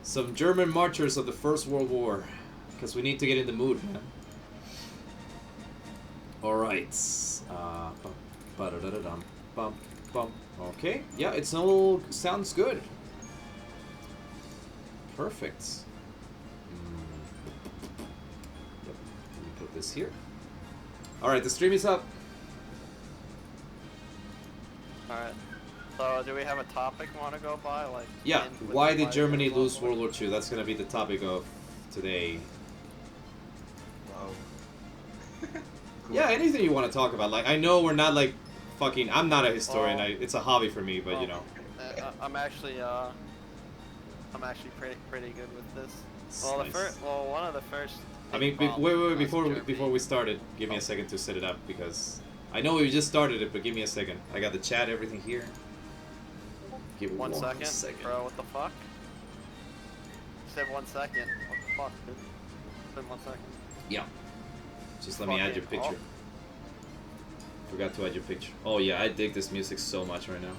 Some German marchers of the First World War. Because we need to get in the mood, man. Alright. Okay. Yeah, it's all sounds good. Perfect. Yep. Let me put this here. Alright, the stream is up. Alright. So, do we have a topic we want to go by? Like, yeah, why did Germany lose World War II? That's going to be the topic of today. Wow. Cool. Yeah, anything you want to talk about. Like, I know we're not like fucking... I'm not a historian. It's a hobby for me, but you know. I'm actually pretty good with this. Well, nice. one of the first... I mean, wait, before we started, give me a second to set it up, because I know we just started it, but give me a second. I got the chat, everything here. Give one second. Bro, what the fuck? You said 1 second. What the fuck, dude? Said 1 second. Yeah. Just let me add your picture. Forgot to add your picture. Oh yeah, I dig this music so much right now.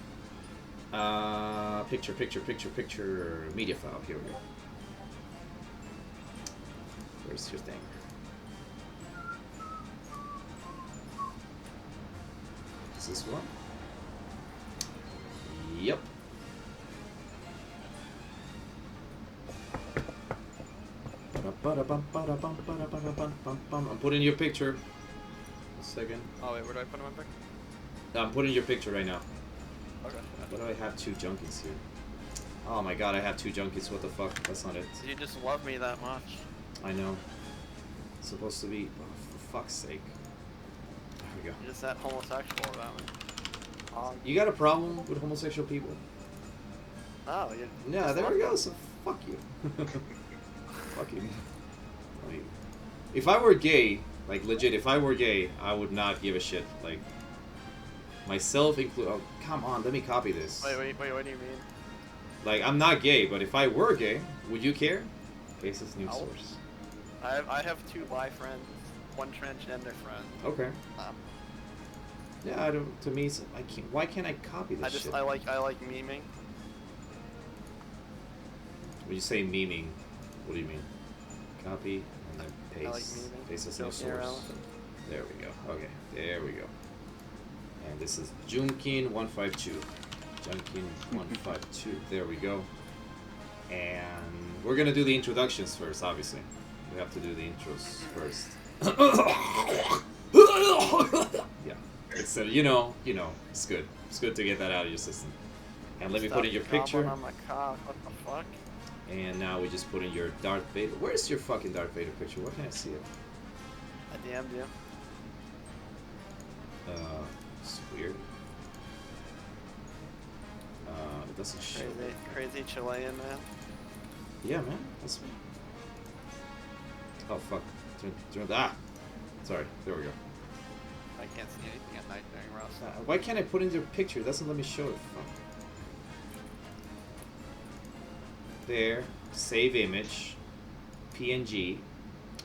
Picture, media file. Here we go. Where's your thing? Is this one? Yep. I'm putting your picture. A second. Oh wait, where do I put my picture? I'm putting your picture right now. Okay. Why do I have 2 junkies here? Oh my god, I have 2 junkies. What the fuck? That's not it. You just love me that much. I know. It's supposed to be. Oh, for fuck's sake. There we go. You're just that homosexual about me. You got a problem with homosexual people? Oh, you. Yeah, there we go. So fuck you. Fuck you. Like, if I were gay, like legit, if I were gay, I would not give a shit. Like, myself include. Oh, come on, let me copy this. Wait, what do you mean? Like, I'm not gay, but if I were gay, would you care? Basis news source. I have 2 bi friends, 1 transgender friend. Okay. Yeah, I don't. To me, it's, I can't. Why can't I copy this shit? I like memeing. When you say memeing, what do you mean? Copy and then paste. I like memeing. Paste as no source. There we go. Okay, there we go. And this is Junkin152. Junkin152. There we go. And we're gonna do the introductions first, obviously. We have to do the intros first. Yeah. It's you know, it's good. It's good to get that out of your system. And let me put in your picture. On my cock. What the fuck? And now we just put in your Darth Vader. Where's your fucking Darth Vader picture? Where can I see it? I DM'd you. It's weird. It doesn't show. Crazy Chilean man. Yeah, man. That's me. Oh fuck. Sorry. There we go. I can't see anything at night during Rust. Why can't I put in your picture? It doesn't let me show it. Fuck. There. Save image. PNG.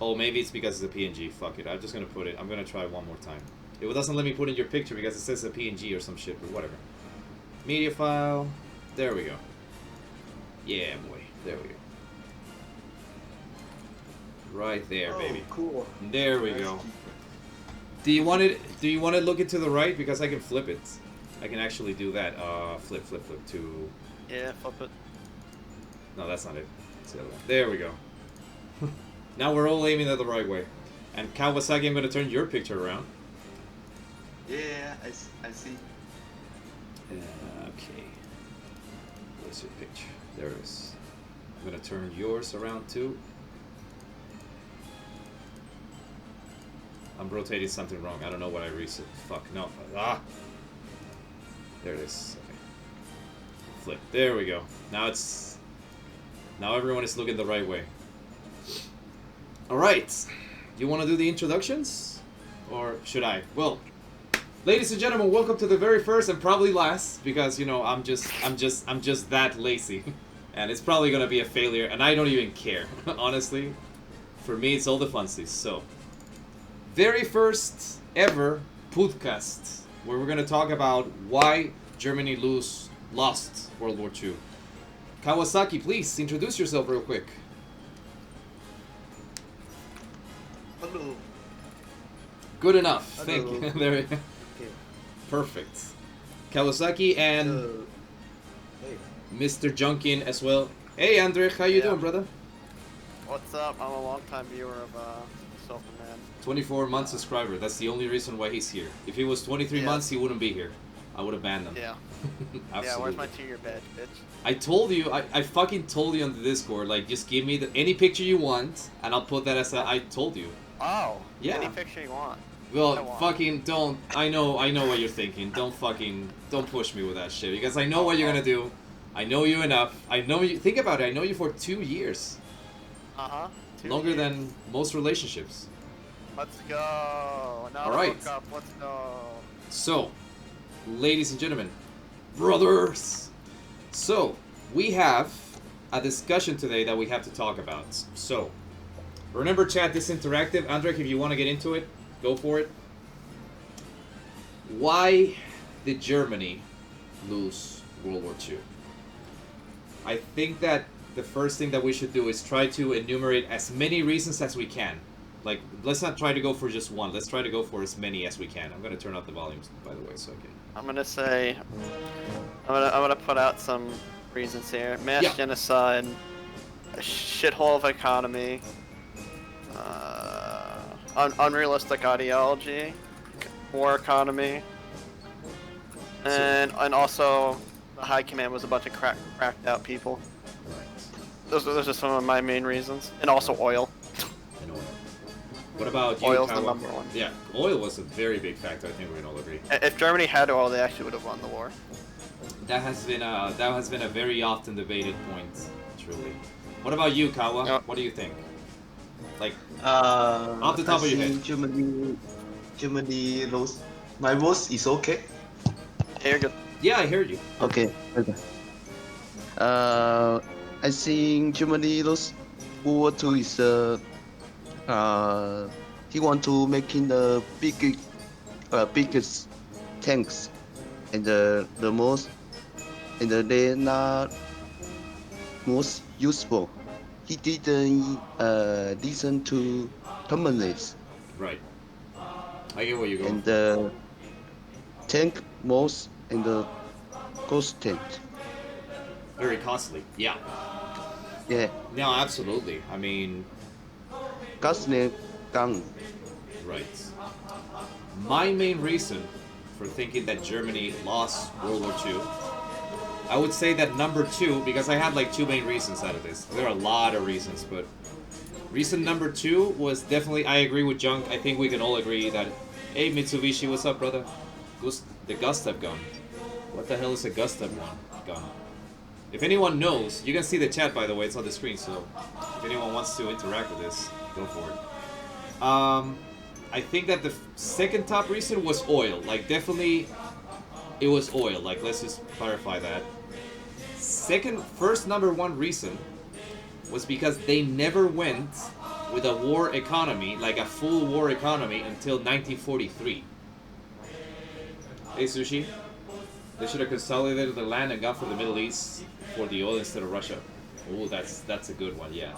Oh, maybe it's because it's a PNG. Fuck it. I'm just gonna put it. I'm gonna try one more time. It doesn't let me put in your picture because it says a PNG or some shit, but whatever. Media file. There we go. Yeah, boy. There we go. Right there, baby. Cool. There we go. Do you want it? Do you want to look it to the right? Because I can flip it. I can actually do that. Flip to. Yeah, flip it. No, that's not it. It's the other one. There we go. Now we're all aiming at the right way. And Kawasaki, I'm going to turn your picture around. Yeah, I see. Okay. Where's your picture? There it is. I'm going to turn yours around too. I'm rotating something wrong. I don't know what I reset. Fuck, no. Ah! There it is. Okay. Flip. There we go. Now it's... Now everyone is looking the right way. Alright. You want to do the introductions? Or should I? Well, ladies and gentlemen, welcome to the very first and probably last, because, you know, I'm just that lazy. And it's probably going to be a failure, and I don't even care. Honestly. For me, it's all the funsies, so... Very first ever Pudcast, where we're going to talk about why Germany lost World War II. Kawasaki, please introduce yourself real quick. Hello. Good enough. Hello. Thank you. There. Okay. Perfect. Kawasaki and Hey. Mr. Junkin as well. Hey, Andre, how you Yeah. doing, brother? What's up? I'm a long-time viewer of Silverman. 24-month subscriber. That's the only reason why he's here. If he was 23 Yeah. months, he wouldn't be here. I would have banned him. Yeah. Absolutely. Yeah, where's my 2-year badge, bitch? I told you, I fucking told you on the Discord, like, just give me any picture you want, and I'll put that as a, I told you. Oh. Yeah. Any picture you want. I Well, want. fucking don't, I know what you're thinking. Don't push me with that shit, because I know what you're gonna do. I know you enough. I know you, think about it, I know you for 2 years. Uh-huh. 2 Longer years. than most relationships. Let's go. Now All right. hook up. Let's go. So, ladies and gentlemen, brothers. So, we have a discussion today that we have to talk about. So, remember chat, this is interactive. Andrek, if you want to get into it, go for it. Why did Germany lose World War II? I think that the first thing that we should do is try to enumerate as many reasons as we can. Like, let's not try to go for just one. Let's try to go for as many as we can. I'm gonna turn up the volumes, by the way, so I can. I'm gonna say, I'm gonna put out some reasons here. Mass Yeah. genocide, a shithole of economy, unrealistic ideology, war economy, and also the high command was a bunch of cracked out people. Those are some of my main reasons, and also oil. And oil. What about you, Oil's the Kawa? number one. Yeah, oil was a very big factor. I think we can all agree. If Germany had oil, they actually would have won the war. That has been a very often debated point, truly. What about you, Kawa? Yeah. What do you think? Like, Off Off the top of your head. Germany lost. My voice is okay. Yeah, you're good. yeah, I heard you. Okay. I think Germany lost World War II is he want to making the biggest tanks and the most and they not most useful. He didn't listen to terminals Right. I get where you're going. and the tank most and the ghost tank. Very costly. Yeah. Yeah, No, absolutely. I mean, gas gun. right. My main reason for thinking that Germany lost World War II, I would say that number 2, because I had like 2 main reasons out of this. There are a lot of reasons, but reason number 2 was definitely, I agree with Junk. I think we can all agree that, hey Mitsubishi, what's up, brother? The Gustav gun. What the hell is a Gustav gun? If anyone knows, you can see the chat, by the way, it's on the screen, so if anyone wants to interact with this, go for it. I think that the second top reason was oil. Like, definitely, it was oil. Like, let's just clarify that. First number 1 reason was because they never went with a war economy, like a full war economy, until 1943. Hey, Sushi. They should have consolidated the land and gone for the Middle East for the oil instead of Russia. Oh, that's a good one, yeah.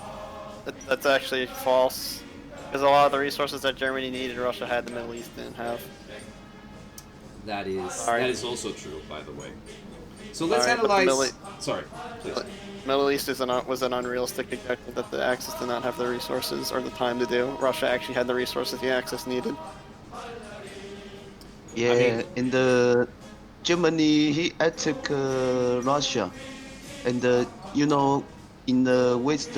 That's actually false. Because a lot of the resources that Germany needed, Russia had, the Middle East didn't have. That is Sorry. that is also true, by the way. So let's Alright, but the analyze. Sorry, please. Middle East was an unrealistic objective that the Axis did not have the resources or the time to do. Russia actually had the resources the Axis needed. Yeah, mean- and the Germany he attacked Russia, and you know in the west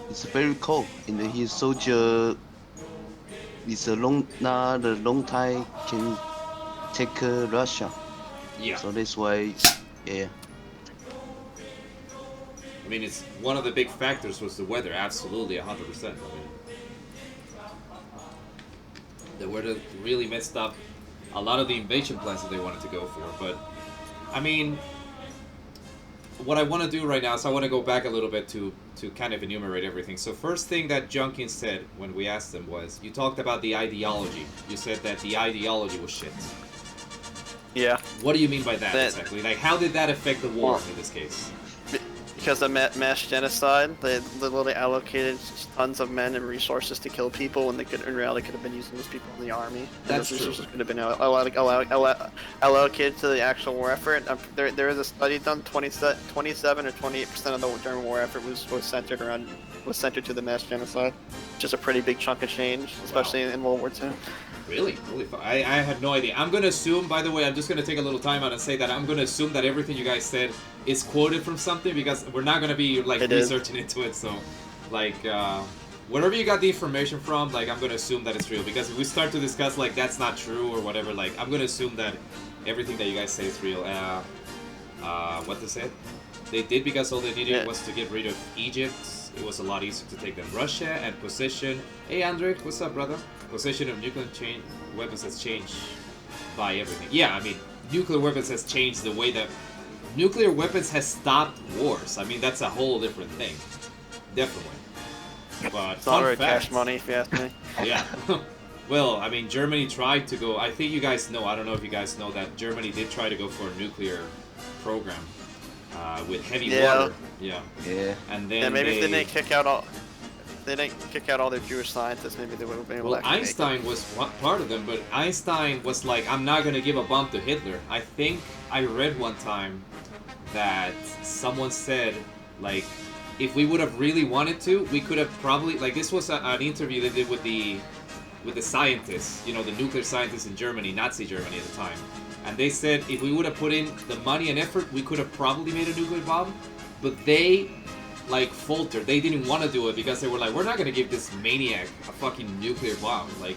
it's very cold, and his soldier is a long time can take Russia, Yeah. so that's why yeah. I mean, it's one of the big factors was the weather. Absolutely, 100%. I mean, the weather really messed up a lot of the invasion plans that they wanted to go for. But I mean, what I want to do right now is I want to go back a little bit to kind of enumerate everything. So first thing that Junkin said when we asked him was, you talked about the ideology. You said that the ideology was shit. Yeah. What do you mean by that That- exactly? Like, how did that affect the war in this case? because of mass genocide. They literally allocated tons of men and resources to kill people when they could, in reality, could have been using those people in the army. And That's those true. resources could have been allocated to the actual war effort. There is a study done. 27 or 28% of the German war effort was centered to the mass genocide, which is a pretty big chunk of change, especially in World War II. Really? Holy fuck. I had no idea. I'm gonna assume, by the way, I'm just gonna take a little time out and say that I'm gonna assume that everything you guys said is quoted from something, because we're not gonna be, like, researching into it, so, like, wherever you got the information from, like, I'm gonna assume that it's real, because if we start to discuss, like, that's not true or whatever, like, I'm gonna assume that everything that you guys say is real. What they said? They did because all they needed was to get rid of Egypt. It was a lot easier to take than Russia, and possession. Hey, Andre, what's up, brother? Possession of nuclear weapons has changed by everything. Yeah, I mean, nuclear weapons has changed the way that nuclear weapons has stopped wars. I mean, that's a whole different thing. Definitely. But it's not very cash money, if you ask me. Yeah. Well, I mean, Germany tried to go. I think you guys know. I don't know if you guys know that Germany did try to go for a nuclear program with heavy water. Yeah. Yeah. And then maybe if they didn't kick out all. They didn't kick out all their Jewish scientists, maybe they would have been able to actually Einstein was part of them, but Einstein was like, I'm not gonna give a bomb to Hitler. I think I read one time that someone said, like, if we would have really wanted to, we could have probably, like, this was an interview they did with the scientists, you know, the nuclear scientists in Germany, Nazi Germany at the time. And they said if we would have put in the money and effort, we could have probably made a nuclear bomb, but they, like, faltered. They didn't want to do it because they were like, we're not gonna give this maniac a fucking nuclear bomb. Like,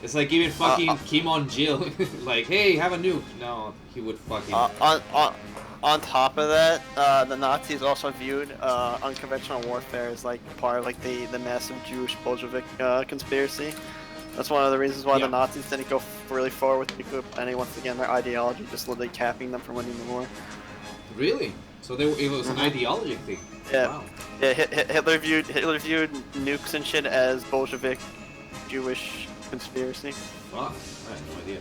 it's like giving fucking Kim On-jil, like, hey, have a nuke. No, he would fucking... On top of that, the Nazis also viewed unconventional warfare as, like, part of, like, the massive Jewish Bolshevik conspiracy. That's one of the reasons why the Nazis didn't go really forward with nuclear planning. Once again, their ideology just literally capping them from winning the war. Really? So it was an ideology thing. Yeah. Wow. Yeah. Hitler viewed nukes and shit as Bolshevik Jewish conspiracy. Fuck, I had no idea.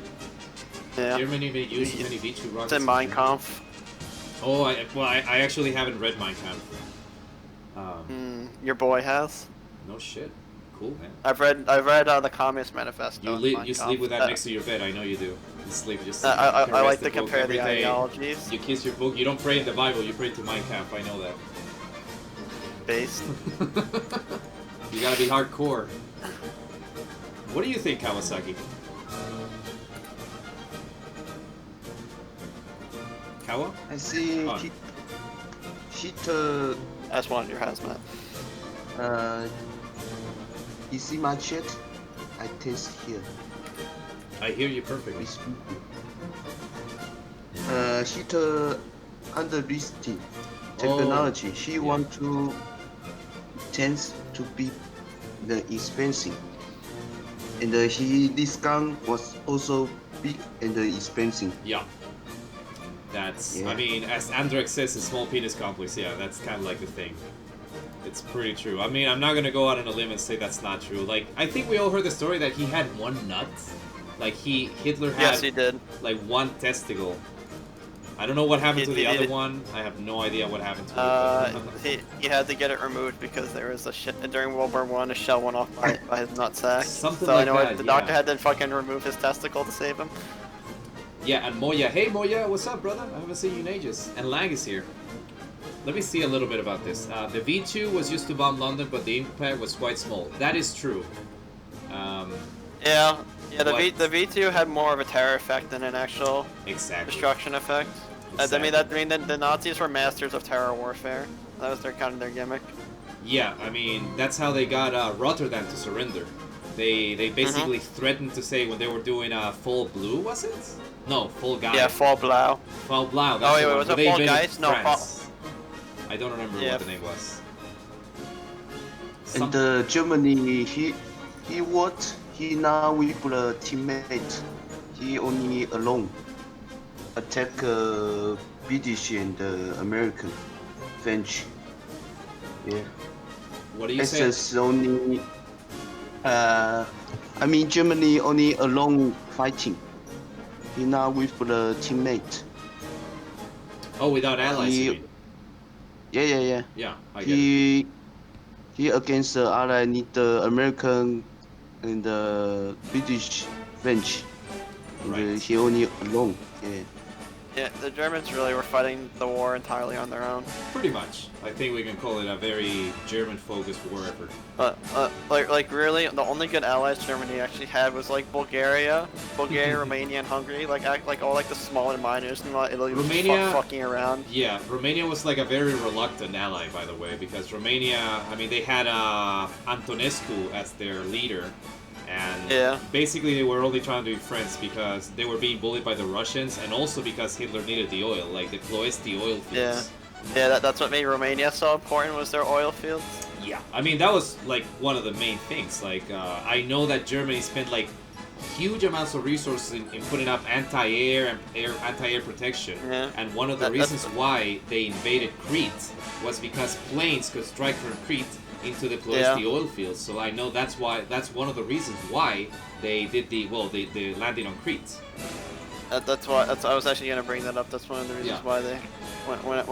Yeah. Germany made use of many V2 rockets. It's in Mein Kampf. Oh, I actually haven't read Mein Kampf. Your boy has. No shit. Cool, man. I've read the Communist Manifesto. You sleep with that next to your bed. I know you do. You sleep. I like to compare the ideologies. You kiss your book. You don't pray in the Bible. You pray to Mein Kampf. I know that. Based. You gotta be hardcore. What do you think, Kawasaki? Kawa? I see Oh. Hitler. That's one of your hazmat. You see my chat? I test here. I hear you perfectly. Hitler underlisted technology. He want to tends to be the expensive, and this gun was also big and expensive. Yeah. That's, Yeah. I mean, as Andrex says, a small penis complex, yeah, that's kind of like the thing. It's pretty true. I mean, I'm not gonna go out on a limb and say that's not true. Like, I think we all heard the story that he had one nut. Like, Hitler had, Yes, he did. like, one testicle. I don't know what happened to the other one. I have no idea what happened to it. He had to get it removed because there was a shit during World War I. A shell went off by his nutsack. Something so like I know that, the doctor had to fucking remove his testicle to save him. Yeah, and Moya. Hey, Moya, what's up, brother? I haven't seen you in ages. And Lag is here. Let me see a little bit about this. The V2 was used to bomb London, but the impact was quite small. That is true. Yeah. The V2 had more of a terror effect than an actual destruction effect. Exactly. The Nazis were masters of terror warfare. That was kind of their gimmick. Yeah, I mean, that's how they got Rotterdam to surrender. They basically threatened to say when they were doing Full Blue, was it? No, Full Guy. Yeah, Fall Blau. Fall Blau. That's Oh, wait, was it Fall Guys? No, I don't remember what the name was. And Germany, he now with the teammate. He only alone attack British and American, French. Yeah. What do you say? SS only. I mean Germany only alone fighting. He now with the teammate. Oh, without allies, you mean? Yeah. Yeah, I get it. He against the Allied need the American and the British, French, and Right. he only alone. Yeah. Yeah, the Germans really were fighting the war entirely on their own. Pretty much. I think we can call it a very German-focused war effort. Like really, the only good allies Germany actually had was like Bulgaria, Romania, and Hungary. Like all like the smaller minors and Italy was just Romania- fucking around. Yeah, Romania was like a very reluctant ally, by the way, because Romania, I mean, they had Antonescu as their leader, and Yeah. basically they were only trying to be friends because they were being bullied by the Russians, and also because Hitler needed the oil, like the Ploesti oil fields. Yeah, that's what made Romania so important was their oil fields. Yeah, I mean that was like one of the main things. Like I know that Germany spent like huge amounts of resources in putting up anti-air and anti-air protection. Yeah. And one of the That's- reasons why they invaded Crete was because planes could strike from Crete into the Ploesti oil fields. So I know that's one of the reasons why they did the landing on Crete. That's why. I was actually gonna bring that up. That's one of the reasons Yeah. why they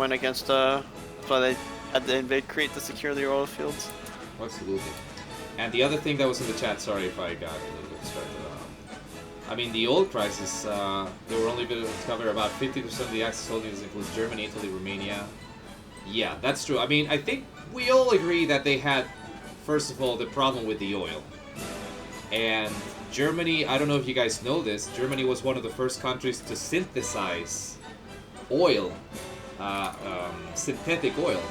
went against. That's why they had to invade Crete to secure the oil fields. Absolutely. And the other thing that was in the chat, sorry if I got a little bit distracted. I mean, the oil crisis, they were only able to cover about 50% of the Axis holdings, includes Germany, Italy, Romania. Yeah, that's true. I mean, I think we all agree that they had, first of all, the problem with the oil. And Germany, I don't know if you guys know this, Germany was one of the first countries to synthesize oil, synthetic oil.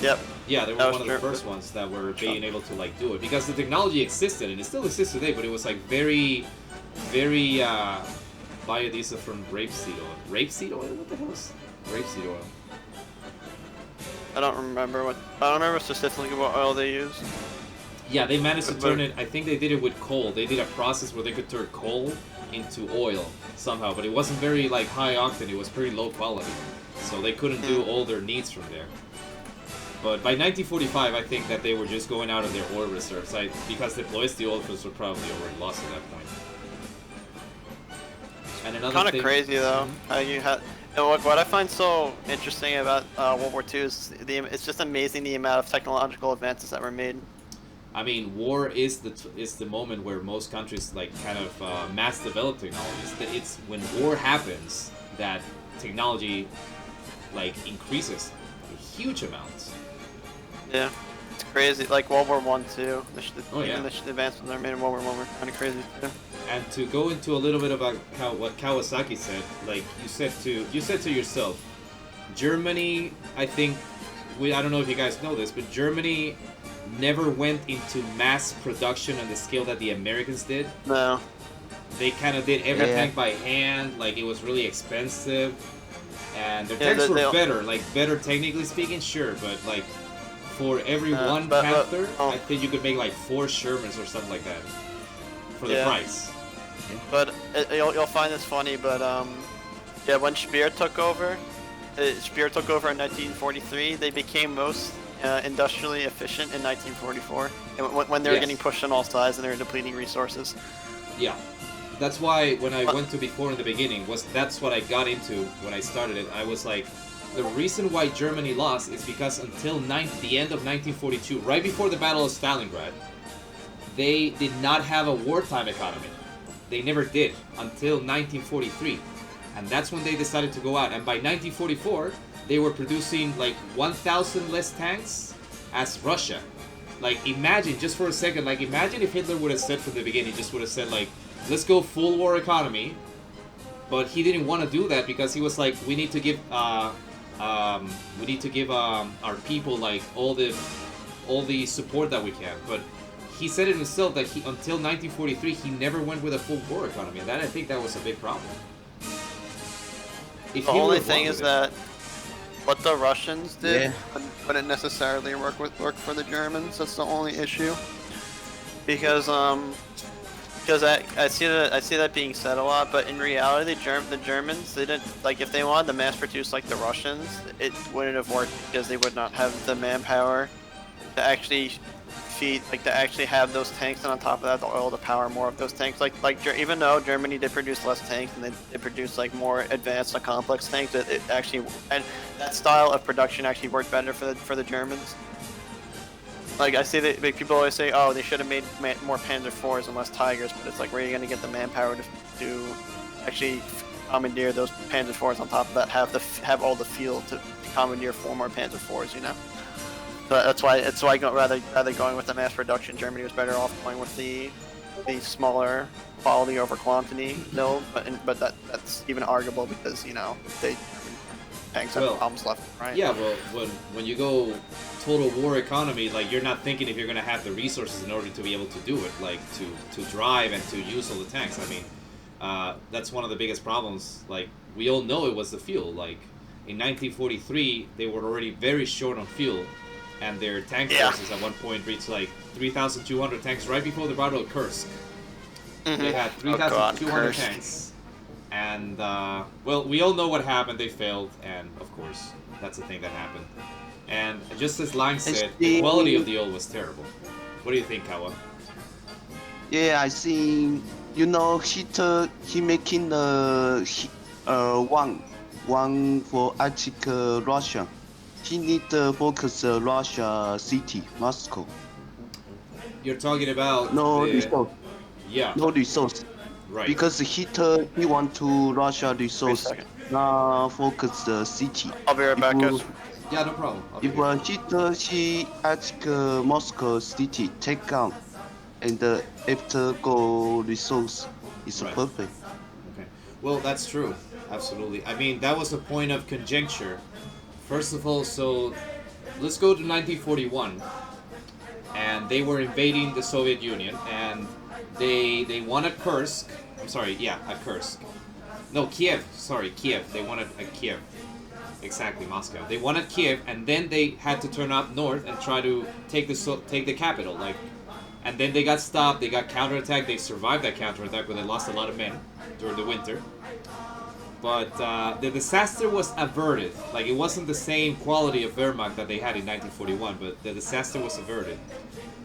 Yep. Yeah, they were That one was of the true. first ones that were being able to like do it because the technology existed and it still exists today, but it was like very biodiesel from rapeseed oil. Rapeseed oil? What the hell is rapeseed oil? I don't remember specifically what oil they used. Yeah, they managed to turn it. I think they did it with coal. They did a process where they could turn coal into oil somehow, but it wasn't very like high octane. It was pretty low quality, so they couldn't do all their needs from there. But by 1945, I think that they were just going out of their oil reserves, because the Ploesti oil fields were probably already lost at that point. And another Kind of thing, crazy though. How you had. And what I find so interesting about World War II is it's just amazing the amount of technological advances that were made. I mean, war is the moment where most countries like kind of mass develop technologies. It's when war happens that technology like increases a huge amounts. Yeah, it's crazy. Like World War I too. Oh, yeah. Even the advancements that were made in World War I were kind of crazy too. And to go into a little bit about what Kawasaki said, like you said to yourself, Germany, I think, I don't know if you guys know this, but Germany never went into mass production on the scale that the Americans did. No. They kind of did every Yeah. tank by hand, like it was really expensive, and their Yeah, tanks were they- better technically speaking, sure, but like for every one but- Panther, oh. I think you could make like 4 Shermans or something like that for the Yeah. price. But you'll find this funny, but yeah, when Speer took over in 1943, they became most industrially efficient in 1944, and when they were Yes. getting pushed on all sides and they were depleting resources. Yeah, that's why when I went to before in the beginning, that's what I got into when I started it. I was like, the reason why Germany lost is because until the end of 1942, right before the Battle of Stalingrad, they did not have a wartime economy. They never did until 1943, and that's when they decided to go out. And by 1944, they were producing like 1,000 less tanks as Russia. Like imagine, just for a second, like imagine if Hitler would have said from the beginning, just would have said like, let's go full war economy. But he didn't want to do that because he was like, we need to give our people like all the support that we can. But he said it himself that until 1943 he never went with a full war economy, and I think that was a big problem. If The he only would've thing won is with it- that what the Russians did Yeah. wouldn't necessarily work for the Germans. That's the only issue. Because I see that being said a lot, but in reality, the Germans, they didn't, like, if they wanted to mass produce like the Russians, it wouldn't have worked because they would not have the manpower to actually defeat, like to actually have those tanks, and on top of that, the oil to power more of those tanks. Even though Germany did produce less tanks and they produced like more advanced and complex tanks, it actually, and that style of production actually worked better for the Germans. Like I see that like, people always say, oh, they should have made more Panzer IVs and less Tigers, but it's like where are you going to get the manpower to actually commandeer those Panzer IVs? On top of that, have all the fuel to commandeer 4 more Panzer IVs, you know. So that's why rather going with the mass production, Germany was better off going with the smaller quality over quantity build. But that's even arguable because you know tanks have problems left, right? Yeah, well, when you go total war economy, like you're not thinking if you're gonna have the resources in order to be able to do it, like to drive and to use all the tanks. I mean, that's one of the biggest problems. Like we all know it was the fuel. Like in 1943, they were already very short on fuel, and their tank forces at one point reached like 3,200 tanks right before the Battle of Kursk. Mm-hmm. They had 3,200 tanks, and well, we all know what happened. They failed, and of course, that's the thing that happened. And just as Lang said, the quality of the oil was terrible. What do you think, Kawa? Yeah, I think you know Hitler he making the one for Arctic Russia. He need to focus Russia city Moscow. You're talking about resource. Yeah. No resource. Right. Because Hitler he want to Russia resource, not focus the city. I'll be right back, guys. Yeah, no problem. If Hitler he ask Moscow city take out, and after go resource, it's perfect. Okay. Well, that's true. Absolutely. I mean, that was a point of conjecture. First of all, so let's go to 1941, and they were invading the Soviet Union, and they wanted Kursk. I'm sorry, yeah, at Kursk. No, Kiev. Sorry, Kiev. They wanted at Kiev. Exactly, Moscow. They wanted Kiev, and then they had to turn up north and try to take the capital. Like, and then they got stopped. They got counterattacked. They survived that counterattack, but they lost a lot of men during the winter. But the disaster was averted. Like, it wasn't the same quality of Wehrmacht that they had in 1941, but the disaster was averted.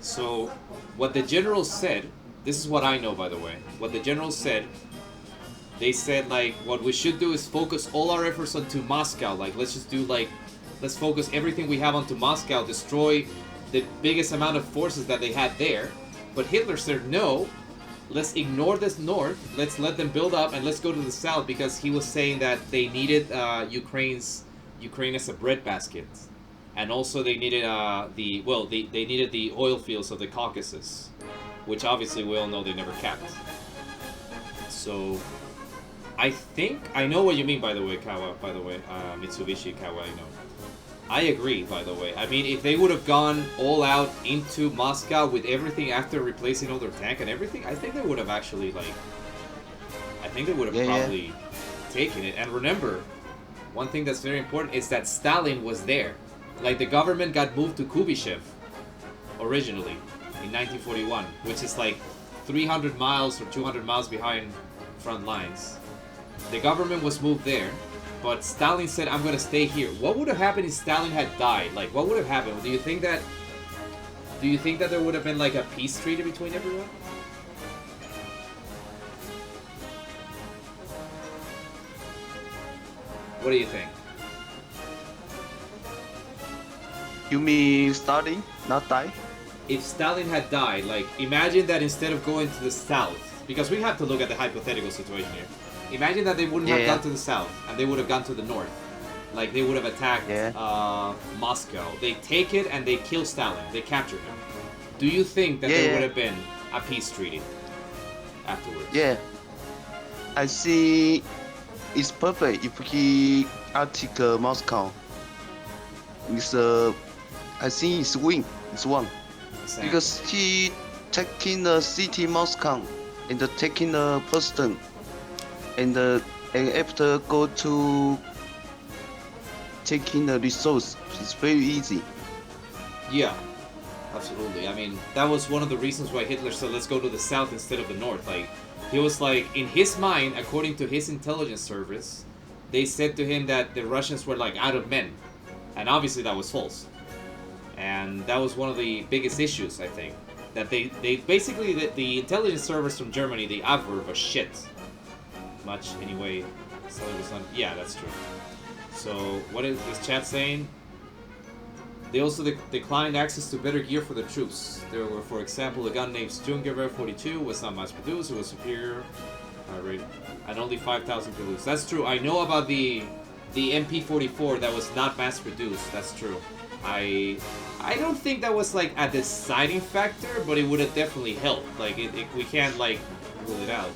So, what the generals said, this is what I know, by the way. What the generals said, they said, like, what we should do is focus all our efforts onto Moscow. Like, let's focus everything we have onto Moscow, destroy the biggest amount of forces that they had there. But Hitler said, no, let's ignore this north, let's let them build up, and let's go to the south, because he was saying that they needed Ukraine as a breadbasket. And also they needed they needed the oil fields of the Caucasus, which obviously we all know they never kept. So I know what you mean, by the way, Kawa, Mitsubishi Kawa, I know. I agree, by the way. I mean, if they would have gone all out into Moscow with everything after replacing all their tank and everything, I think they would have actually, like, probably taken it. And remember, one thing that's very important is that Stalin was there. Like, the government got moved to Kubyshev originally in 1941, which is like 300 miles or 200 miles behind front lines. The government was moved there, but Stalin said, I'm going to stay here. What would have happened if Stalin had died? Like, what would have happened? Do you think that there would have been, like, a peace treaty between everyone? What do you think? You mean Stalin not die? If Stalin had died, like, imagine that instead of going to the south, because we have to look at the hypothetical situation here. Imagine that they wouldn't have gone to the south, and they would have gone to the north. Like, they would have attacked Moscow. They take it, and they kill Stalin. They capture him. Do you think that there would have been a peace treaty afterwards? Yeah. I see it's perfect if he attack Moscow. I think it's win. It's one. Exactly. Because he taking the city Moscow and taking the president. And after go to taking the resource, it's very easy. Yeah, absolutely. I mean, that was one of the reasons why Hitler said, let's go to the south instead of the north. Like, he was like, in his mind, according to his intelligence service, they said to him that the Russians were like out of men. And obviously that was false. and that was one of the biggest issues, I think. That they basically, the intelligence servers from Germany, the Abwehr, was shit. Much, anyway. Yeah, that's true. So, what is this chat saying? They also declined access to better gear for the troops. There were, for example, a gun named Sturmgewehr 42 was not mass produced, it was superior, and only 5,000 produced. That's true. I know about the MP44 that was not mass produced. That's true. I don't think that was like a deciding factor, but it would have definitely helped. Like we can't like rule it out.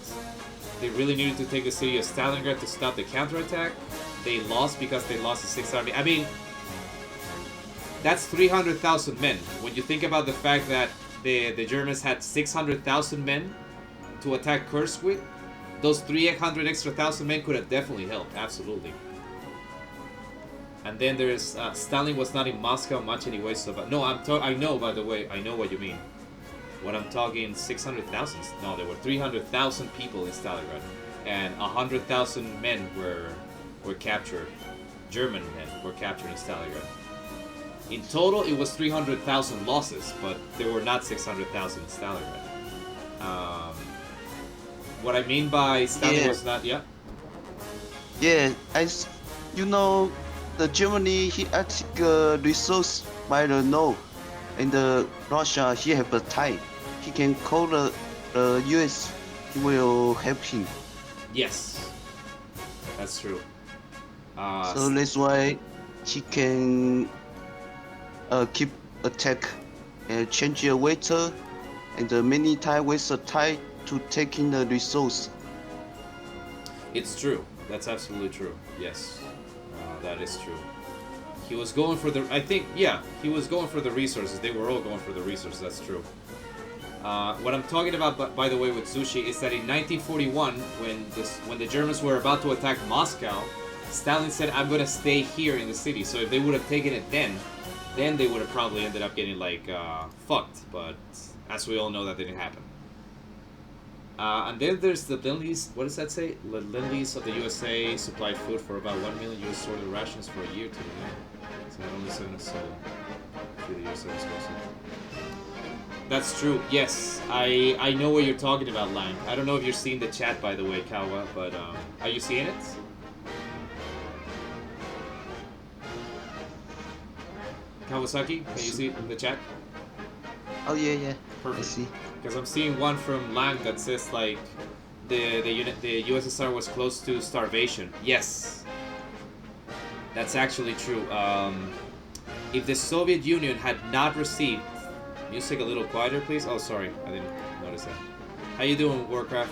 They really needed to take the city of Stalingrad to stop the counterattack. They lost because they lost the 6th Army. I mean, that's 300,000 men. When you think about the fact that the Germans had 600,000 men to attack Kursk with, those 300 extra thousand men could have definitely helped. Absolutely. And then there's Stalin was not in Moscow much anyway. So, but no, I know, by the way, I know what you mean. What I'm talking, 600,000. No, there were 300,000 people in Stalingrad, and 100,000 men were captured. German men were captured in Stalingrad. In total, it was 300,000 losses, but there were not 600,000 in Stalingrad. What I mean by Stalin was not, yeah? Yeah, you know, the Germany, he asked resource by the no, and Russia, he have a tie. He can call the US, he will help him. Yes, that's true. So that's why he can keep attack and change the waiter, and many time waste the time to taking the resource. It's true. That's absolutely true. Yes, that is true. He was going for the. I think, yeah, he was going for the resources. They were all going for the resources. That's true. What I'm talking about, by the way, with Sushi is that in 1941, when the Germans were about to attack Moscow, Stalin said, "I'm gonna stay here in the city." So if they would have taken it then they would have probably ended up getting like fucked. But as we all know, that didn't happen. And then there's the Lend-Lease. What does that say? The Lend-Lease of the USA supplied food for about 1 million US sorted rations for a year to the men. So not only sent us to the USA exclusive. That's true. Yes, I know what you're talking about, Lang. I don't know if you're seeing the chat, by the way, Kawa, but are you seeing it? Kawasaki, can you see in the chat? Oh yeah. Perfect. I see. Because I'm seeing one from Lang that says like the USSR was close to starvation. Yes, that's actually true. If the Soviet Union had not received, music a little quieter, please. Oh, sorry, I didn't notice that. How you doing, Warcraft?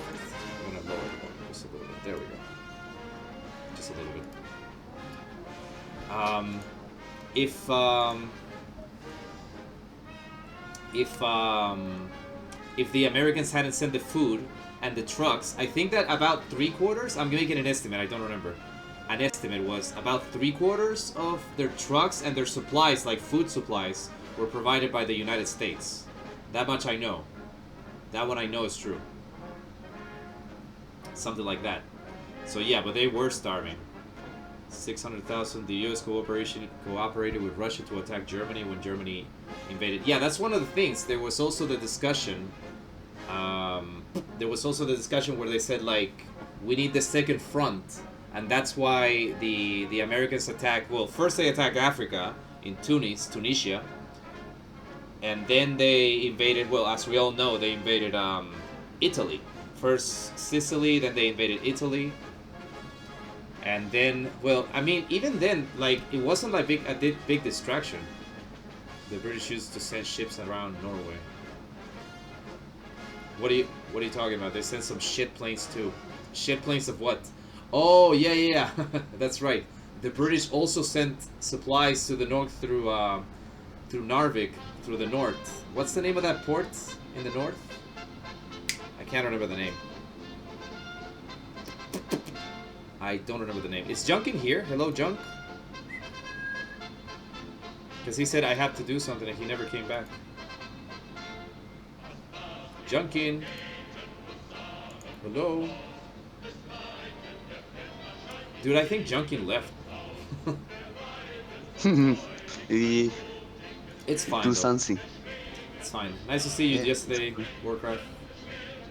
I'm gonna lower the volume just a little bit. There we go. Just a little bit. If the Americans hadn't sent the food and the trucks, I think that about 3/4, I'm making an estimate, I don't remember. An estimate was about 3/4 of their trucks and their supplies, like food supplies, were provided by the United States. That much I know. That one I know is true. Something like that. So yeah, but they were starving. 600,000. The U.S. cooperated with Russia to attack Germany when Germany invaded. Yeah, that's one of the things. There was also the discussion. Where they said like, we need the second front, and that's why the Americans attacked. Well, first they attacked Africa in Tunisia, and then they invaded. Well, as we all know, they invaded Italy. First Sicily, then they invaded Italy. And then, well, I mean, even then, like, it wasn't like a big distraction. The British used to send ships around Norway. What are you talking about? They sent some shit planes too. Shit planes of what? Oh, yeah. That's right. The British also sent supplies to the north through Narvik, through the north. What's the name of that port in the north? I can't remember the name. I don't remember the name. Is Junk in here? Hello, Junk? Because he said I have to do something and he never came back. Junkin. Hello? Dude, I think Junkin left. It's fine. do Though. something. It's fine. Nice to see you Yeah, yesterday, it's good. Warcraft.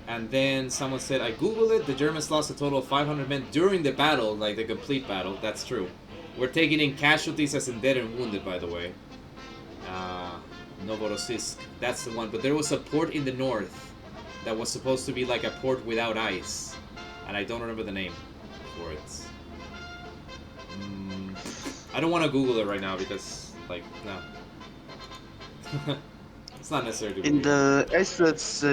And then someone said, I googled it. The Germans lost a total of 500 men during the battle, like the complete battle. That's true. We're taking in casualties as in dead and wounded, by the way. Novorossiysk, that's the one. But there was a port in the north that was supposed to be like a port without ice, and I don't remember the name for it. I don't want to Google it right now because, like, no. It's not necessary to In Google. the essence,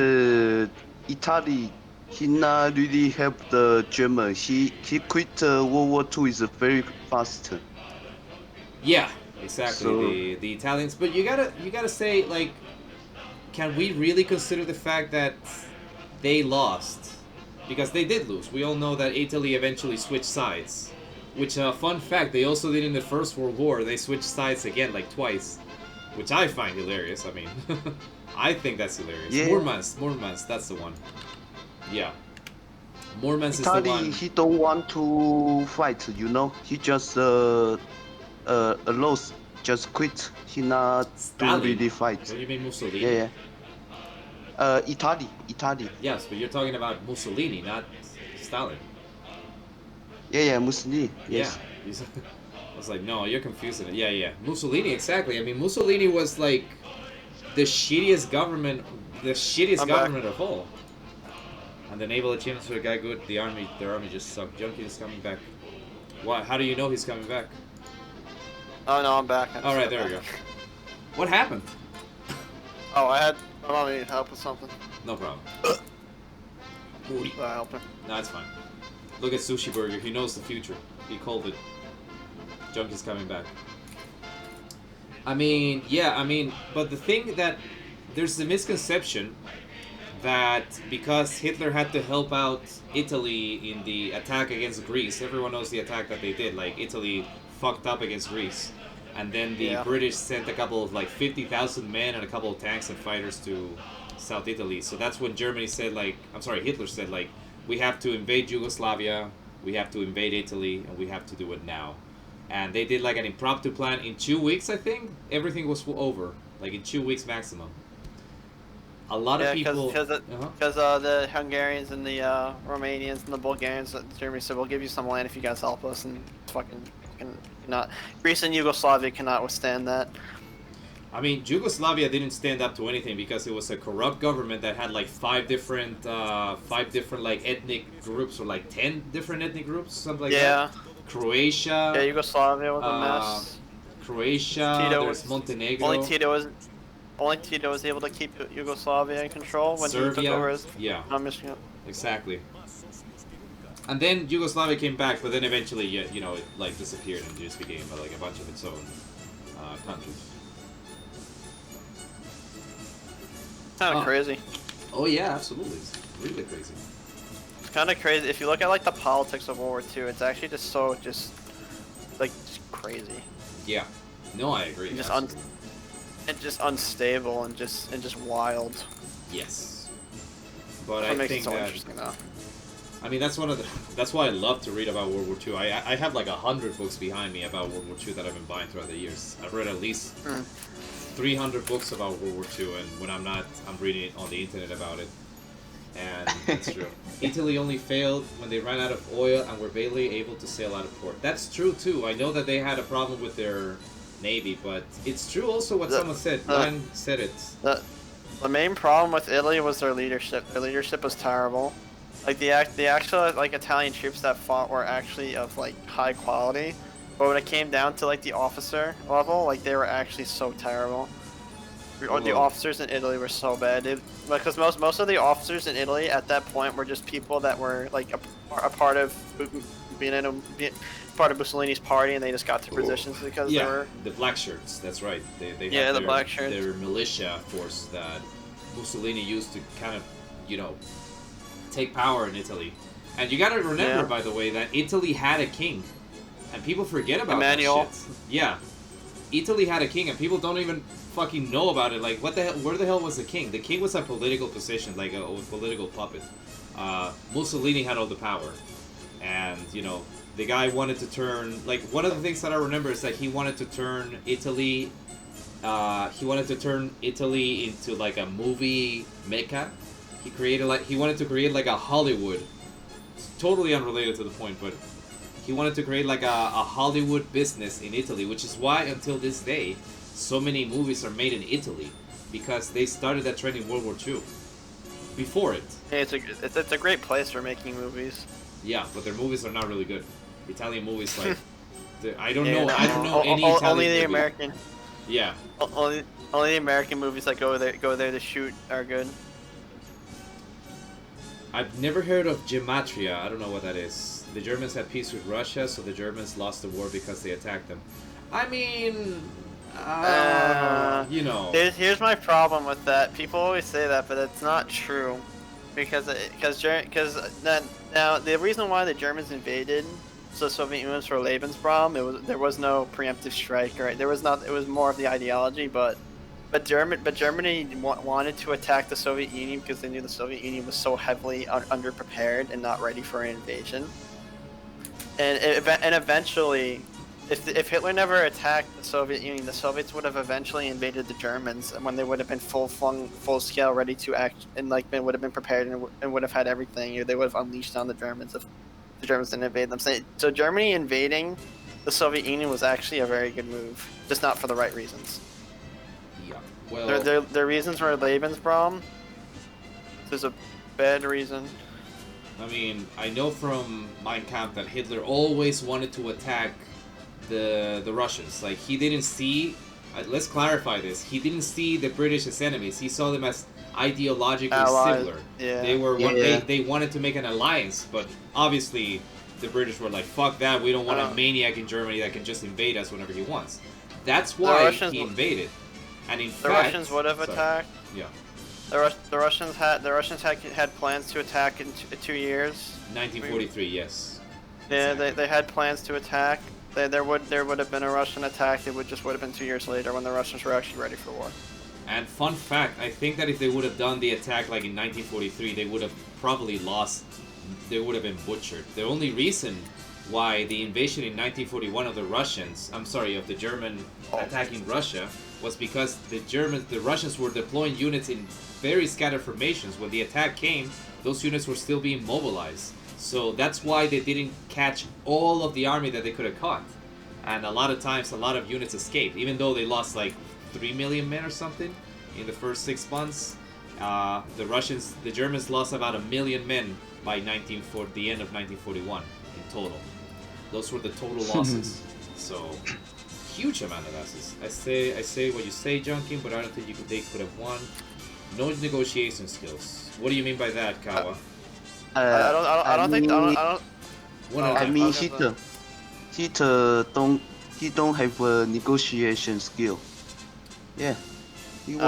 Italy, he not really help the German. He quit World War II is very fast. Yeah, exactly. So The Italians, but you gotta say, like, can we really consider the fact that they lost? Because they did lose. We all know that Italy eventually switched sides. Which, fun fact, they also did in the First World War. They switched sides again, like twice. Which I find hilarious. I mean, I think that's hilarious. Yeah. Murmansk, that's the one. Yeah. Murmansk is the Italy, one. he don't want to fight. You know, he just lost, just quit. He not do Stalin. really fight. What do you mean Mussolini? Yeah, yeah. Italy. Yes, but you're talking about Mussolini, not Stalin. Yeah, Mussolini. Yes. Yeah. I was like, no, you're confusing it. Yeah. Mussolini, exactly. I mean, Mussolini was like the shittiest government of all. And the naval achievements were got good. Their army just sucked. Junkie is coming back. Why? How do you know he's coming back? Oh no, I'm back. All right, there we go. What happened? Oh, I need help with something. No problem. I help him. No, it's fine. Look at Sushi Burger. He knows the future. He called it. Junkie's coming back. I mean, but the thing that there's the misconception that because Hitler had to help out Italy in the attack against Greece, everyone knows the attack that they did. Like, Italy fucked up against Greece. And then the British sent a couple of, like, 50,000 men and a couple of tanks and fighters to South Italy. So that's when Germany said, like, Hitler said, like, we have to invade Yugoslavia, we have to invade Italy, and we have to do it now. And they did, like, an impromptu plan. In 2 weeks, I think, everything was over. Like, in 2 weeks maximum. A lot of people... because the Hungarians and the Romanians and the Bulgarians, Germany said, we'll give you some land if you guys help us, and fucking not. Greece and Yugoslavia cannot withstand that. I mean, Yugoslavia didn't stand up to anything because it was a corrupt government that had like five different like ethnic groups, or like 10 different ethnic groups, something like that. Croatia. Yeah, Yugoslavia was a mess. Croatia. There's Montenegro. Only Tito was able to keep Yugoslavia in control when Serbia. he took over his Yeah. Exactly. And then Yugoslavia came back, but then eventually, it like disappeared and just became like a bunch of its own countries. Kind of crazy. Oh yeah, absolutely. It's really crazy. It's kind of crazy. If you look at like the politics of World War II, it's actually just crazy. Yeah. No, I agree. Just unstable and just wild. Yes. But That I makes think it so that interesting though. I mean, that's why I love to read about World War II. I have like 100 books behind me about World War II that I've been buying throughout the years. I've read at least 300 books about World War II, and when I'm not, I'm reading it on the internet about it. And it's true. Italy only failed when they ran out of oil and were barely able to sail out of port. That's true too. I know that they had a problem with their navy, but it's true also what someone said. Ryan said it. The main problem with Italy was their leadership. Their leadership was terrible. Like the actual like Italian troops that fought were actually of like high quality, but when it came down to like the officer level, like they were actually so terrible. The officers in Italy were so bad, because most of the officers in Italy at that point were just people that were like a part of part of Mussolini's party, and they just got to positions because they were the black shirts. That's right. They had the black shirts. Their militia force that Mussolini used to kind of take power in Italy. And you got to remember, by the way, that Italy had a king, and people forget about Emmanuel. that shit. Yeah, Italy had a king, and people don't even fucking know about it. Like, what the hell? Where the hell was the king? The king was a political position, like a political puppet. Mussolini had all the power, and the guy wanted to turn. Like, one of the things that I remember is that he wanted to turn Italy he wanted to turn Italy into like a movie mecca. He wanted to create like a Hollywood. It's totally unrelated to the point, but he wanted to create like a Hollywood business in Italy, which is why until this day, so many movies are made in Italy, because they started that trend in World War II. Before it. Hey, it's a great place for making movies. Yeah, but their movies are not really good. Italian movies, like, I don't Yeah, know. no, I don't know any only Italian the movie. American. Yeah. Only the American movies that go there to shoot are good. I've never heard of Gematria. I don't know what that is. The Germans had peace with Russia, so the Germans lost the war because they attacked them. I mean, you know. Here's my problem with that. People always say that, but it's not true. Because now the reason why the Germans invaded the Soviet Union for Lebensraum, there was no preemptive strike, right? There was not. It was more of the ideology, but Germany wanted to attack the Soviet Union because they knew the Soviet Union was so heavily underprepared and not ready for an invasion. And eventually, if Hitler never attacked the Soviet Union, the Soviets would have eventually invaded the Germans, and when they would have been full scale, ready to act, and like would have been prepared and would have had everything. They would have unleashed on the Germans if the Germans didn't invade them. So Germany invading the Soviet Union was actually a very good move, just not for the right reasons. Yeah. Well. Their reasons were Lebensraum. There's a bad reason. I mean, I know from Mein Kampf that Hitler always wanted to attack the Russians. Like, he didn't see, let's clarify this, he didn't see the British as enemies. He saw them as ideologically similar. Yeah. They wanted to make an alliance, but obviously the British were like, fuck that, we don't want a maniac in Germany that can just invade us whenever he wants. That's why he invaded. And in fact, the Russians would have attacked. Yeah. The Russians had plans to attack in 2 years. 1943, yes. Yeah, Exactly. they had plans to attack. There would have been a Russian attack. It would have been 2 years later when the Russians were actually ready for war. And fun fact, I think that if they would have done the attack like in 1943, they would have probably lost. They would have been butchered. The only reason why the invasion in 1941 of the German attacking Russia was because the Russians were deploying units in very scattered formations. When the attack came, those units were still being mobilized. So that's why they didn't catch all of the army that they could have caught. And a lot of times, a lot of units escaped, even though they lost like 3 million men or something in the first 6 months. The Germans lost about 1 million men by the end of 1941 in total. Those were the total losses. So, huge amount of losses. I say what you say, Junkin, but I don't think they could have won. No negotiation skills. What do you mean by that, Kawa? I don't think. Hitler don't have a negotiation skill. Yeah, he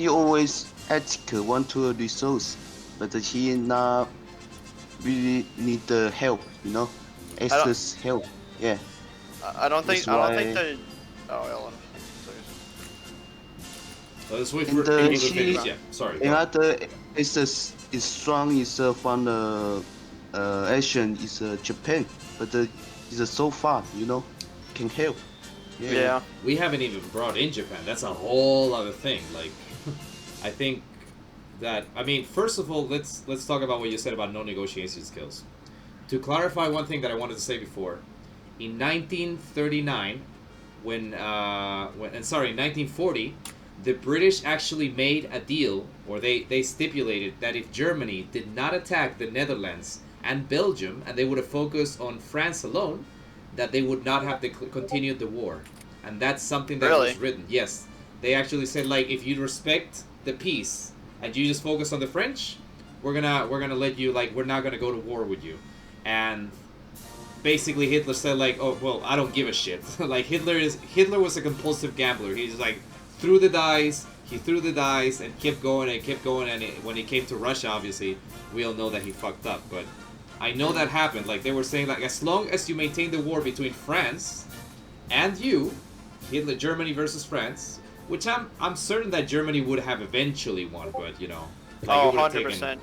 always ask want to resource, but he not really need the help, access help. Yeah. I don't think they. Oh, Ellen. Let's wait for people to finish. Yeah, sorry. Another access is strong is from the Asian is Japan, but is so far, can help. Yeah. We haven't even brought in Japan. That's a whole other thing. Like, I think that, first of all, let's talk about what you said about no negotiation skills. To clarify one thing that I wanted to say before, in 1939, in 1940, the British actually made a deal, or they stipulated that if Germany did not attack the Netherlands and Belgium, and they would have focused on France alone, that they would not have to continue the war. And that's something that was written. Yes. They actually said, like, if you respect the peace and you just focus on the French, we're gonna let you, like, we're not gonna go to war with you. And basically Hitler said, like, oh, well, I don't give a shit. Like, Hitler was a compulsive gambler. He just, like, threw the dice and kept going, and when it came to Russia, obviously, we all know that he fucked up. But I know that happened. Like, they were saying, like, as long as you maintain the war between France and you, Hitler, Germany versus France, which I'm certain that Germany would have eventually won, but, like, 100%.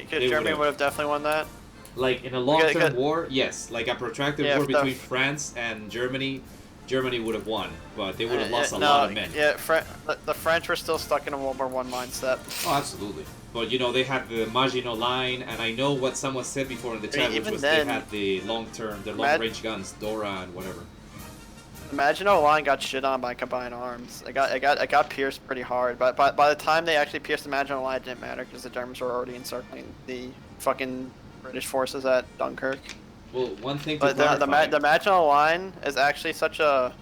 Germany would have definitely won that. Like, in a long-term war, yes. Like, a protracted war between France and Germany, Germany would have won, but they would have lost a no, lot of men. Yeah, the French were still stuck in a World War I mindset. Oh, absolutely. But you know, they had the Maginot Line, and I know what someone said before in the chat, which was then, they had the long-range guns, Dora and whatever. The Maginot Line got shit on by combined arms. It got pierced pretty hard, but by the time they actually pierced the Maginot Line, it didn't matter because the Germans were already encircling the fucking British forces at Dunkirk. Well, one thing to But clarify... the Maginot Line is actually such a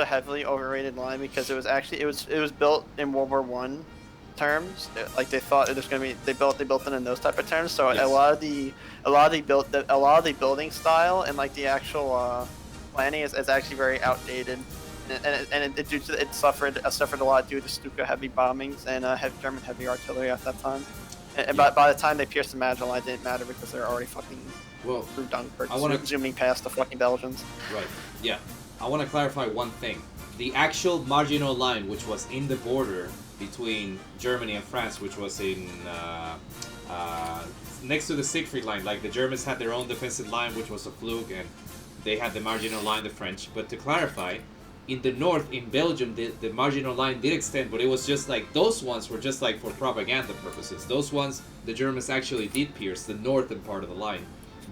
heavily overrated line because it was built in World War I terms. Like they thought it was gonna be they built it in those type of terms. So Yes. a lot of the building style and like the actual planning is actually very outdated. And it suffered a lot due to Stuka heavy bombings and German heavy artillery at that time. And by the time they pierced the Maginot Line, it didn't matter because they were already fucking through Dunkirk, zooming past the fucking Belgians. Right, yeah. I want to clarify one thing. The actual Maginot Line, which was in the border between Germany and France, which was in next to the Siegfried Line, like the Germans had their own defensive line, which was a fluke, and they had the Maginot Line, the French. But to clarify, in the north, in Belgium, the Maginot Line did extend, but it was just like, those ones were just like for propaganda purposes. Those ones, the Germans actually did pierce the northern part of the line.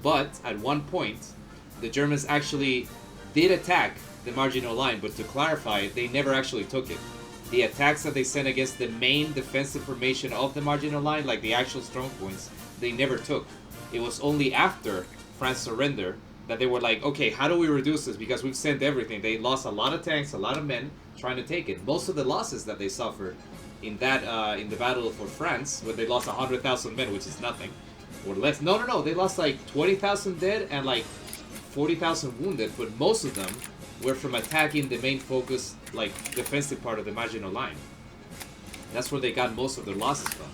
But at one point, the Germans actually did attack the Maginot Line, but to clarify, they never actually took it. The attacks that they sent against the main defensive formation of the Maginot Line, like the actual strong points, they never took. It was only after France surrendered that they were like, okay, how do we reduce this? Because we've sent everything. They lost a lot of tanks, a lot of men trying to take it. Most of the losses that they suffered in that in the battle for France, where they lost 100,000 men, which is nothing, or less. No, they lost like 20,000 dead and like 40,000 wounded, but most of them were from attacking the main focus, like defensive part of the Maginot Line. That's where they got most of their losses from.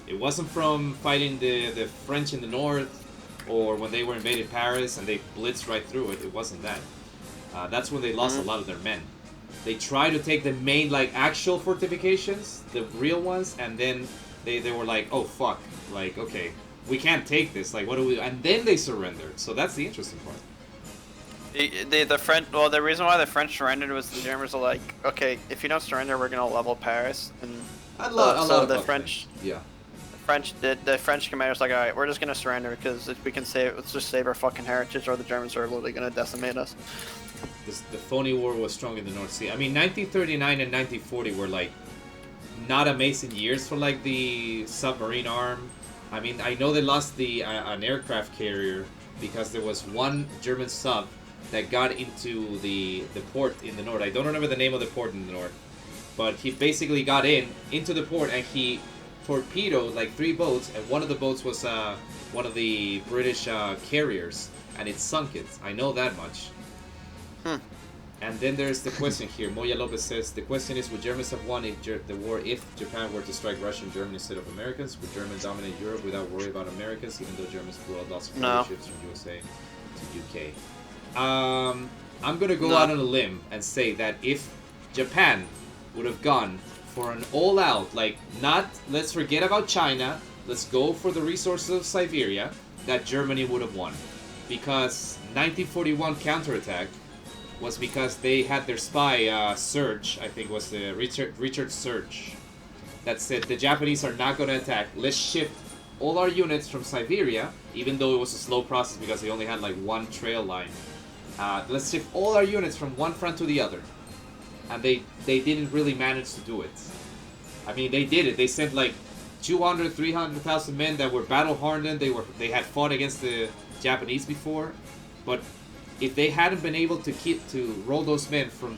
It wasn't from fighting the French in the north, or when they were invading Paris and they blitzed right through it. It wasn't that. That's when they lost a lot of their men. They tried to take the main, like, actual fortifications, the real ones, and then they were like, oh fuck, like, okay, we can't take this, like, what do we do? And then they surrendered. So that's the interesting part. The French. Well, the reason why the French surrendered was the Germans were like, okay, if you don't surrender, we're gonna level Paris. And A lot of the fuck French. things. Yeah. The French commanders like, all right, we're just gonna surrender because if we can save, let's just save our fucking heritage, or the Germans are literally gonna decimate us. The phony war was strong in the North Sea. I mean, 1939 and 1940 were like not amazing years for like the submarine arm. I mean, I know they lost an aircraft carrier because there was one German sub that got into the port in the north. I don't remember the name of the port in the north, but he basically got into the port and he torpedoed like 3 boats, and one of the boats was one of the British carriers, and it sunk it. I know that much. And then there's the question here. Moya Lopez says, the question is, would Germans have won the war if Japan were to strike Russia and Germany instead of Americans? Would Germans dominate Europe without worry about Americans, even though Germans flew out lots of ships from USA to UK? I'm gonna go out on a limb and say that if Japan would have gone for an all-out, like, not, let's forget about China, let's go for the resources of Siberia, that Germany would have won. Because 1941 counterattack was because they had their spy, Serge, I think was the Richard Serge, that said the Japanese are not going to attack, let's shift all our units from Siberia, even though it was a slow process because they only had like one trail line. Let's shift all our units from one front to the other. And they didn't really manage to do it. I mean, they did it. They sent like 200, 300,000 men that were battle hardened. They had fought against the Japanese before, but if they hadn't been able to roll those men from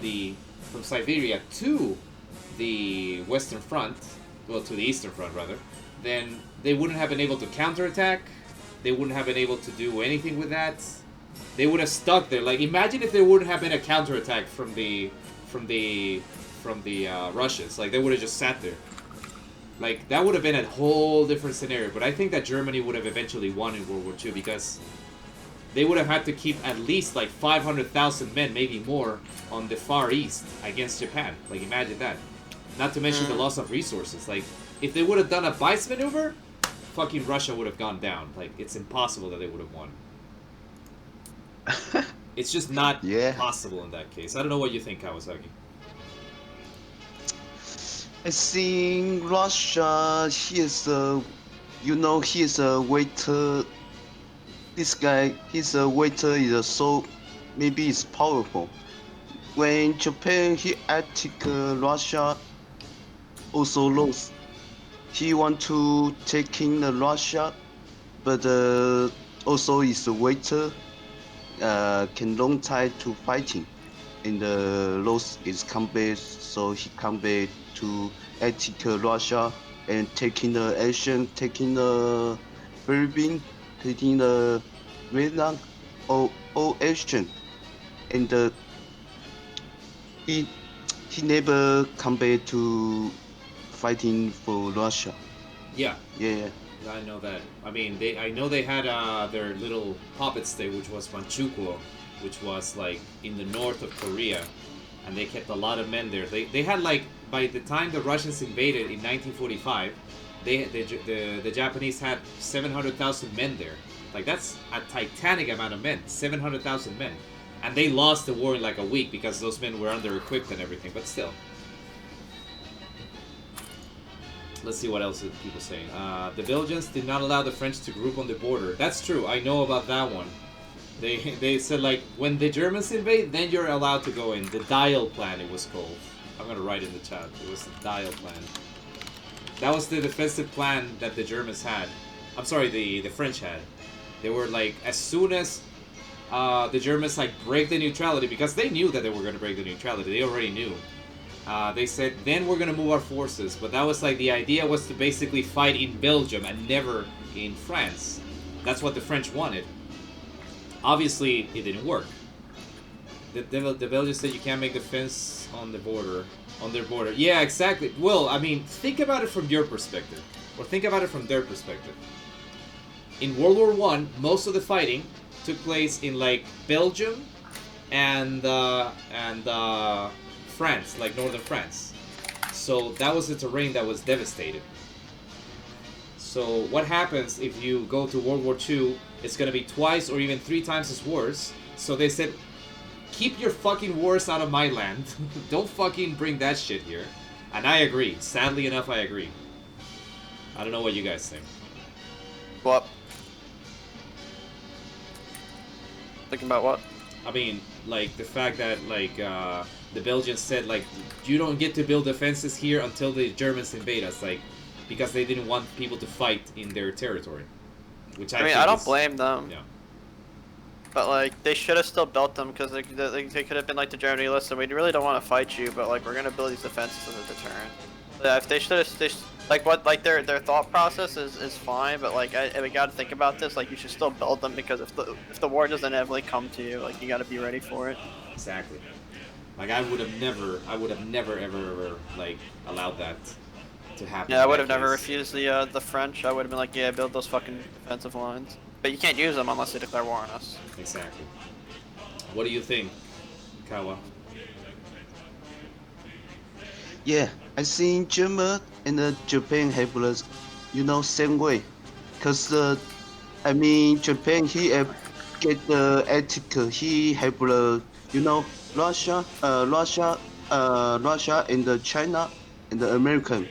Siberia to the Western Front, well, to the Eastern Front rather, then they wouldn't have been able to counterattack. They wouldn't have been able to do anything with that. They would have stuck there. Like, imagine if there wouldn't have been a counterattack from the Russians. Like, they would have just sat there. Like, that would have been a whole different scenario. But I think that Germany would have eventually won in World War II because they would have had to keep at least like 500,000 men, maybe more, on the Far East against Japan. Like, imagine that. Not to mention the loss of resources. Like, if they would have done a vice maneuver, fucking Russia would have gone down. Like, it's impossible that they would have won. It's just not Yeah. possible in that case. I don't know what you think, Kawasaki. I think Russia, he is a, he is a waiter. This guy, he's a waiter, is so, maybe it's powerful. When Japan, he attacked Russia, also lost. He want to take in the Russia, but also is a waiter, can long time to fighting. And the loss is come back, so he come back to attack Russia and taking the action, taking the Philippines, taking the Vietnam, all action. And he never come back to fighting for Russia. Yeah, Yeah. I know that. I mean, I know they had their little puppet state, which was Manchukuo, which was like in the north of Korea, and they kept a lot of men there. They had like, by the time the Russians invaded in 1945, the Japanese had 700,000 men there. Like, that's a titanic amount of men, 700,000 men. And they lost the war in like a week because those men were under-equipped and everything, but still. Let's see what else are people saying. The Belgians did not allow the French to group on the border. That's true, I know about that one. They said, like, when the Germans invade, then you're allowed to go in. The Dial Plan, it was called. I'm gonna write in the chat. It was the Dial Plan. That was the defensive plan that the Germans had. I'm sorry, the French had. They were like, as soon as the Germans like break the neutrality, because they knew that they were gonna break the neutrality. They already knew. They said, then we're gonna move our forces. But that was like, the idea was to basically fight in Belgium and never in France. That's what the French wanted. Obviously, it didn't work. The Belgians said you can't make the fence on the border, on their border. Yeah, exactly. Well, I mean, think about it from your perspective, or think about it from their perspective. In World War I, most of the fighting took place in like Belgium and France, like northern France. So that was the terrain that was devastated. So what happens if you go to World War II? It's gonna be twice or even 3 times as worse. So they said, keep your fucking wars out of my land. Don't fucking bring that shit here. And I agree. Sadly enough, I agree. I don't know what you guys think. What? Thinking about what? I mean, like, the fact that, like, the Belgians said, like, you don't get to build defenses here until the Germans invade us, like, because they didn't want people to fight in their territory. Which I mean, think I don't is, blame them. Yeah. But, like, they should have still built them, because they could have been like to Germany, listen, we really don't want to fight you, but, like, we're going to build these defenses as a deterrent. Yeah, if they should have, like, what, like, their thought process is fine, but, like, we got to think about this, like, you should still build them, because if the war does inevitably come to you, like, you got to be ready for it. Exactly. Like, I would have never, ever, like, allowed that to happen. Yeah, I would have never refused the French. I would have been like, yeah, build those fucking defensive lines. But you can't use them unless they declare war on us. Exactly. What do you think, Kawa? Yeah, I think Germany and Japan have the, same way. Cause I mean Japan he get the ethic. He have the, Russia, Russia and China and the American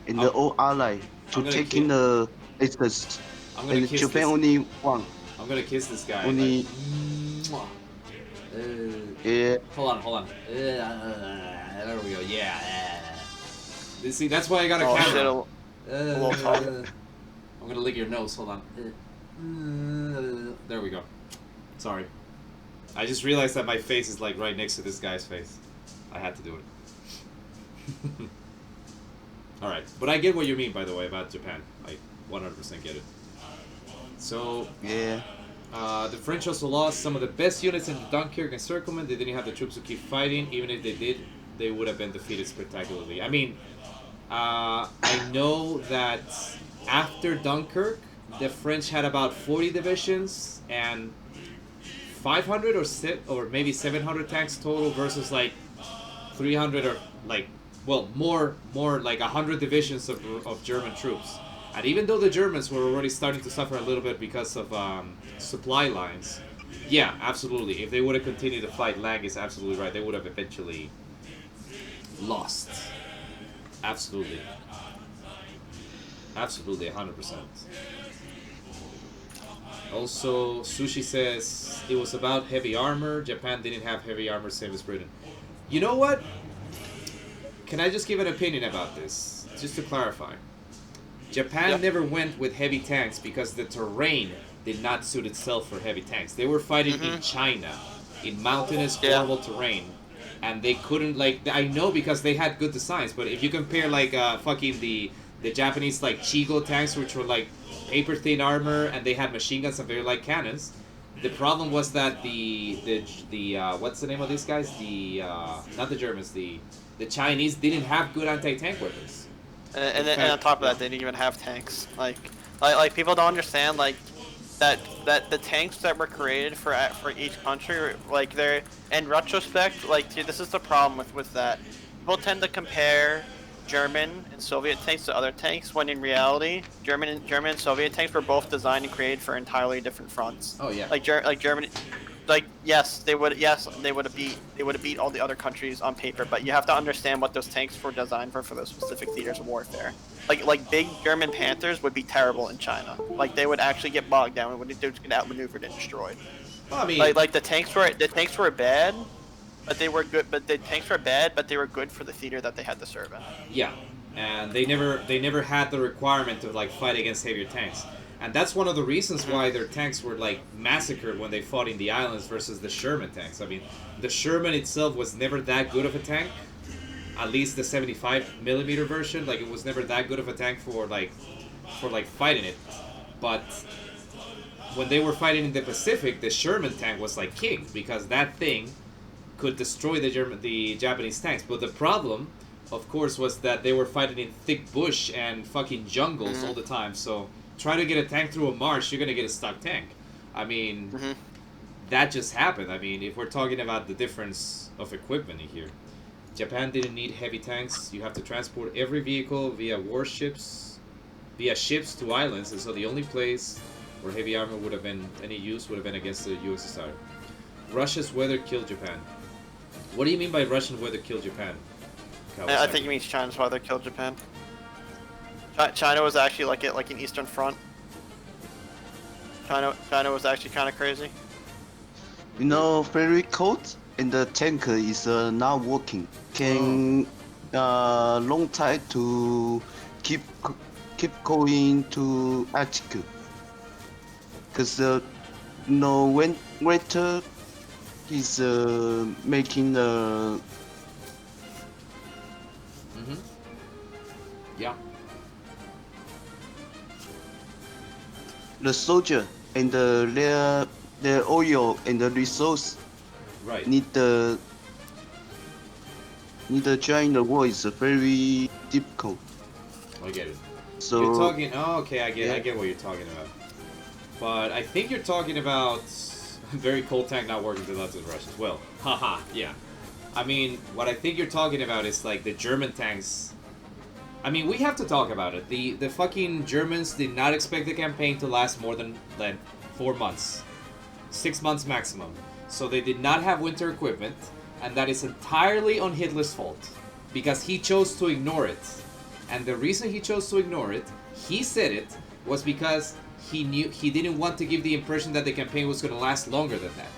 and the all ally to take in the access. And Japan only one. I'm gonna kiss this guy. Only. Like, Yeah. Hold on. There we go. Yeah. See, that's why I got a camera. I'm gonna lick your nose. Hold on. There we go. Sorry. I just realized that my face is like right next to this guy's face. I had to do it. Alright, but I get what you mean, by the way, about Japan. I 100% get it. So, Yeah. the French also lost some of the best units in the Dunkirk encirclement. They didn't have the troops to keep fighting. Even if they did, they would have been defeated spectacularly. I mean, I know that after Dunkirk, the French had about 40 divisions and 500 or maybe 700 tanks total versus like 300 or like, well, more like 100 divisions of German troops. And even though the Germans were already starting to suffer a little bit because of supply lines, Yeah, absolutely. If they would have continued to fight, Lang is absolutely right. They would have eventually lost. Absolutely. Absolutely, 100%. Also, Sushi says it was about heavy armor. Japan didn't have heavy armor, same as Britain. You know what? Can I just give an opinion about this? Just to clarify. Japan never went with heavy tanks because the terrain did not suit itself for heavy tanks. They were fighting in China, in mountainous, horrible terrain. And they couldn't, like, I know because they had good designs, but if you compare, like, fucking the Japanese, like, Chigo tanks, which were, like, paper-thin armor, and they had machine guns and very light cannons, the problem was that the what's the name of these guys? Not the Germans, the Chinese didn't have good anti-tank weapons. And on top of that, they didn't even have tanks. Like people don't understand, like, that the tanks that were created for each country, like, they're, in retrospect, like, dude, this is the problem with that. People tend to compare German and Soviet tanks to other tanks, when in reality, German and Soviet tanks were both designed and created for entirely different fronts. Oh yeah. Like Germany, like, they would have beat all the other countries on paper, but you have to understand what those tanks were designed for those specific theaters of warfare. Like big German Panthers would be terrible in China. Like, they would actually get bogged down and would get outmaneuvered and destroyed. Well, I mean, like the tanks were bad, but they were good. But the tanks were bad, but they were good for the theater that they had to serve in. yeah, and they never had the requirement to, like, fight against heavier tanks. And that's one of the reasons why their tanks were, like, massacred when they fought in the islands versus the Sherman tanks. I mean, the Sherman itself was never that good of a tank. At least the 75mm version, like, it was never that good of a tank for fighting it. But when they were fighting in the Pacific, the Sherman tank was like king, because that thing could destroy the Japanese tanks. But the problem, of course, was that they were fighting in thick bush and fucking jungles all the time. So try to get a tank through a marsh, you're gonna get a stuck tank. I mean, that just happened. I mean, if we're talking about the difference of equipment here, Japan didn't need heavy tanks. You have to transport every vehicle via ships to islands, and so the only place where heavy armor would have been any use would have been against the USSR. Russia's weather killed Japan. What do you mean by Russian weather killed Japan? I think it means China's weather killed Japan. China was actually like an Eastern Front. China was actually kind of crazy. You know, very cold, and the tank is not working. Can long time to keep going to Arctic. Cause no winter is making Yeah. the soldier and their oil and the resource Right. need to join the war is very difficult. I get it. So You're talking. Oh, okay. I Yeah. get what you're talking about. But I think you're talking about very cold tank not working to lots of Russians. Well, haha. Yeah. I mean, what I think you're talking about is, like, the German tanks. I mean, we have to talk about it. The fucking Germans did not expect the campaign to last more than 4 months. 6 months maximum. So they did not have winter equipment, and that is entirely on Hitler's fault. Because he chose to ignore it. And the reason he chose to ignore it, he said it, was because he didn't want to give the impression that the campaign was going to last longer than that.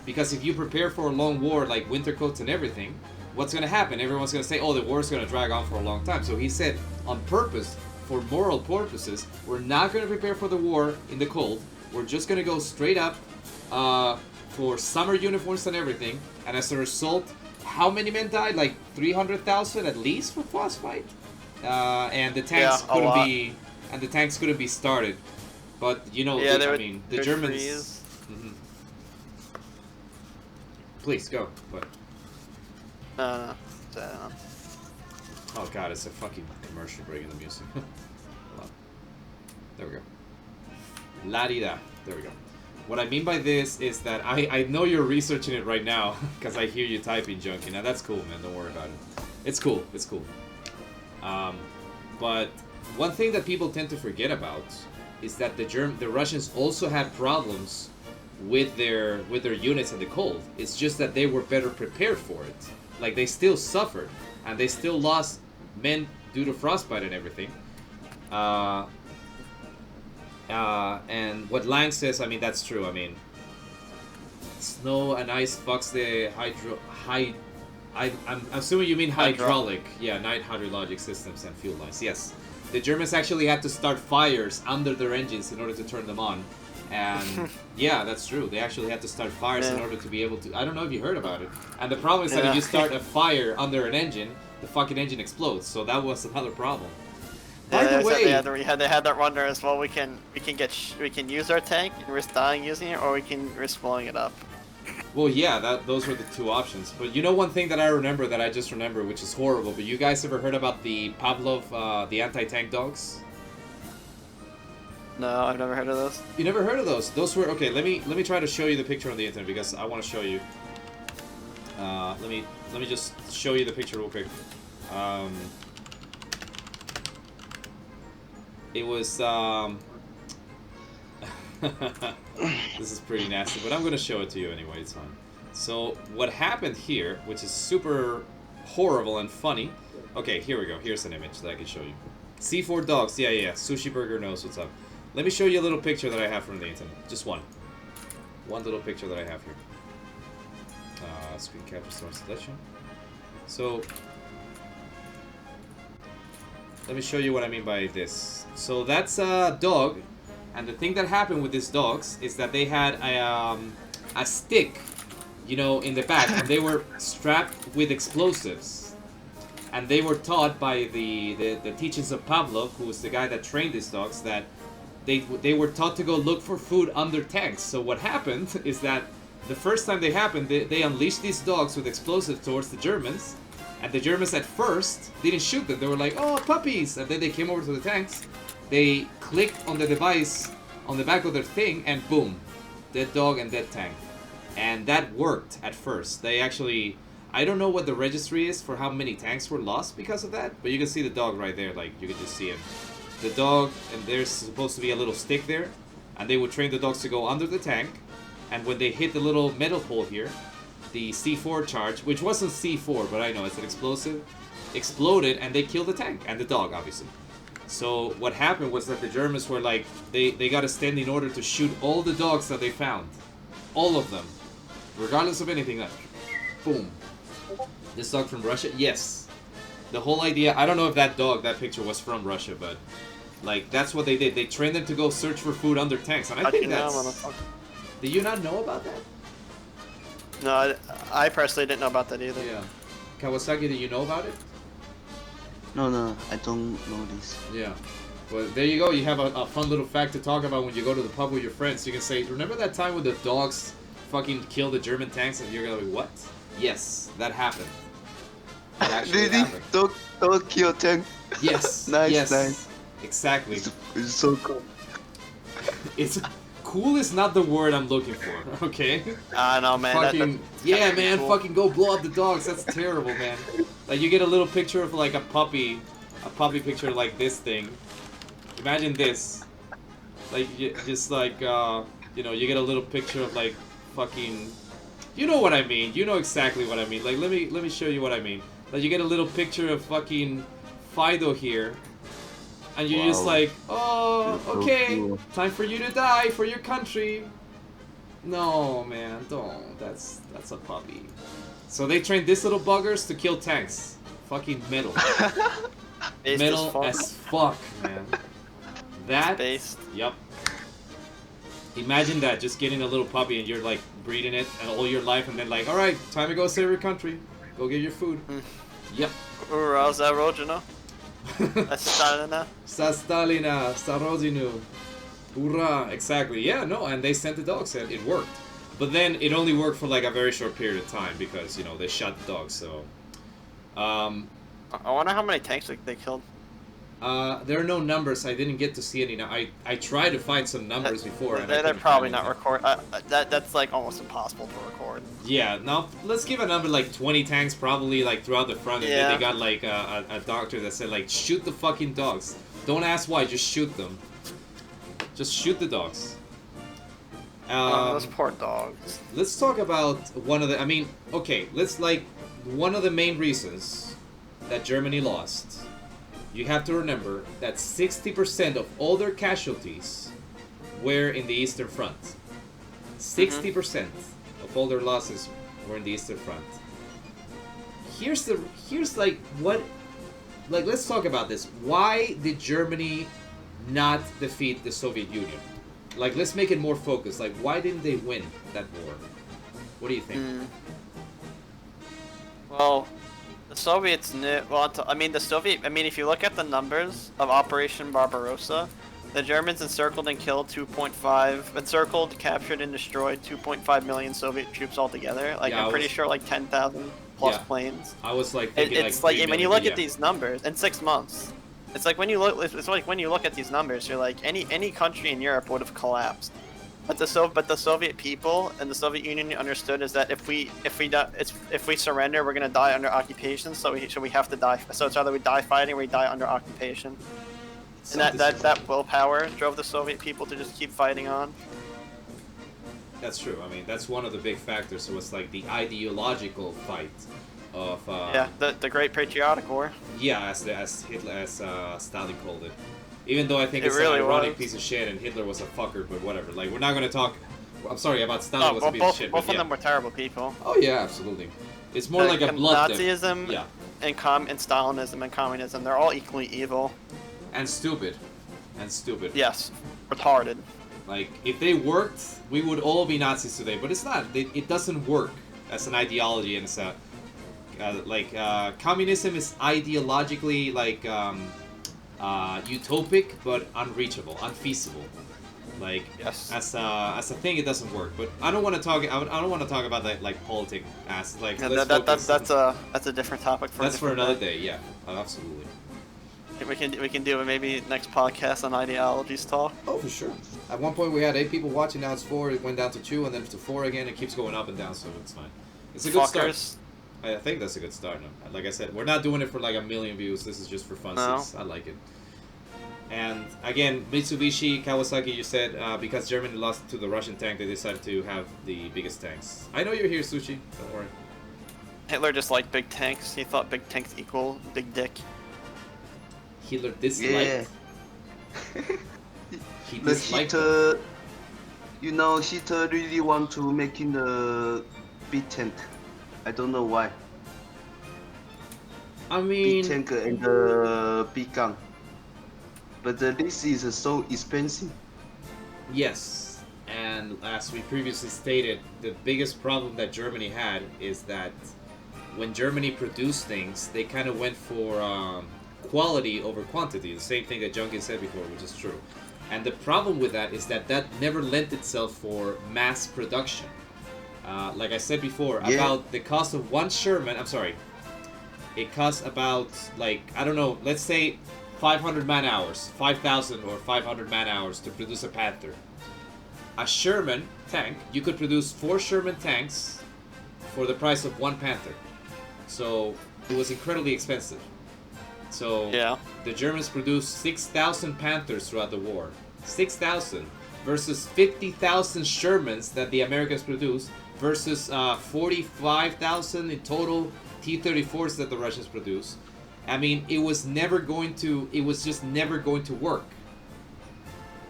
Because if you prepare for a long war, like winter coats and everything, what's going to happen? Everyone's going to say, oh, the war's going to drag on for a long time. So he said, on purpose, for moral purposes, we're not going to prepare for the war in the cold. We're just going to go straight up for summer uniforms and everything. And as a result, how many men died? Like 300,000 at least for frostbite. And the tanks couldn't be started. But you know, the Germans. Mm-hmm. Please go. What? No. Oh god, it's a fucking commercial break in the music. Hold on. There we go. La-di-da. There we go. What I mean by this is that I know you're researching it right now, because I hear you typing, Junkie. Now that's cool, man. Don't worry about it. It's cool. It's cool. But one thing that people tend to forget about is that the Russians also had problems with their units in the cold. It's just that they were better prepared for it. Like they still suffered, and they still lost men due to frostbite and everything. And what Lang says, I mean, that's true. I mean, snow and ice fucks the I'm assuming you mean hydraulic. Yeah, night hydrologic systems and fuel lines. Yes. The Germans actually had to start fires under their engines in order to turn them on. And yeah, that's true. They actually had to start fires in order to be able to... I don't know if you heard about it. And the problem is that if you start a fire under an engine, the fucking engine explodes. So that was another problem. By the way... They had that runner as well. We can use our tank and risk dying using it, or we can risk blowing it up. Well, yeah, those were the two options. But you know one thing that I remember, that I just remember, which is horrible, but you guys ever heard about the Pavlov, the anti-tank dogs? No, I've never heard of those. You never heard of those? Those were... Okay, let me try to show you the picture on the internet, because I want to show you. Let me just show you the picture real quick. It was... This is pretty nasty, but I'm going to show it to you anyway, it's fine. So, what happened here, which is super horrible and funny... Okay, here we go. Here's an image that I can show you. C4 dogs, yeah. Sushi Burger knows what's up. Let me show you a little picture that I have from the internet. Just one. One little picture that I have here. Screen capture source selection. So, let me show you what I mean by this. So that's a dog, and the thing that happened with these dogs is that they had a stick, you know, in the back, and they were strapped with explosives. And they were taught by the teachings of Pavlov, who was the guy that trained these dogs, that they were taught to go look for food under tanks. So what happened is that the first time they happened, they unleashed these dogs with explosives towards the Germans, and the Germans at first didn't shoot them. They were like, "Oh, puppies!" And then they came over to the tanks. They clicked on the device on the back of their thing, and boom, dead dog and dead tank. And that worked at first. They actually... I don't know what the registry is for how many tanks were lost because of that, but you can see the dog right there, like, you can just see him. The dog, and there's supposed to be a little stick there, and they would train the dogs to go under the tank, and when they hit the little metal hole here, the C4 charge, which wasn't C4, but I know it's an explosive, exploded, and they killed the tank, and the dog, obviously. So what happened was that the Germans were like, they got a standing order to shoot all the dogs that they found. All of them. Regardless of anything, like, boom. This dog from Russia? Yes. The whole idea, I don't know if that picture was from Russia, but like that's what they did. They trained them to go search for food under tanks, and I think that's... Did you not know about that? No, I personally didn't know about that either. Yeah. Kawasaki, did you know about it? No, I don't know this. Yeah. Well, there you go. You have a fun little fact to talk about when you go to the pub with your friends. You can say, remember that time when the dogs fucking killed the German tanks? And you're gonna be, what? Yes, that happened. That actually Really? happened. Don't kill tank. Yes. Nice, yes. nice. Exactly. It's so cool. It's... Cool is not the word I'm looking for, okay? I know, man. Fucking, yeah, man, cool. Fucking go blow up the dogs. That's terrible, man. Like, you get a little picture of, like, a puppy picture like this thing. Imagine this. Like, just like, you know, you get a little picture of, like, fucking... You know what I mean. You know exactly what I mean. Like, let me show you what I mean. Like, you get a little picture of fucking Fido here. And you're just like, oh, okay, so cool. Time for you to die for your country. No, man, don't. That's a puppy. So they trained these little buggers to kill tanks. Fucking metal. Metal as fuck, man. That. Based. Yep. Imagine that, just getting a little puppy and you're like breeding it and all your life, and then like, all right, time to go save your country. Go get your food. Yep. How's that road, you know? Stalina. Stalina, Starozinu. Hurrah, exactly. Yeah, no, and they sent the dogs and it worked. But then it only worked for like a very short period of time because, you know, they shot the dogs, so... I wonder how many tanks they killed. There are no numbers. I didn't get to see any. I tried to find some numbers before. And they're probably not record. That's like almost impossible to record. Yeah. Now let's give a number like 20 tanks, probably like throughout the front. And then they got like a doctor that said like shoot the fucking dogs. Don't ask why. Just shoot them. Just shoot the dogs. Those poor dogs. Let's talk about one of the. I mean, okay, one of the main reasons that Germany lost. You have to remember that 60% of all their casualties were in the Eastern Front. 60% of all their losses were in the Eastern Front. Let's talk about this. Why did Germany not defeat the Soviet Union? Like, let's make it more focused. Like, why didn't they win that war? What do you think? Well, the Soviets knew. Well, if you look at the numbers of Operation Barbarossa, the Germans encircled, captured, and destroyed 2.5 million Soviet troops altogether. Like, Yeah, I'm pretty sure like 10,000 plus Yeah. planes. I was like thinking It's like like 3 when you million, look at these numbers in 6 months. It's like when you look. It's like when you look at these numbers, you're like any country in Europe would have collapsed. But the Soviet people and the Soviet Union understood is that if we surrender, we're gonna die under occupation. So we have to die. So it's either we die fighting or we die under occupation. And that willpower drove the Soviet people to just keep fighting on. That's true. I mean, that's one of the big factors. So it's like the ideological fight of the Great Patriotic War. Yeah, as Hitler, as Stalin called it. Even though I think it's really an ironic was. piece of shit, and Hitler was a fucker, but whatever. Like, we're not gonna talk. I'm sorry about Stalin was a piece of shit. Both but of them were terrible people. Oh yeah, absolutely. It's more like a blood. Nazism Yeah. and Stalinism and communism, they're all equally evil. And stupid. Yes, retarded. Like, if they worked, we would all be Nazis today. But it's not. It doesn't work as an ideology, and it's a communism is ideologically utopic, but unreachable, unfeasible. Like, Yes. as a thing, it doesn't work. But I don't want to talk. I don't want to talk about that, like, politic as like. Yeah, let's focus. that's a different topic for. That's for different another day. Yeah, absolutely. We can do maybe next podcast on ideologies talk. Oh, for sure. At one point we had 8 people watching. Now it's 4. It went down to 2, and then to 4 again. It keeps going up and down, so it's fine. It's a good start. Fuckers. I think that's a good start. No? Like I said, we're not doing it for like 1 million views. This is just for fun. No. I like it. And again, Mitsubishi, Kawasaki, you said because Germany lost to the Russian tank, they decided to have the biggest tanks. I know you're here, Sushi. Don't worry. Hitler just liked big tanks. He thought big tanks equal big dick. Hitler disliked. Yeah. He The disliked. Hitler, Hitler really want to making the big tank. I don't know why. I Big mean, tank and the big gun. But this is so expensive. yes. And as we previously stated, the biggest problem that Germany had is that when Germany produced things, they kind of went for quality over quantity. The same thing that Junkin said before, which is true. And the problem with that is that never lent itself for mass production. Like I said before, Yeah. about the cost of one Sherman, I'm sorry, it costs about, like, I don't know, let's say 500 man-hours, 5,000 or 500 man-hours to produce a Panther. A Sherman tank, you could produce 4 Sherman tanks for the price of 1 Panther. So it was incredibly expensive. So Yeah. the Germans produced 6,000 Panthers throughout the war. 6,000 versus 50,000 Shermans that the Americans produced versus 45,000 in total T-34s that the Russians produced. I mean, it was just never going to work.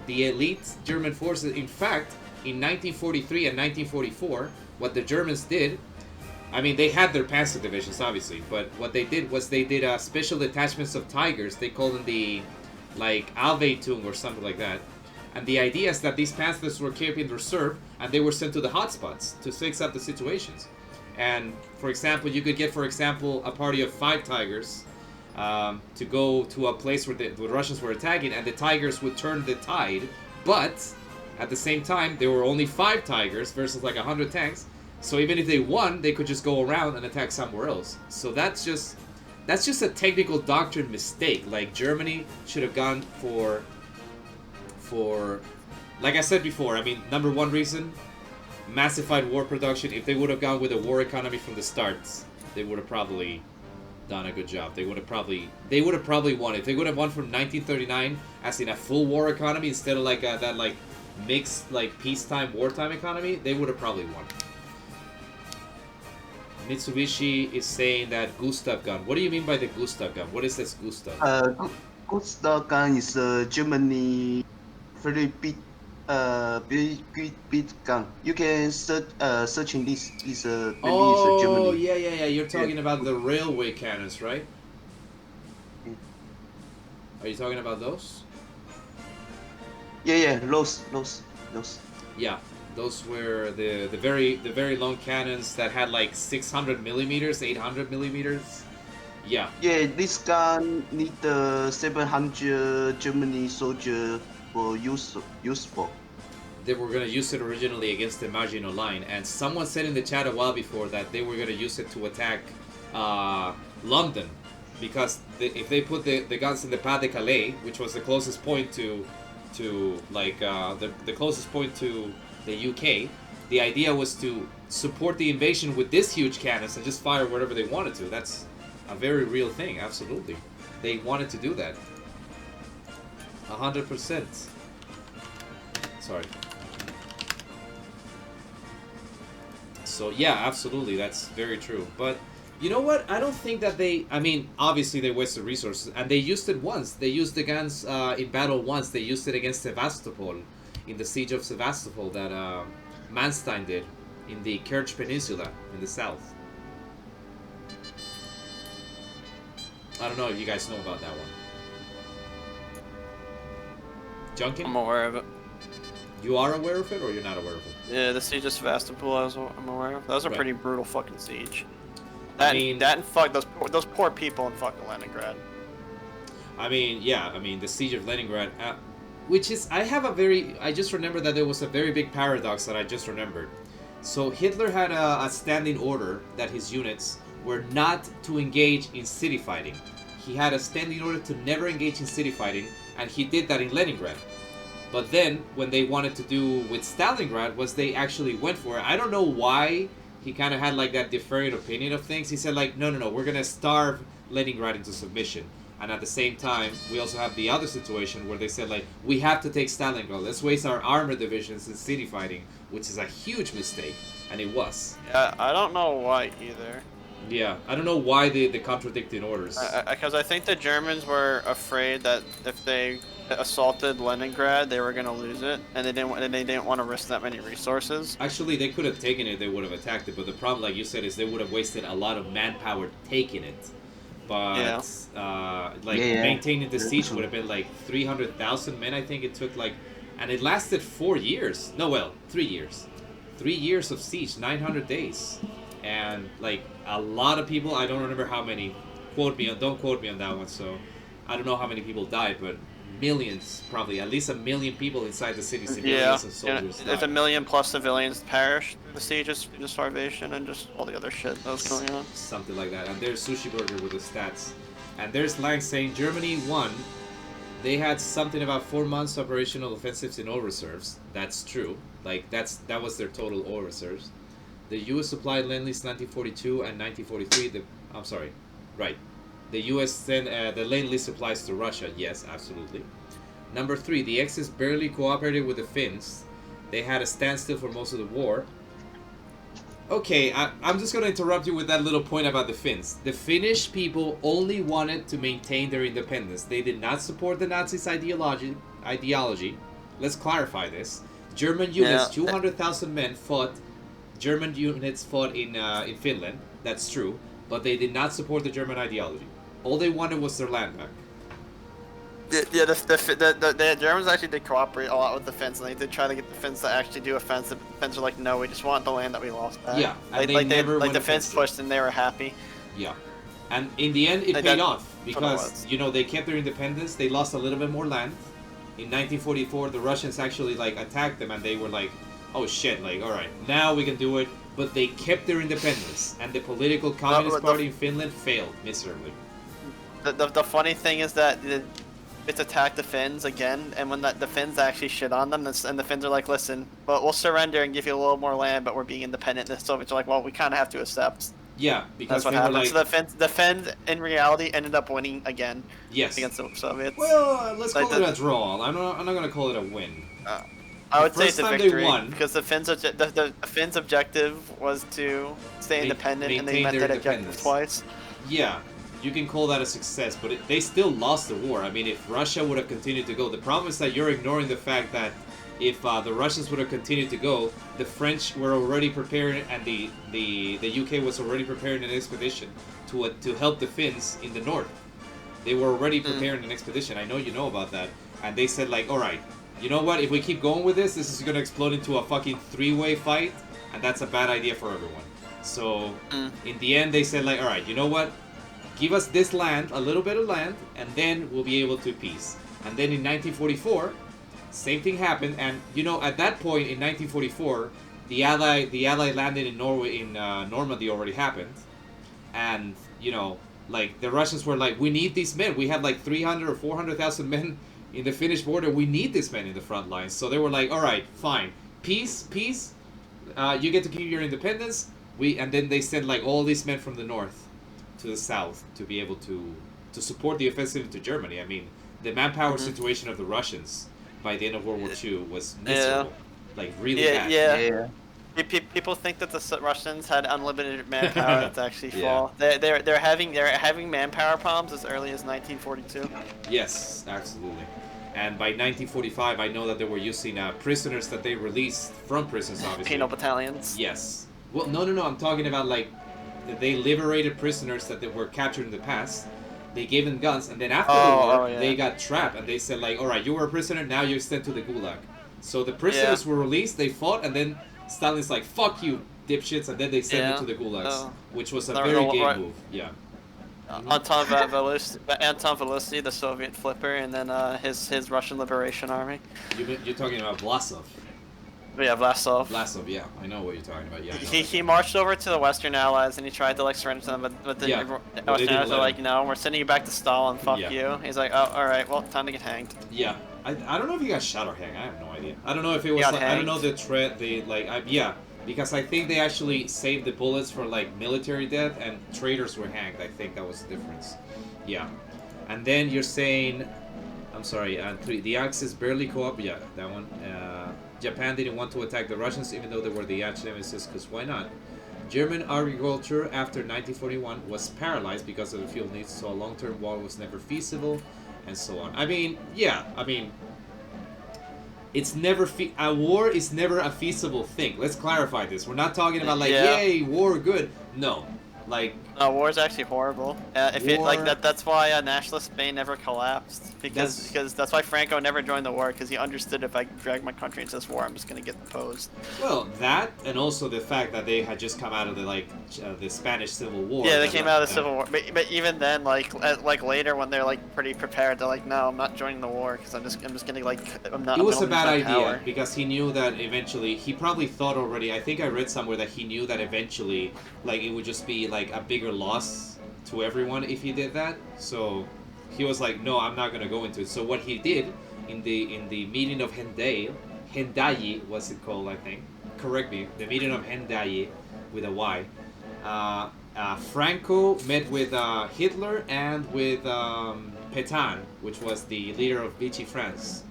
The elite German forces, in fact, in 1943 and 1944, what the Germans did, I mean, they had their Panzer divisions, obviously, but what they did was they did special detachments of Tigers. They called them the, like, Allweitung or something like that. And the idea is that these Panthers were kept in reserve, and they were sent to the hotspots to fix up the situations. And, for example, you could get, for example, a party of 5 Tigers to go to a place where the Russians were attacking, and the Tigers would turn the tide, but at the same time, there were only 5 Tigers versus like 100 tanks. So even if they won, they could just go around and attack somewhere else. So that's just a technical doctrine mistake. Like, Germany should have gone for like I said before, I mean, number 1 reason, massified war production. If they would have gone with a war economy from the start, they would have probably done a good job. They would have probably won. If they would have won from 1939 as in a full war economy instead of like that like mixed like peacetime, wartime economy, they would have probably won. Mitsubishi is saying that Gustav gun. What do you mean by the Gustav gun? What is this Gustav? Gustav gun is Germany very big, big gun. You can searching this is Oh, Germany. yeah. You're talking about the railway cannons, right? Are you talking about those? Yeah, those. Yeah, those were the very long cannons that had like 600 millimeters, 800 millimeters. Yeah. Yeah, this gun need 700 Germany soldier for useful. They were gonna use it originally against the Maginot Line, and someone said in the chat a while before that they were gonna use it to attack London, because if they put the guns in the Pas de Calais, which was the closest point to the closest point to the UK, the idea was to support the invasion with this huge cannons and just fire wherever they wanted to. That's a very real thing, absolutely. They wanted to do that. 100%. Sorry. So yeah, absolutely, that's very true. But you know what? I don't think that I mean, obviously they wasted resources, and they used it once. They used the guns in battle once. They used it against Sevastopol, in the siege of Sevastopol that Manstein did in the Kerch Peninsula in the south. I don't know if you guys know about that one. Junkin? I'm aware of it. You are aware of it, or you're not aware of it? Yeah, the siege of Sevastopol, I'm aware of. That was a Right. pretty brutal fucking siege. I mean, That and fuck those poor people in fucking Leningrad. I mean, yeah, I mean, the siege of Leningrad, which is, I just remember that there was a very big paradox that I just remembered. So Hitler had a standing order that his units were not to engage in city fighting. He had a standing order to never engage in city fighting, and he did that in Leningrad. But then, when they wanted to do with Stalingrad, was they actually went for it. I don't know why he kind of had like that deferred opinion of things. He said like, no, we're gonna starve Leningrad into submission. And at the same time, we also have the other situation where they said like, we have to take Stalingrad. Let's waste our armor divisions in city fighting, which is a huge mistake, and it was. Yeah, I don't know why either. Yeah, I don't know why the contradicting orders. Because I think the Germans were afraid that if they assaulted Leningrad, they were gonna lose it, and they didn't want to risk that many resources. Actually, they could have taken it. They would have attacked it. But the problem, like you said, is they would have wasted a lot of manpower taking it. But maintaining the siege would have been like 300,000 men. I think it took like, and it lasted 4 years. No, well, 3 years. 3 years of siege, 900 days, and like a lot of people. I don't remember how many. Don't quote me on that one. So I don't know how many people died, but millions, probably at least 1 million people inside the city. Civilians and soldiers. There's 1 million plus civilians perished through the sieges, through the starvation, and just all the other shit that was going on. Something like that. And there's Sushi Burger with the stats. And there's Lang saying Germany won. They had something about 4 months operational offensives in oil reserves. That's true. Like that was their total oil reserves. The U.S. supplied Lend-Lease 1942 and 1943. I'm sorry, right. The U.S. sent the Lend-Lease supplies to Russia. Yes, absolutely. Number 3, the Axis barely cooperated with the Finns. They had a standstill for most of the war. Okay, I'm just going to interrupt you with that little point about the Finns. The Finnish people only wanted to maintain their independence. They did not support the Nazis' ideology. Let's clarify this. German units, 200,000 men fought. German units fought in Finland. That's true. But they did not support the German ideology. All they wanted was their land back. Yeah, the Germans actually did cooperate a lot with the Finns, and they did try to get the Finns to actually do offensive. The Finns are like, no, we just want the land that we lost back. Yeah, and the Finns pushed, and they were happy. Yeah, and in the end, it paid off because they kept their independence. They lost a little bit more land. In 1944, the Russians actually attacked them, and they were like, oh shit, all right, now we can do it. But they kept their independence, and the political Communist Party in Finland failed miserably. The funny thing is that it's attacked the Finns again, and when the Finns actually shit on them, and the Finns are like, listen, but we'll surrender and give you a little more land, but we're being independent. And the Soviets are like, well, we kind of have to accept. Yeah, because that's what happened. So the Finns in reality ended up winning again. Yes. Against the Soviets. Well, let's call it a draw. I'm not gonna call it a win. I would say first it's a time they victory won- because the Finns' objective was to stay independent, and they maintain met their that objective independence. twice. Yeah, you can call that a success, but they still lost the war. I mean, if Russia would have continued to go, the problem is that you're ignoring the fact that if the Russians would have continued to go, the French were already preparing, and the UK was already preparing an expedition to help the Finns in the north. They were already preparing an expedition. I know you know about that. And they said, like, alright, you know what? If we keep going with this is going to explode into a fucking three-way fight, and that's a bad idea for everyone. So, in the end, they said, like, alright, you know what? Give us this land, a little bit of land, and then we'll be able to peace. And then in 1944, same thing happened, and, you know, at that point in 1944, the Allied landing in Norway, in Normandy already happened. And, you know, like, the Russians were like, we need these men. We have like 300 or 400,000 men in the Finnish border. We need these men in the front lines. So they were like, all right, fine. Peace. You get to keep your independence. And then they sent like all these men from the north to the south to be able to support the offensive into Germany. I mean, the manpower situation of the Russians by the end of World War II was miserable. Like, really bad. Yeah. People think that the Russians had unlimited manpower. That's actually false. They're having manpower problems as early as 1942. Yes, absolutely. And by 1945, I know that they were using prisoners that they released from prisons, obviously. Penal battalions. Yes. Well, no. I'm talking about, like, they liberated prisoners that they were captured in the past. They gave them guns, and then after the war, they got trapped, and they said, like, all right, you were a prisoner, now you're sent to the Gulag. So the prisoners were released, they fought, and then Stalin's like, fuck you, dipshits, and then they sent them to the Gulags, which was a very gay move. Yeah. Anton Valisy, the Soviet flipper, and then his Russian Liberation Army. You're talking about Vlasov. Yeah, Vlasov, yeah, I know what you're talking about. Yeah. He marched over to the Western Allies and he tried to like surrender to them, but the Western Allies were like, no, we're sending you back to Stalin. Fuck you. He's like, oh, all right, well, time to get hanged. Yeah. I don't know if he got shot or hanged. I have no idea. I don't know if it was like, I don't know the because I think they actually saved the bullets for like military death and traitors were hanged. I think that was the difference. Yeah. And then you're saying, I'm sorry, the Axis barely co-op. Yeah, that one. Japan didn't want to attack the Russians even though they were the arch nemesis, because why not? German agriculture after 1941 was paralyzed because of the fuel needs, so a long-term war was never feasible, and so on. I mean, it's never a war is never a feasible thing. Let's clarify this. We're not talking about like, yay, war, good. No, like. War is actually horrible. That's why nationalist Spain never collapsed because that's why Franco never joined the war, because he understood if I drag my country into this war, I'm just gonna get deposed. Well, that and also the fact that they had just come out of the Spanish Civil War. Yeah, they came out of the Civil War, but even then, like later when they're like pretty prepared, they're like, no, I'm not joining the war because I'm just gonna like I'm not. It was a bad idea power. because he knew that eventually he probably thought already. I think I read somewhere that he knew that eventually like it would just be like a bigger loss to everyone if he did that. So he was like, no, I'm not gonna go into it. So what he did in the meeting of Hendaye was it called, I think, correct me, the meeting of Hendaye with a Y, Franco met with Hitler and with Pétain, which was the leader of Vichy France,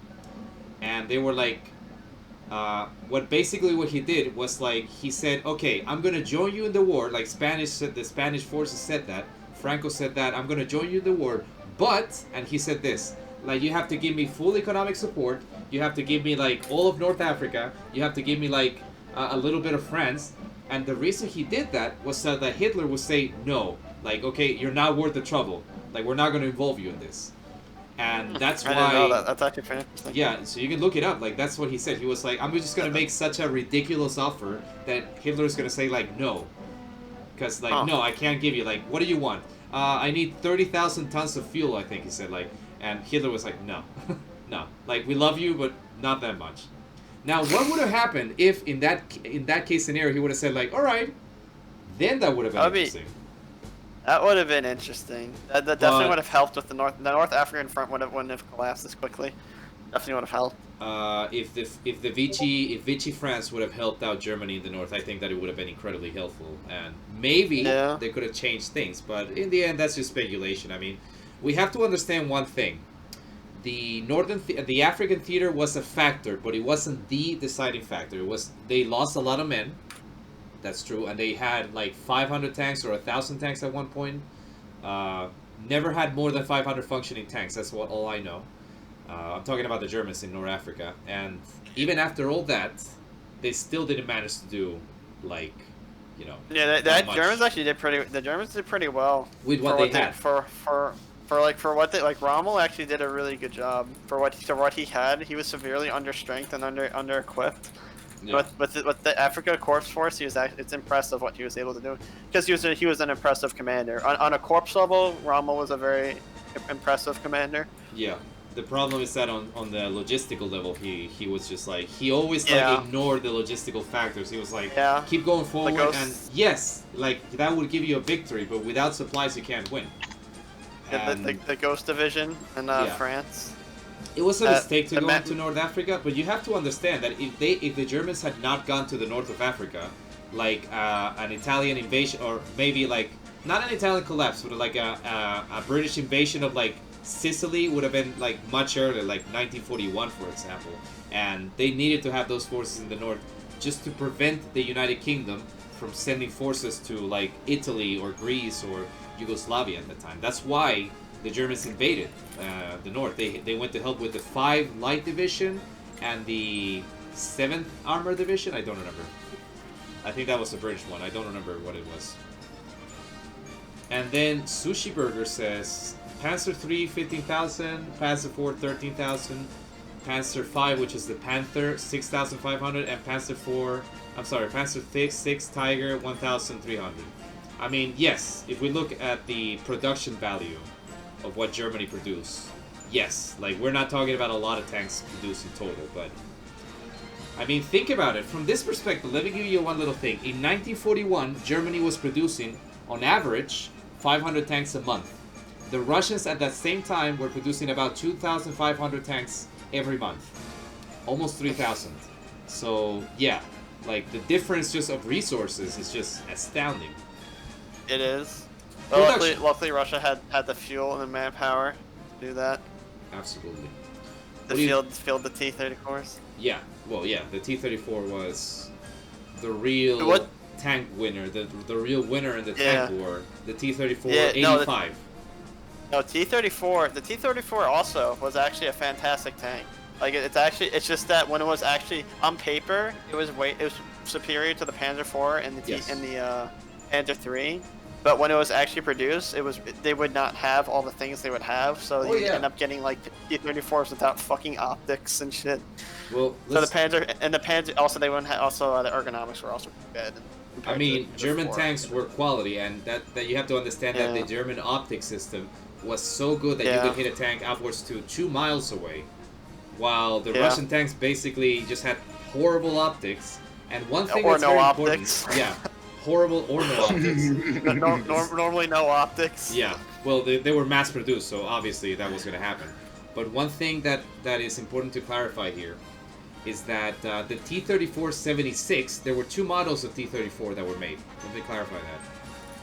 and they were like, what he did was like, he said, okay, I'm gonna join you in the war, like the Spanish forces said that, Franco said that, I'm gonna join you in the war, but, and he said this, like, you have to give me full economic support, you have to give me like all of North Africa, you have to give me like a little bit of France, and the reason he did that was so that Hitler would say, no, like, okay, you're not worth the trouble, like, we're not gonna involve you in this. And that's why. I didn't know that. That's actually pretty interesting. Yeah, so you can look it up. Like, that's what he said. He was like, I'm just gonna make such a ridiculous offer that Hitler's gonna say like no, because like no, I can't give you. Like, what do you want? I need 30,000 tons of fuel. I think he said like, and Hitler was like, no, no. Like, we love you, but not that much. Now, what would have happened if in that case scenario he would have said like, all right, then that would have been interesting. That would have been interesting. That definitely would have helped with the North African front wouldn't have collapsed as quickly. Definitely would have helped. If Vichy France would have helped out Germany in the north, I think that it would have been incredibly helpful, and maybe they could have changed things. But in the end, that's just speculation. I mean, we have to understand one thing: the African theater was a factor, but it wasn't the deciding factor. It was they lost a lot of men. That's true, and they had like 500 tanks or 1,000 tanks at one point. Never had more than 500 functioning tanks. That's all I know. I'm talking about the Germans in North Africa, and even after all that, they still didn't manage to do like, you know. Yeah, that much. Germans actually did pretty. The Germans did pretty well With what they had. For what they like. Rommel actually did a really good job for what he had. He was severely understrength and under equipped. Yeah. With the Africa Corps Force, it's impressive what he was able to do because he was an impressive commander. On a corps level, Rommel was a very impressive commander. Yeah. The problem is that on the logistical level, he was just like, he always like ignored the logistical factors. He was like, keep going forward, and yes, like that would give you a victory, but without supplies you can't win. The Ghost Division in France. It was a mistake to go into North Africa, but you have to understand that if the Germans had not gone to the north of Africa, like an Italian invasion, or maybe like not an Italian collapse, but like a British invasion of like Sicily would have been like much earlier, like 1941, for example, and they needed to have those forces in the north just to prevent the United Kingdom from sending forces to like Italy or Greece or Yugoslavia at the time. That's why the Germans invaded the north. They went to help with the 5 Light Division and the 7th Armored Division. I don't remember. I think that was the British one. I don't remember what it was. And then Sushi Burger says Panzer III 15,000, Panzer IV 13,000, Panzer V, which is the Panther, 6,500, and Panzer VI Tiger 1,300. I mean, yes, if we look at the production value of what Germany produced, yes, like we're not talking about a lot of tanks produced in total, but I mean, think about it from this perspective. Let me give you one little thing. In 1941, Germany was producing on average 500 tanks a month. The Russians at that same time were producing about 2,500 tanks every month, almost 3,000. So yeah, like the difference just of resources is just astounding. It is. Well, luckily Russia had the fuel and the manpower to do that. Absolutely. Field the T-34s. Yeah, well, yeah, the T-34 was the real tank winner, the real winner in the tank war. The T-34 85. No, T-34. The T-34 also was actually a fantastic tank. Like it's just that when it was actually on paper, it was superior to the Panzer IV and the Panzer III. But when it was actually produced, they would not have all the things they would have, so you end up getting like T-34s without fucking optics and shit. Well, so the Panzer also they wouldn't have, also the ergonomics were also bad. I mean, German tanks were quality, and that you have to understand that the German optic system was so good that you could hit a tank upwards to 2 miles away, while the Russian tanks basically just had horrible optics. And one thing that's very important, horrible or no optics. Normally no optics. Yeah, well, they were mass produced, so obviously that was going to happen. But one thing that is important to clarify here is that the T-34-76, there were 2 models of T-34 that were made. Let me clarify that.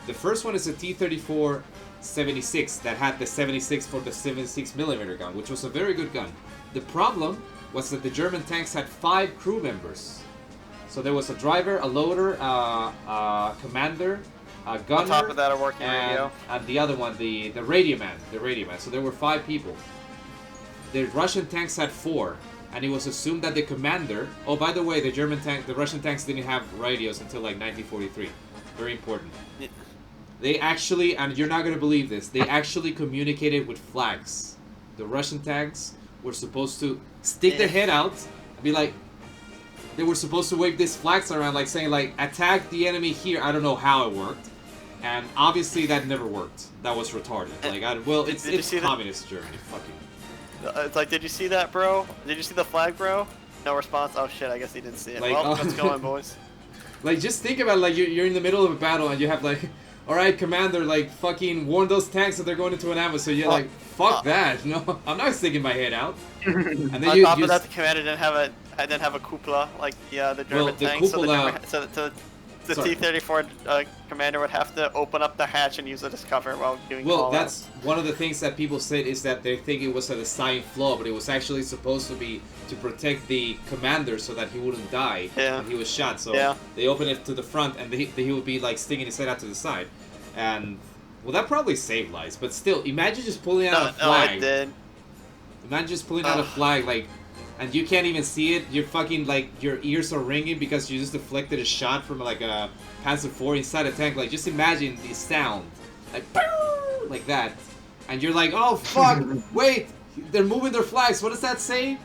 The first one is a T-34-76 that had the 76 for the 76mm gun, which was a very good gun. The problem was that the German tanks had 5 crew members. So there was a driver, a loader, a commander, a gunner, on top of that, a working radio, and the other one, the radio man. So there were 5 people. The Russian tanks had 4, and it was assumed that the commander. Oh, by the way, the Russian tanks didn't have radios until like 1943. Very important. Yeah. They actually, and you're not gonna believe this, they actually communicated with flags. The Russian tanks were supposed to stick their head out and be like. They were supposed to wave these flags around, like saying, like, attack the enemy here. I don't know how it worked, and obviously that never worked. That was retarded. Like, it's communist Germany. Fucking. It's like, did you see that, bro? Did you see the flag, bro? No response. Oh shit, I guess he didn't see it. Like, well, let's go on, boys. Like, just think about it, like you're in the middle of a battle and you have like, all right, commander, like fucking warn those tanks that they're going into an ambush. So you're like, fuck that. No, I'm not sticking my head out. And then on top of that, the commander didn't have a cupola like the German tanks. Cupola, the Sorry. T-34 commander would have to open up the hatch and use it as cover while doing Well, call that's one of the things that people said is that they think it was a design flaw, but it was actually supposed to be to protect the commander so that he wouldn't die Yeah. when he was shot. So Yeah. they opened it to the front, and he would be like sticking his head out to the side, and well, that probably saved lives. But still, imagine just pulling out a No, flag. it did. Imagine just pulling out a flag like. And you can't even see it. You're fucking like your ears are ringing because you just deflected a shot from like a Panzer IV inside a tank. Like just imagine the sound, like that, and you're like, oh fuck, wait, they're moving their flags. What does that say?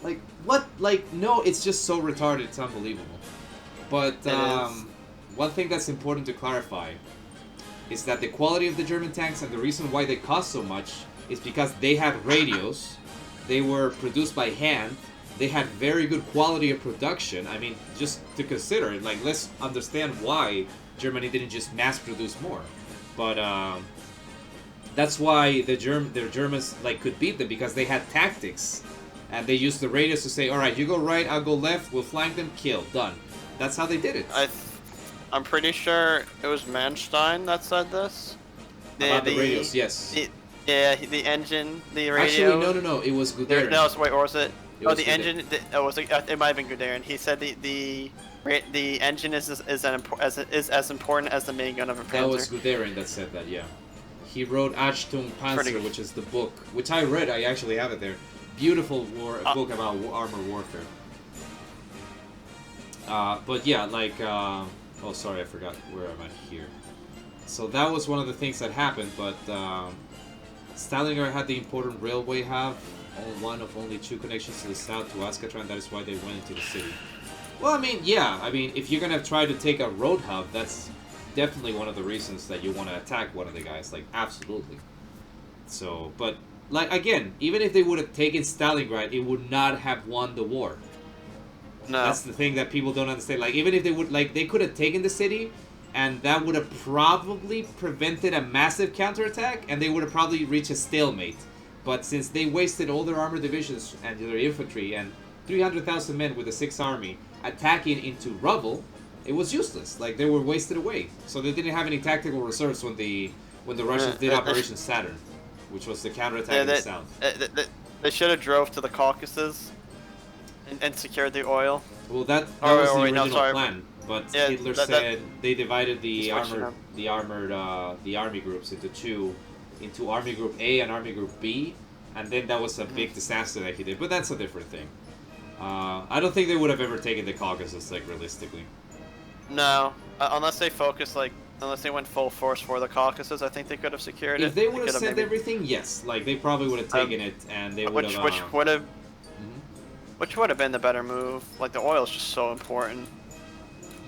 Like what? Like no, it's just so retarded. It's unbelievable. But one thing that's important to clarify is that the quality of the German tanks and the reason why they cost so much is because they had radios. They were produced by hand. They had very good quality of production. I mean, just to consider it, like, let's understand why Germany didn't just mass produce more. But that's why the Germans like could beat them because they had tactics, and they used the radios to say, all right, you go right, I'll go left, we'll flank them, kill, done. That's how they did it. I'm pretty sure it was Manstein that said this. About the radios, yes. The engine, the radio. Actually, no, it was Guderian. No, wait, or was it? It was the Guderian. engine. It might have been Guderian. He said the engine is as important as the main gun of a Panzer. That was Guderian that said that, yeah. He wrote Achtung Panzer, which is the book, which I read. I actually have it there. Beautiful book about armor warfare. But yeah, like, oh sorry, I forgot where I'm at here. So that was one of the things that happened, but Stalingrad had the important railway hub, one of only 2 connections to the south to Ascatran. That is why they went into the city. Well, I mean, yeah, I mean, if you're gonna try to take a road hub, that's definitely one of the reasons that you want to attack one of the guys, like, absolutely. So, but, like, again, even if they would have taken Stalingrad, it would not have won the war. No. That's the thing that people don't understand. Like, even if they would, like, they could have taken the city, and that would have probably prevented a massive counterattack, and they would have probably reached a stalemate. But since they wasted all their armored divisions and their infantry, and 300,000 men with the 6th Army attacking into rubble, it was useless. Like, they were wasted away. So they didn't have any tactical reserves when the Russians did Operation Saturn, which was the counterattack in the south. They should have drove to the Caucasus and secured the oil. Well, that was the original no, plan. But Hitler said they divided the army groups into Army Group A and Army Group B, and then that was a big disaster that he did. But that's a different thing. I don't think they would have ever taken the Caucasus, like, realistically. No, unless they unless they went full force for the Caucasus, I think they could have secured it. If they would have sent everything, yes, like they probably would have taken it, and they would have. Which would have been the better move. Like, the oil is just so important.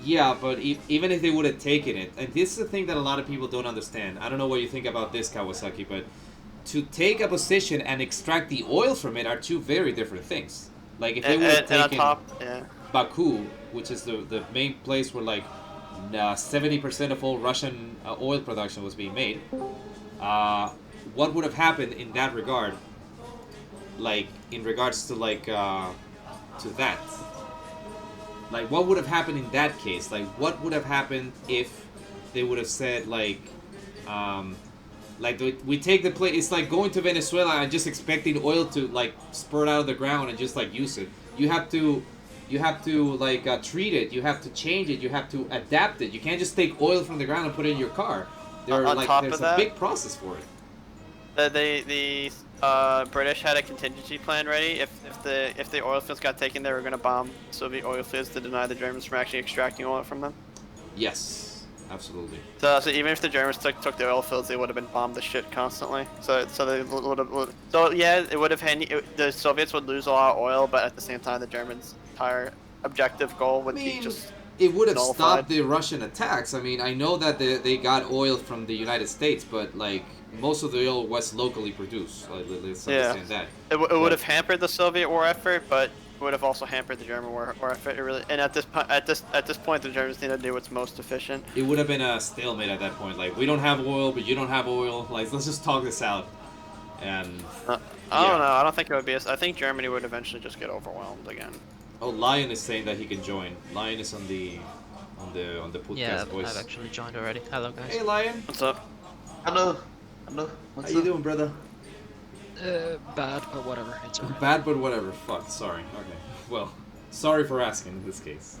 Yeah, but even if they would have taken it, and this is the thing that a lot of people don't understand. I don't know what you think about this, Kawasaki, but to take a position and extract the oil from it are 2 very different things. Like, if they would have taken Baku, which is the main place where, like, 70% of all Russian oil production was being made, what would have happened in that regard? Like, in regards to, like, to that? Like, what would have happened in that case? Like, what would have happened if they would have said, like, we take the place, it's like going to Venezuela and just expecting oil to, like, spurt out of the ground and just, like, use it. You have to, like, treat it, you have to change it, you have to adapt it. You can't just take oil from the ground and put it in your car. There's a big process for it. The British had a contingency plan ready. If the oil fields got taken, they were going to bomb Soviet oil fields to deny the Germans from actually extracting oil from them. Yes, absolutely. So even if the Germans took the oil fields, they would have been bombed to shit constantly. So they would have. So yeah, it would have the Soviets would lose a lot of oil, but at the same time, the Germans' entire objective goal would be just. It would have nullified. stopped the Russian attacks. I mean, I know that they got oil from the United States, but, like, most of the oil was locally produced. Like, let's understand that. It would have hampered the Soviet war effort, but it would have also hampered the German war effort. It really, and at this point, the Germans need to do what's most efficient. It would have been a stalemate at that point. Like, we don't have oil, but you don't have oil. Like, let's just talk this out. And I don't know. I don't think it would be. I think Germany would eventually just get overwhelmed again. Oh, Lion is saying that he can join. Lion is on the on the Pudcast Yeah, voice. I've actually joined already. Hello, guys. Hey, Lion. What's up? Hello. Hello. How What's you up? doing, brother? Bad, but whatever. It's alright. Bad, but whatever. Fuck. Sorry. Okay. Well, sorry for asking in this case.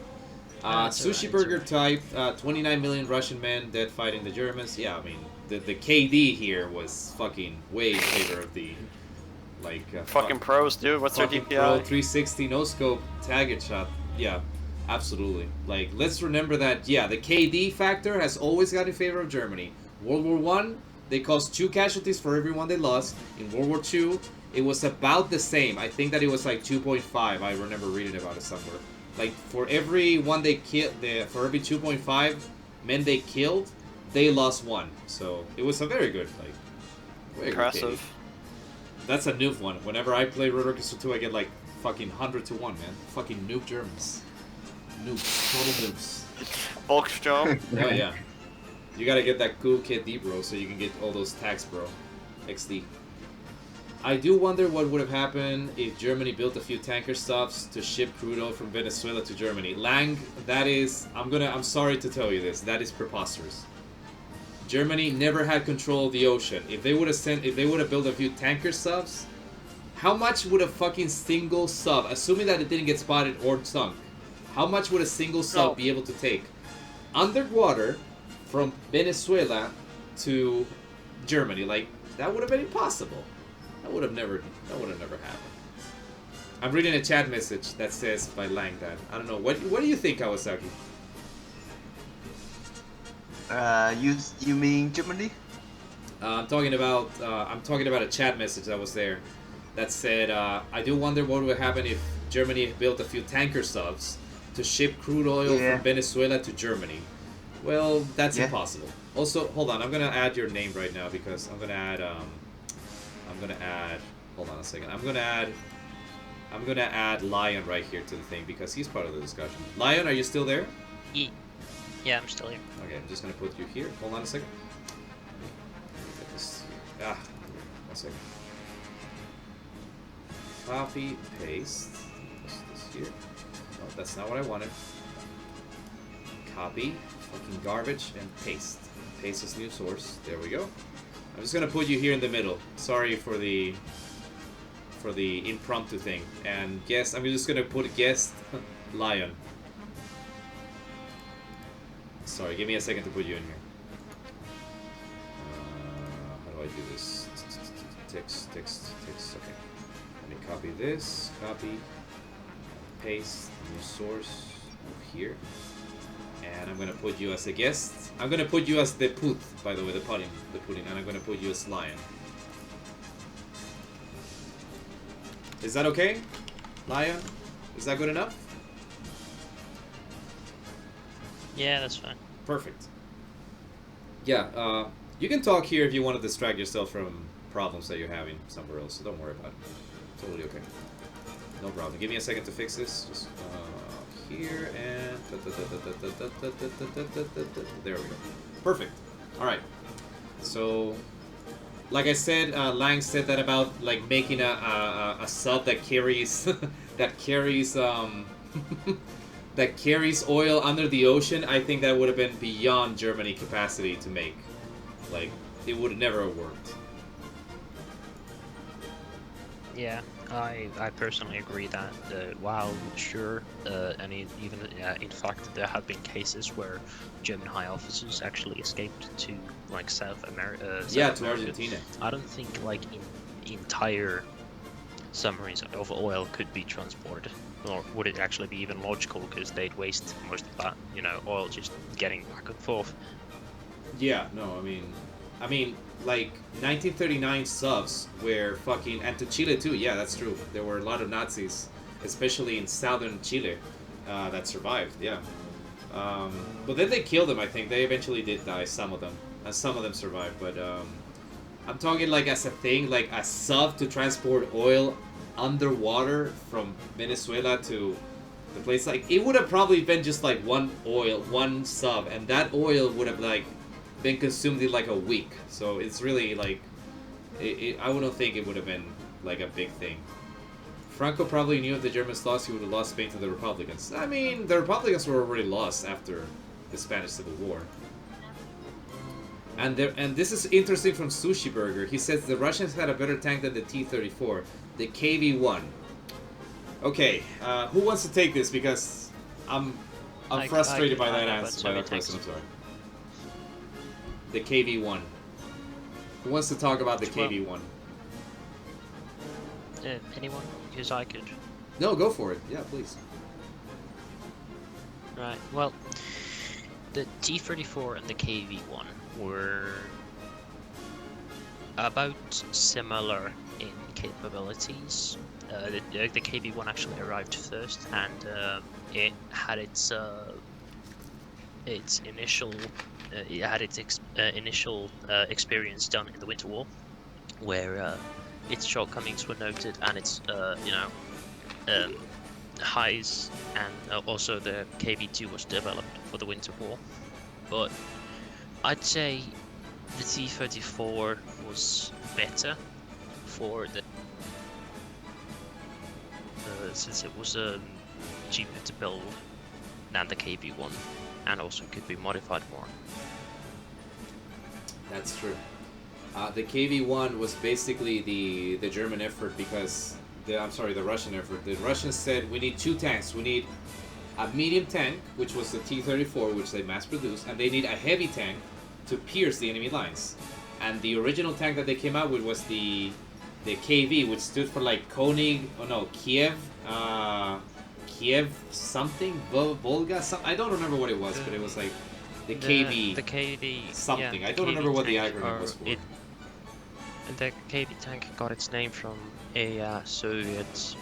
It's Sushi alright, Burger type. 29 million Russian men dead fighting the Germans. Yeah, I mean the KD here was fucking way in favor of the like Fucking pros, dude. What's their fucking DPI? Pro 360 no scope target shot. Yeah, absolutely. Like, let's remember that. Yeah, the KD factor has always got in favor of Germany. World War One, they caused 2 casualties for every one they lost. In World War Two, it was about the same. I think that it was like 2.5. I remember reading about it somewhere. Like, for every one they killed, for every 2.5 men they killed, they lost 1. So it was a very good, like, very good Impressive. KD. That's a noob one. Whenever I play Road Orchestra 2, I get like fucking 100 to 1, man. Fucking noob Germans. Noobs. Total noobs. Volkstrom. Oh, yeah. You gotta get that cool KD, bro, so you can get all those tags, bro. XD. I do wonder what would have happened if Germany built a few tanker stops to ship crude oil from Venezuela to Germany. Lang, that is... I'm sorry to tell you this. That is preposterous. Germany never had control of the ocean. If they would have built a few tanker subs, how much would a fucking single sub, assuming that it didn't get spotted or sunk, how much would a single sub be able to take underwater from Venezuela to Germany? Like, that would have been impossible. That would have never happened. I'm reading a chat message that says by Lang that. I don't know. What do you think, Kawasaki? You mean Germany? I'm talking about a chat message that was there that said, I do wonder what would happen if Germany built a few tanker subs to ship crude oil from Venezuela to Germany. Well, that's impossible. Also, hold on, I'm gonna add your name right now because I'm gonna add hold on a second. I'm gonna add Lion right here to the thing because he's part of the discussion. Lion, are you still there? Yeah, I'm still here. Okay, I'm just gonna put you here. Hold on a second. Get this. One second. Copy, paste. This here. No, that's not what I wanted. Copy, fucking garbage, and paste. Paste this new source. There we go. I'm just gonna put you here in the middle. Sorry for the impromptu thing. And guest. I'm just gonna put guest Lion. Sorry, give me a second to put you in here. How do I do this? Text. Okay. Let me copy this. Copy. Paste. New source. Over here. And I'm gonna put you as a guest. I'm gonna put you as the put, by the way, the pudding, and I'm gonna put you as Lion. Is that okay, Lion? Is that good enough? Yeah, that's fine. Perfect. Yeah, you can talk here if you want to distract yourself from problems that you're having somewhere else, so don't worry about it. Totally okay. No problem. Give me a second to fix this. Just here and there we go. Perfect. All right. So, like I said, Lang said that about like making a sub that carries that carries that carries oil under the ocean. I think that would have been beyond Germany capacity to make. Like, it would never have worked. Yeah, I personally agree that while sure, and even in fact there have been cases where German high officers actually escaped to like South America. To Argentina. I don't think like entire submarines of oil could be transported, or would it actually be even logical because they'd waste most of that, oil just getting back and forth. Yeah, no, I mean, like 1939 subs were fucking, and to Chile too. Yeah, that's true. There were a lot of Nazis, especially in southern Chile, that survived. Yeah, but then they killed them. I think they eventually did die. Some of them, and some of them survived. But I'm talking like as a thing, like a sub to transport oil underwater from Venezuela to the place. Like, it would have probably been just like one sub, and that oil would have like been consumed in like a week. So it's really like, I wouldn't think it would have been like a big thing. Franco probably knew if the Germans lost, he would have lost Spain to the Republicans. I mean, the Republicans were already lost after the Spanish Civil War. And this is interesting from Sushi Burger. He says the Russians had a better tank than the T-34, the KV-1. Okay, who wants to take this? Because I'm frustrated by that answer, by that question. I'm sorry. The KV-1. Who wants to talk about the KV-1? Anyone? Because I could. No, go for it. Yeah, please. Right. Well, the T-34 and the KV-1 were about similar in capabilities. The KV-1 actually arrived first, and it had its initial experience done in the Winter War, where its shortcomings were noted, and its highs, and also the KV-2 was developed for the Winter War. But I'd say the T-34 was better for the since it was cheaper to build than the KV-1, and also could be modified more. That's true. The KV-1 was basically the German effort because the Russian effort. The Russians said we need two tanks. We need a medium tank, which was the T-34, which they mass-produced, and they need a heavy tank to pierce the enemy lines. And the original tank that they came out with was the KV, which stood for like Kiev something, Volga something. I don't remember what it was, but it was like the KV. The KV something. Yeah, I don't remember what the acronym was for. The KV tank got its name from a Soviet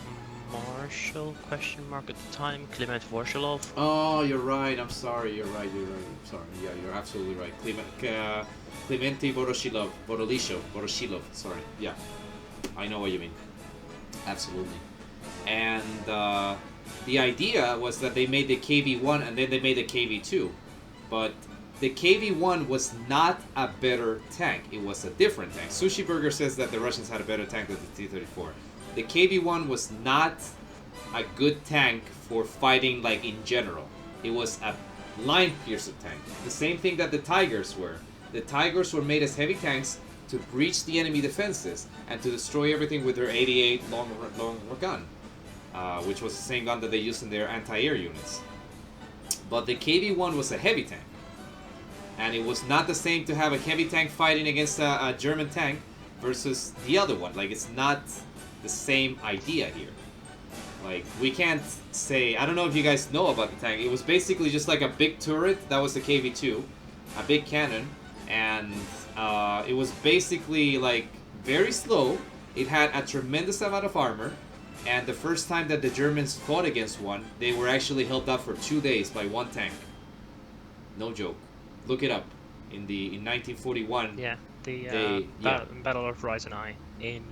marshal at the time, Clement Vorshilov. Oh, you're right. I'm sorry. You're right. I'm sorry. Yeah, you're absolutely right. Clemente Voroshilov. Sorry. Yeah, I know what you mean. Absolutely. And the idea was that they made the KV-1 and then they made the KV-2, but the KV-1 was not a better tank. It was a different tank. Sushi Burger says that the Russians had a better tank than the T-34. The KV-1 was not a good tank for fighting, like, in general. It was a line piercer tank. The same thing that the Tigers were. The Tigers were made as heavy tanks to breach the enemy defenses and to destroy everything with their 88 long gun, which was the same gun that they used in their anti-air units. But the KV-1 was a heavy tank. And it was not the same to have a heavy tank fighting against a German tank versus the other one. Like, it's not the same idea here. Like, we can't say... I don't know if you guys know about the tank. It was basically just like a big turret. That was the KV-2. A big cannon. And it was basically, like, very slow. It had a tremendous amount of armor. And the first time that the Germans fought against one, they were actually held up for 2 days by one tank. No joke. Look it up. In 1941. Yeah, Battle of Ryazan in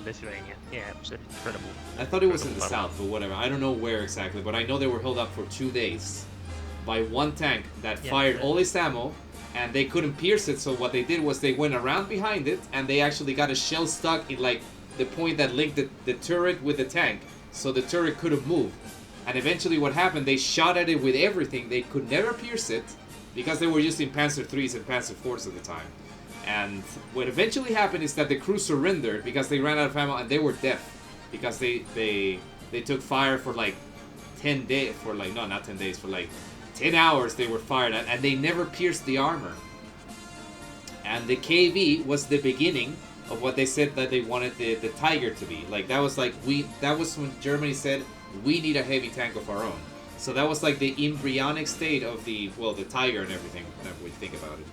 Lithuania. Yeah, it was incredible. I thought it was in the south, but whatever. I don't know where exactly, but I know they were held up for 2 days by one tank that fired all its ammo, and they couldn't pierce it. So what they did was they went around behind it, and they actually got a shell stuck in like the point that linked the turret with the tank, so the turret couldn't move. And eventually, what happened? They shot at it with everything. They could never pierce it, because they were using Panzer IIIs and Panzer IVs at the time. And what eventually happened is that the crew surrendered because they ran out of ammo and they were deaf. Because they took fire for like 10 days, for like, no, not 10 days, for like 10 hours they were fired at, and they never pierced the armor. And the KV was the beginning of what they said that they wanted the Tiger to be. Like, that was when Germany said, we need a heavy tank of our own. So that was like the embryonic state of the Tiger and everything, whenever we think about it.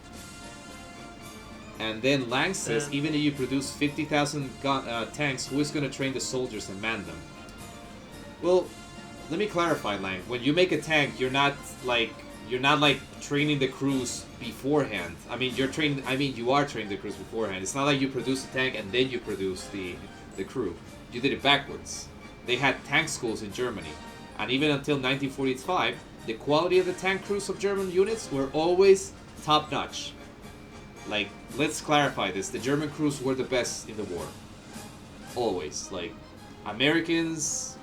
And then Lang says, even if you produce 50,000 tanks, who is going to train the soldiers and man them? Well, let me clarify, Lang. When you make a tank, you're not like training the crews beforehand. I mean, you are training the crews beforehand. It's not like you produce a tank and then you produce the crew. You did it backwards. They had tank schools in Germany. And even until 1945, the quality of the tank crews of German units were always top-notch. Like, let's clarify this. The German crews were the best in the war. Always. Like, Americans,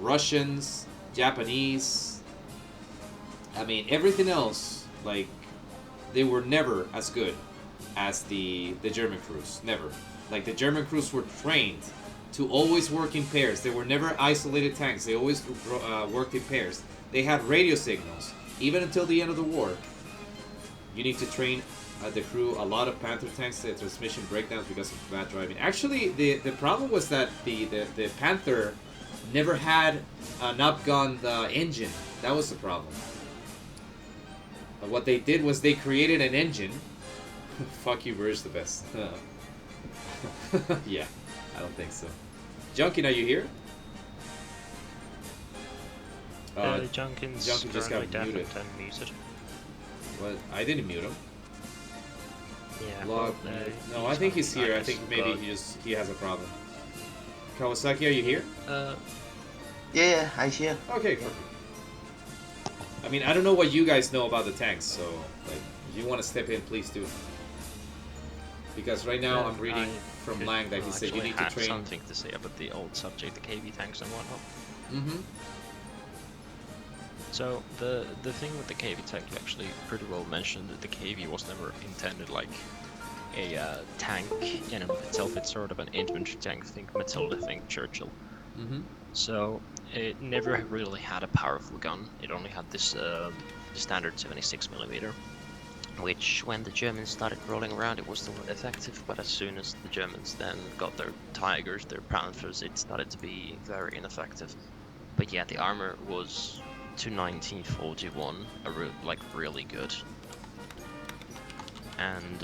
Russians, Japanese, I mean, everything else, like, they were never as good as the German crews. Never. Like, the German crews were trained to always work in pairs. They were never isolated tanks. They always worked in pairs. They had radio signals. Even until the end of the war, you need to train the crew. A lot of Panther tanks had transmission breakdowns because of bad driving. Actually, the problem was that the Panther never had an upgunned engine. That was the problem. But what they did was they created an engine. Fuck you, Burge the best. Yeah, I don't think so. Junkin, are you here? Junkin's Junkin just got currently muted. deaf and muted. What? I didn't mute him. Yeah. Log. No, I think he's here. I think maybe he has a problem. Kawasaki, are you here? Yeah, I hear. Okay, perfect. I mean, I don't know what you guys know about the tanks, so like, if you want to step in, please do. Because right now I'm reading from Lang that he said you need to train. Something to say about the old subject, the KV tanks and whatnot. Mm-hmm. So the thing with the KV tank, you actually pretty well mentioned that the KV was never intended like a tank in and of itself. It's sort of an infantry tank. Think Matilda, think Churchill. Mm-hmm. So it never really had a powerful gun. It only had this standard 76mm, which when the Germans started rolling around, it was still effective. But as soon as the Germans then got their Tigers, their Panthers, it started to be very ineffective. But yeah, the armor was to 1941 really good. And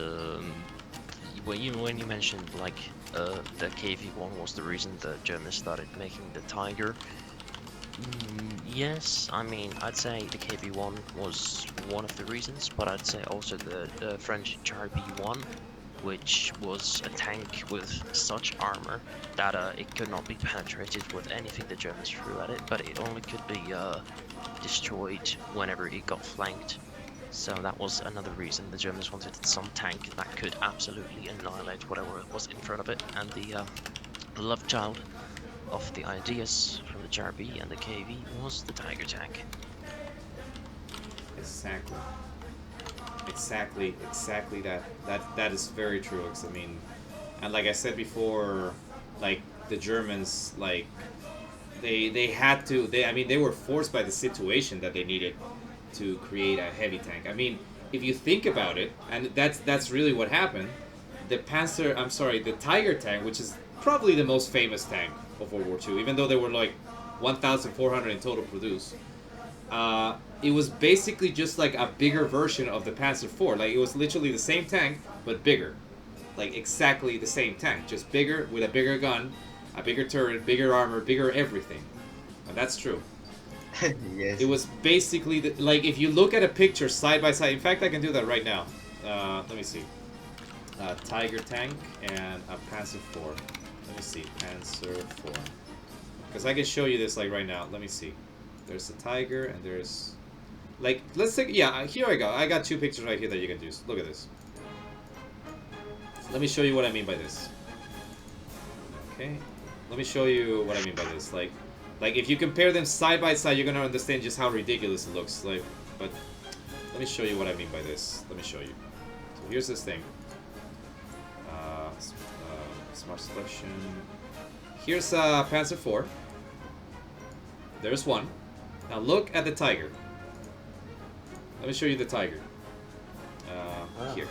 when you mentioned like the KV-1 was the reason the Germans started making the Tiger. Yes, I mean, I'd say the KV-1 was one of the reasons, but I'd say also the French HRB-1, which was a tank with such armor that it could not be penetrated with anything the Germans threw at it, but it only could be destroyed whenever it got flanked. So that was another reason the Germans wanted some tank that could absolutely annihilate whatever was in front of it, and the love child of the ideas from the JRB and the KV was the Tiger tank. Exactly that is very true. I mean, and like I said before, like the Germans, like they had to, I mean, they were forced by the situation that they needed to create a heavy tank. I mean, if you think about it, and that's really what happened. The Tiger tank, which is probably the most famous tank of World War II, even though there were like 1,400 in total produced. It was basically just like a bigger version of the Panzer IV. Like, it was literally the same tank, but bigger. Like, exactly the same tank, just bigger, with a bigger gun, a bigger turret, bigger armor, bigger everything. And that's true. Yes. It was basically, like, if you look at a picture side by side, in fact, I can do that right now. Let me see. Tiger tank and a Panzer IV. Let me see, Panzer IV. Because I can show you this, like, right now. Let me see. There's a Tiger, and there's... Like, let's take... Yeah, here I go. I got two pictures right here that you can use. Look at this. Let me show you what I mean by this. Okay. Let me show you what I mean by this. Like, if you compare them side by side, you're gonna understand just how ridiculous it looks. Like, but... Let me show you what I mean by this. Let me show you. So here's this thing. Smart selection. Here's Panzer IV. There's one. Now look at the Tiger. Let me show you the Tiger. Here.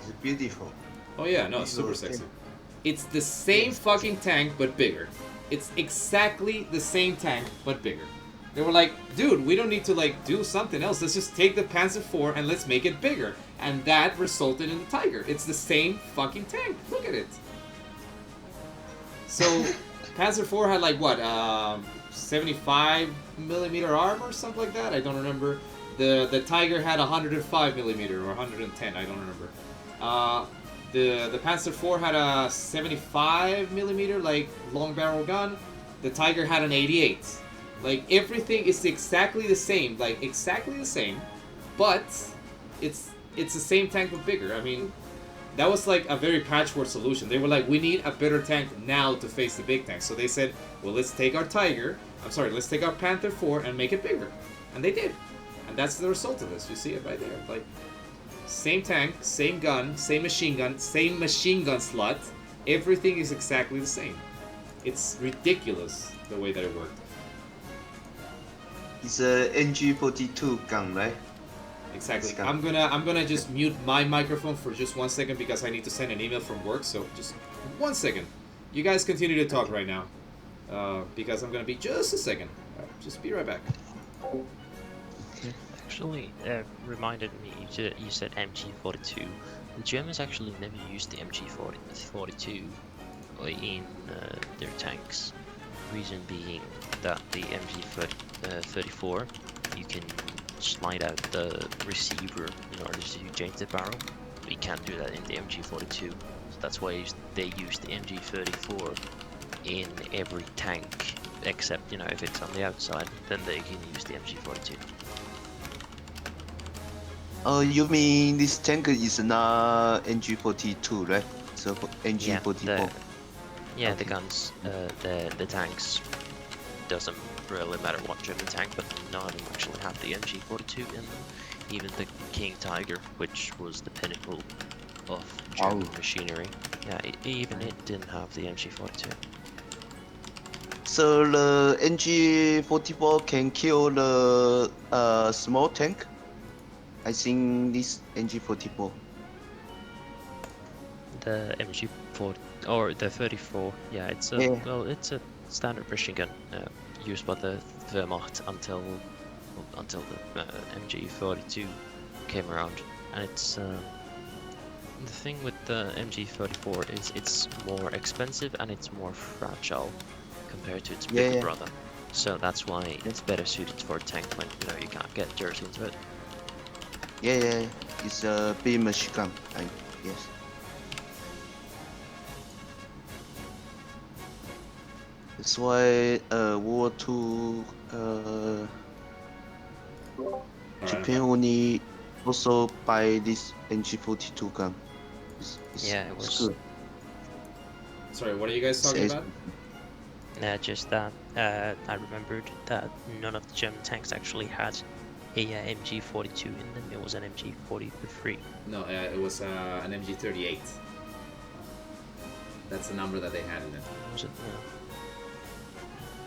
It's beautiful. Oh yeah, no, it's super sexy. It's the same fucking tank, but bigger. It's exactly the same tank, but bigger. They were like, dude, we don't need to like do something else. Let's just take the Panzer IV and let's make it bigger. And that resulted in the Tiger. It's the same fucking tank. Look at it. So, Panzer IV had like what, 75mm armor or something like that? I don't remember. The Tiger had 105mm or 110, I don't remember. The Panzer IV had a 75mm like long barrel gun. The Tiger had an 88. Like, everything is exactly the same, like exactly the same, but it's the same tank but bigger. I mean, that was like a very patchwork solution. They were like, we need a better tank now to face the big tank. So they said, well, let's take our Panther IV and make it bigger. And they did. And that's the result of this. You see it right there. Like, same tank, same gun, same machine gun slot. Everything is exactly the same. It's ridiculous the way that it worked. It's a NG42 gun, right? Exactly. It's gun. I'm gonna just mute my microphone for just 1 second because I need to send an email from work. So just 1 second. You guys continue to talk right now, because I'm gonna be just a second. Just be right back. Actually, reminded me, you said MG42. The Germans actually never used the MG42 in their tanks. Reason being that the MG34, you can slide out the receiver in order to change the barrel. But you can't do that in the MG42. So that's why they use the MG34 in every tank, except, you know, if it's on the outside, then they can use the MG42. Oh, you mean this tank is not NG42, right? So NG44. Yeah, Okay. the guns, the tanks, doesn't really matter what German tank, but none of them actually have the MG42 in them. Even the King Tiger, which was the pinnacle of German machinery, yeah, even it didn't have the MG42. So the NG44 can kill the small tank? I think this NG44. The MG40 or the 34, yeah, it's a Yeah. well, it's a standard machine gun used by the Wehrmacht until the MG42 came around, and it's the thing with the MG34 is it's more expensive and it's more fragile compared to its bigger Yeah. brother. So that's why it's better suited for a tank when, you know, you can't get dirt into it. Yeah, it's a big machine gun, yes. That's why World War II, Japan only also buy this NG42 gun. Yeah, it was good. Sorry, what are you guys talking about? just that I remembered that none of the German tanks actually had a MG42 in them. It was an MG43. No, it was an MG38. That's the number that they had in it. Was it?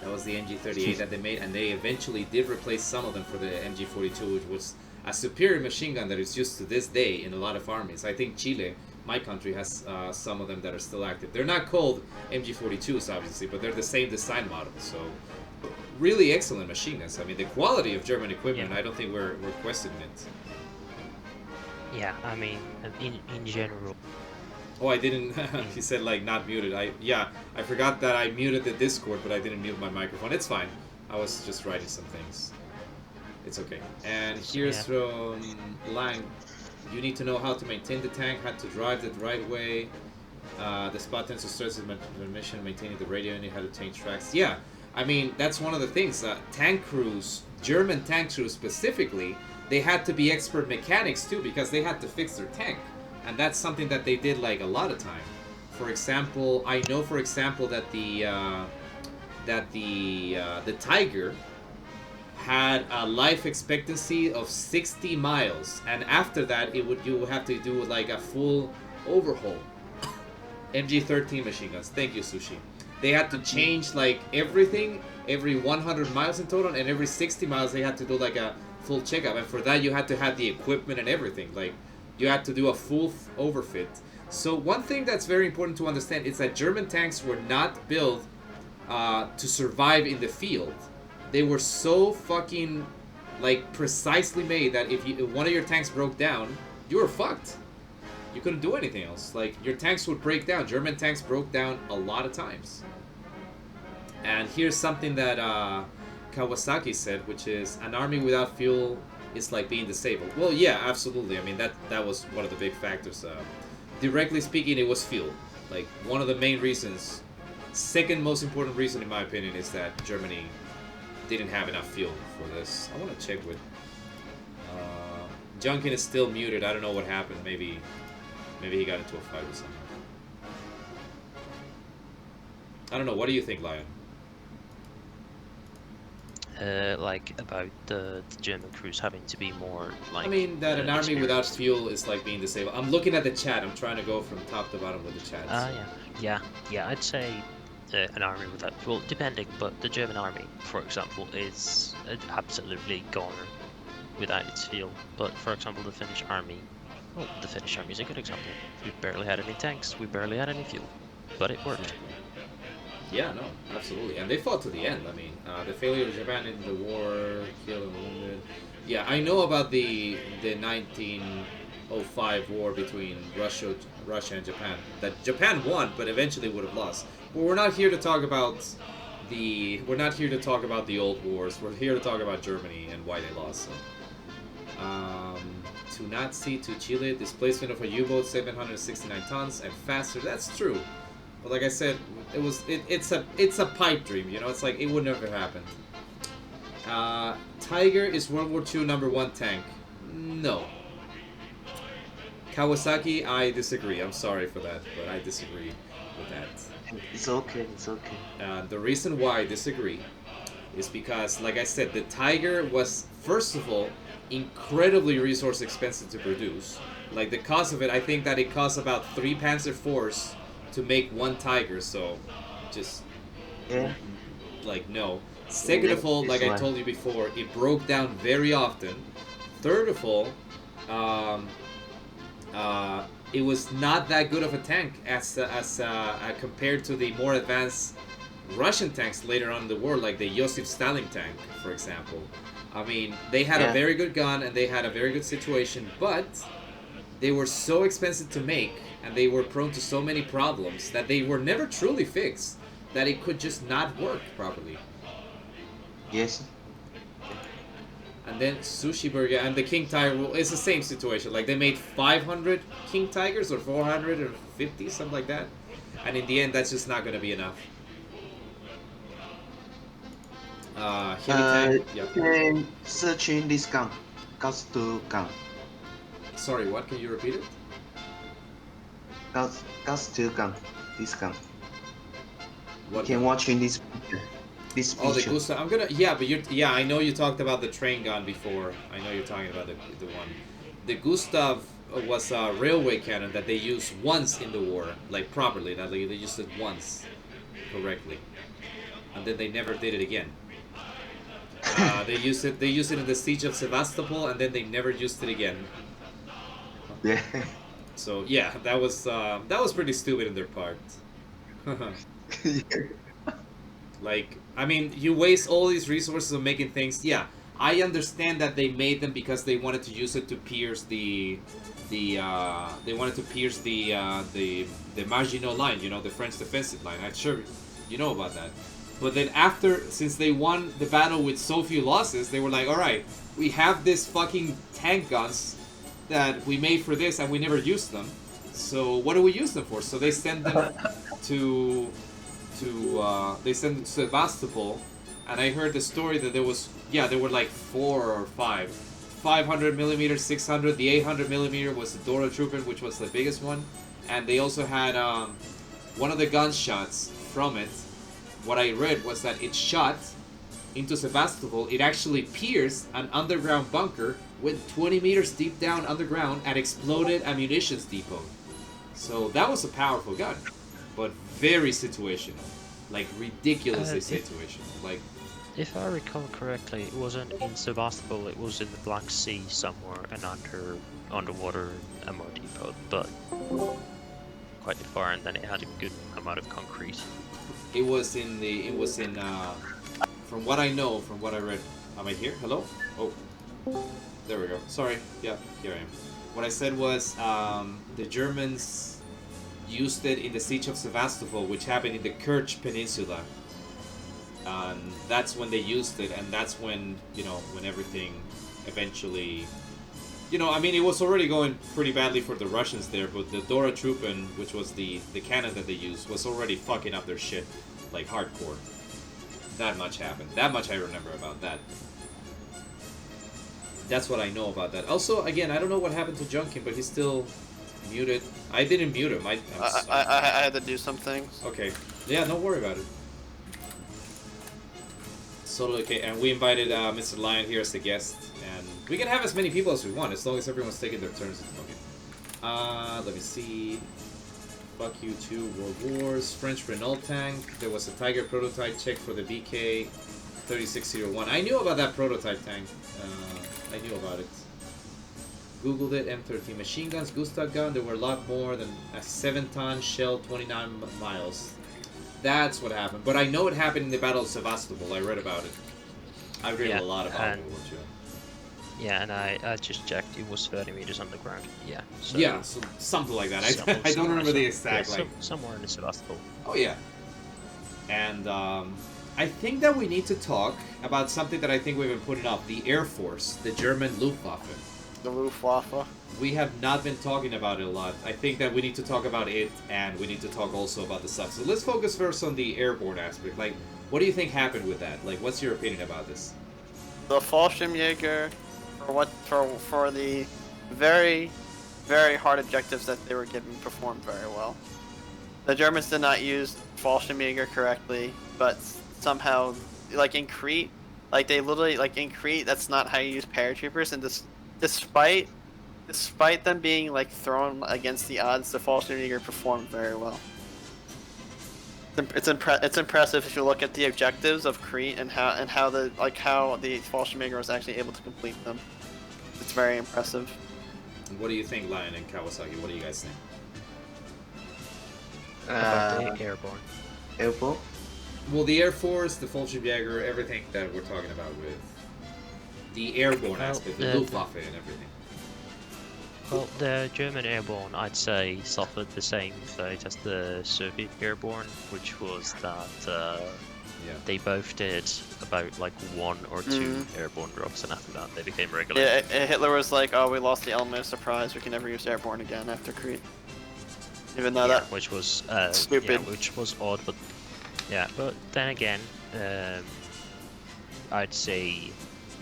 That was the MG38 that they made, and they eventually did replace some of them for the MG42, which was a superior machine gun that is used to this day in a lot of armies. I think Chile, my country, has some of them that are still active. They're not called MG42s, obviously, but they're the same design model. So, really excellent machine guns. I mean, the quality of German equipment, Yeah. I don't think we're questioning it. Yeah, I mean, in general. Oh, I didn't. He said like not muted. I forgot that I muted the Discord, but I didn't mute my microphone. It's fine. I was just writing some things. It's okay. And here's from Lang. You need to know how to maintain the tank, how to drive it the right way. The spot tends to stress the mission, maintaining the radio, and how to change tracks. Yeah, I mean that's one of the things. Tank crews, German tank crews specifically, they had to be expert mechanics too because they had to fix their tank. And that's something that they did like a lot of time. For example, I know for example that the Tiger had a life expectancy of 60 miles, and after that you would have to do like a full overhaul. MG13 machine guns. Thank you, Sushi. They had to change like everything every 100 miles in total, and every 60 miles they had to do like a full checkup. And for that you had to have the equipment and everything. Like you had to do a full overfit. So one thing that's very important to understand is that German tanks were not built to survive in the field. They were so fucking like precisely made that if one of your tanks broke down, you were fucked. You couldn't do anything else. Like your tanks would break down. German tanks broke down a lot of times. And here's something that Kawasaki said, which is an army without fuel is like being disabled. Well, yeah, absolutely. I mean that was one of the big factors. Directly speaking, it was fuel. Like one of the main reasons. Second most important reason, in my opinion, is that Germany didn't have enough fuel for this. I want to check with. Junkin is still muted. I don't know what happened. Maybe he got into a fight with someone. I don't know. What do you think, Lion? like about the German crews having to be more like. I mean that an army without experienced. fuel is like being disabled. I'm looking at the chat. I'm trying to go from top to bottom with the chat. So. Yeah. I'd say an army without, well, depending, but the German army, for example, is absolutely gone without its fuel. But for example, the Finnish army, well, the Finnish army is a good example. We barely had any tanks, we barely had any fuel, but it worked. Yeah, no, absolutely, and they fought to the end. I mean, the failure of Japan in the war, killed and wounded. Yeah, I know about the 1905 war between Russia and Japan. That Japan won, but eventually would have lost. But we're not here to talk about the old wars. We're here to talk about Germany and why they lost. So. To Nazi to Chile, displacement of a U-boat 769 tons and faster. That's true. But like I said, it's a pipe dream, you know. It's like it would never happen. Tiger is World War II #1 tank. No. Kawasaki, I disagree. I'm sorry for that, but I disagree with that. It's okay. It's okay. The reason why I disagree is because, like I said, the Tiger was, first of all, incredibly resource expensive to produce. Like the cost of it, I think that it costs about 3 Panzer IVs to make one Tiger, so just like no. Second of all, like I told you before, it broke down very often. Third of all, it was not that good of a tank as compared to the more advanced Russian tanks later on in the war, like the Joseph Stalin tank, for example. I mean, they had a very good gun and they had a very good situation, but they were so expensive to make and they were prone to so many problems that they were never truly fixed, that it could just not work properly. Yes. And then Sushi Burger and the King Tiger, well, it's the same situation. Like they made 500 King Tigers or 450, something like that. And in the end, that's just not going to be enough. Can searching this gun. Gas to gun. Sorry, what? Can you repeat it? Gas to gun. This gun. What? You can watch in this picture. This Oh, the picture. Gustav. I'm gonna. Yeah, but I know you talked about the train gun before. I know you're talking about the one. The Gustav was a railway cannon that they used once in the war, like properly. That like, they used it once, correctly, and then they never did it again. They used it. They used it in the siege of Sevastopol, and then they never used it again. Yeah. So yeah, that was pretty stupid on their part. Like, I mean, you waste all these resources on making things. Yeah, I understand that they made them because they wanted to use it to pierce the Maginot line, you know, the French defensive line. I'm sure you know about that. But then after, since they won the battle with so few losses, they were like, all right, we have this fucking tank guns that we made for this and we never used them. So what do we use them for? So they send them to Sevastopol, and I heard the story that there were like 4 or 5. 500 millimeter, 600, the 800 millimeter was the Dora Trooper, which was the biggest one, and they also had one of the gunshots from it. What I read was that it shot into Sevastopol. It actually pierced an underground bunker went 20 meters deep down underground and exploded a munitions depot. So that was a powerful gun, but very situational, like ridiculously situational. Like, if I recall correctly, it wasn't in Sevastopol. It was in the Black Sea somewhere, and underwater ammo depot, but quite far. And then it had a good amount of concrete. It was in from what I know, from what I read. Am I here? Hello? Oh, there we go. Sorry. Yeah, here I am. What I said was the Germans used it in the siege of Sevastopol, which happened in the Kerch Peninsula. And that's when they used it, and that's when, you know, when everything eventually, you know, I mean, it was already going pretty badly for the Russians there, but the Dora Truppen, which was the cannon that they used, was already fucking up their shit, like hardcore. That much happened. That much I remember about that. That's what I know about that. Also, again, I don't know what happened to Junkin, but he's still muted. I didn't mute him. I had to do some things. Okay. Yeah, don't worry about it. Totally okay. And we invited Mr. Lion here as a guest, and we can have as many people as we want as long as everyone's taking their turns. Let me see. Fuck you too. World Wars. French Renault tank. There was a Tiger prototype check for the BK 3601. I knew about that prototype tank. I knew about it. Googled it. M13 machine guns. Gustav gun. There were a lot more than a 7-ton shell, 29 miles. That's what happened. But I know it happened in the Battle of Sevastopol. I read about it. I read a lot about World War II. Yeah, and I just checked. It was 30 meters underground. Yeah. So yeah, so something like that. I don't remember the exact somewhere in the Sevastopol. Oh yeah. And I think that we need to talk about something that I think we've been putting up: the Air Force, the German Luftwaffe. The Luftwaffe. We have not been talking about it a lot. I think that we need to talk about it, and we need to talk also about the stuff. So let's focus first on the airborne aspect. Like, what do you think happened with that? Like, what's your opinion about this? The Fallschirmjäger, for the very, very hard objectives that they were given, performed very well. The Germans did not use Fallschirmjäger correctly, but somehow, like in Crete, like they literally, like in Crete, that's not how you use paratroopers, and despite them being like thrown against the odds, the Fallschirmjäger performed very well. It's impressive if you look at the objectives of Crete and how the Fallschirmjäger was actually able to complete them. It's very impressive. What do you think, Lion and Kawasaki? What do you guys think? About the airborne. Airborne? Well, the Air Force, the Fallschirmjäger, everything that we're talking about with the airborne aspect, the Luftwaffe and everything. Well, the German airborne, I'd say, suffered the same fate as the Soviet airborne, which was that they both did about like 1 or 2 airborne drops, and after that they became regular. Yeah, Hitler was like, "Oh, we lost the element of surprise. We can never use airborne again after Crete." Even though which was stupid. Yeah, which was odd, but yeah. But then again, I'd say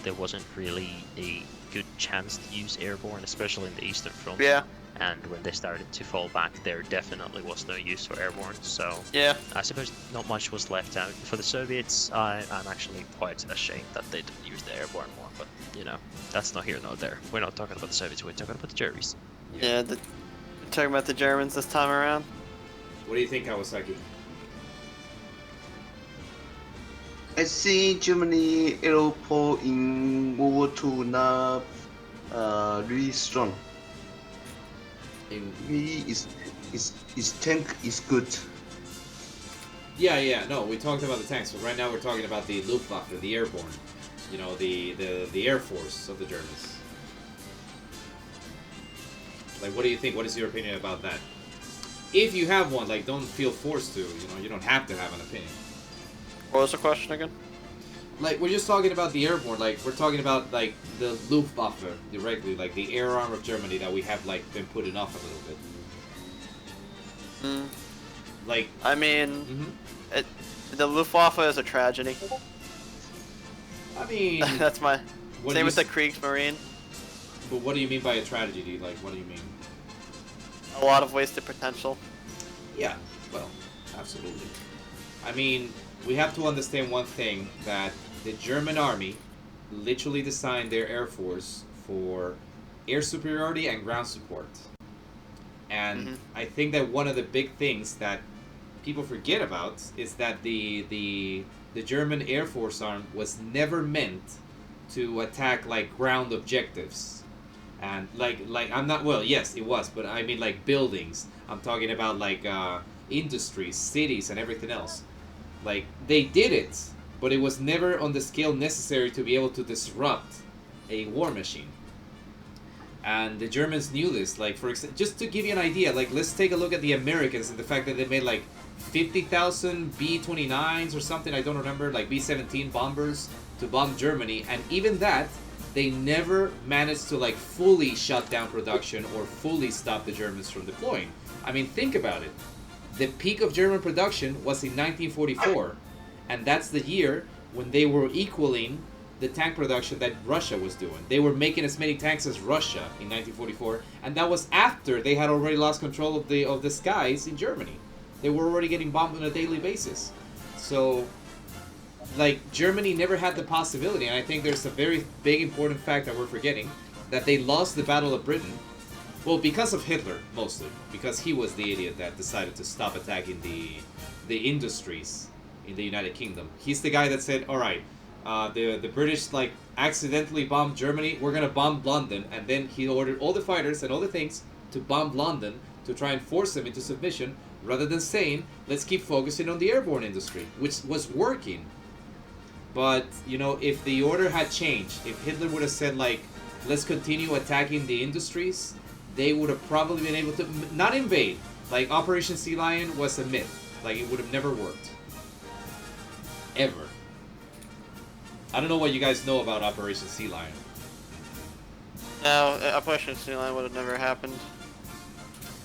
there wasn't really a good chance to use airborne, especially in the Eastern Front. Yeah. And when they started to fall back, there definitely was no use for airborne. So yeah, I suppose not much was left out. For the Soviets, I'm actually quite ashamed that they didn't use the airborne more. But you know, that's not here nor there. We're not talking about the Soviets. We're talking about the Germans. Yeah, we're talking about the Germans this time around. What do you think, Kawasaki? I see Germany airport in World War II not really strong. Really, his tank is good. Yeah, no, we talked about the tanks, but right now we're talking about the Luftwaffe, the airborne. You know, the Air Force of the Germans. Like, what do you think? What is your opinion about that? If you have one, like, don't feel forced to. You know, you don't have to have an opinion. What was the question again? Like, we're just talking about the airborne. Like, we're talking about, like, the Luftwaffe directly. Like, the air arm of Germany that we have, like, been putting off a little bit. Like... I mean... the Luftwaffe is a tragedy. I mean... That's my... Same with the Kriegsmarine. But what do you mean by a tragedy? Like, what do you mean? A lot of wasted potential. Yeah, well, absolutely. I mean, we have to understand one thing, that the German army literally designed their air force for air superiority and ground support. And I think that one of the big things that people forget about is that the German Air Force arm was never meant to attack, like, ground objectives. And like I'm not, well, yes it was, but I mean like buildings. I'm talking about like industries, cities, and everything else. Like, they did it, but it was never on the scale necessary to be able to disrupt a war machine. And the Germans knew this. Like, for example, just to give you an idea, like, let's take a look at the Americans and the fact that they made like 50,000 B-29s or something, I don't remember, like B-17 bombers to bomb Germany, and even that, they never managed to like fully shut down production or fully stop the Germans from deploying. I mean, think about it. The peak of German production was in 1944, and that's the year when they were equaling the tank production that Russia was doing. They were making as many tanks as Russia in 1944, and that was after they had already lost control of the skies in Germany. They were already getting bombed on a daily basis. So, like Germany never had the possibility, and I think there's a very big important fact that we're forgetting, that they lost the Battle of Britain. Well, because of Hitler, mostly. Because he was the idiot that decided to stop attacking the industries in the United Kingdom. He's the guy that said, alright, the British, like, accidentally bombed Germany, we're gonna bomb London. And then he ordered all the fighters and all the things to bomb London to try and force them into submission, rather than saying, let's keep focusing on the airborne industry, which was working. But, you know, if the order had changed, if Hitler would have said, like, let's continue attacking the industries, they would have probably been able to not invade. Like, Operation Sea Lion was a myth. Like, it would have never worked. Ever. I don't know what you guys know about Operation Sea Lion. No, Operation Sea Lion would have never happened.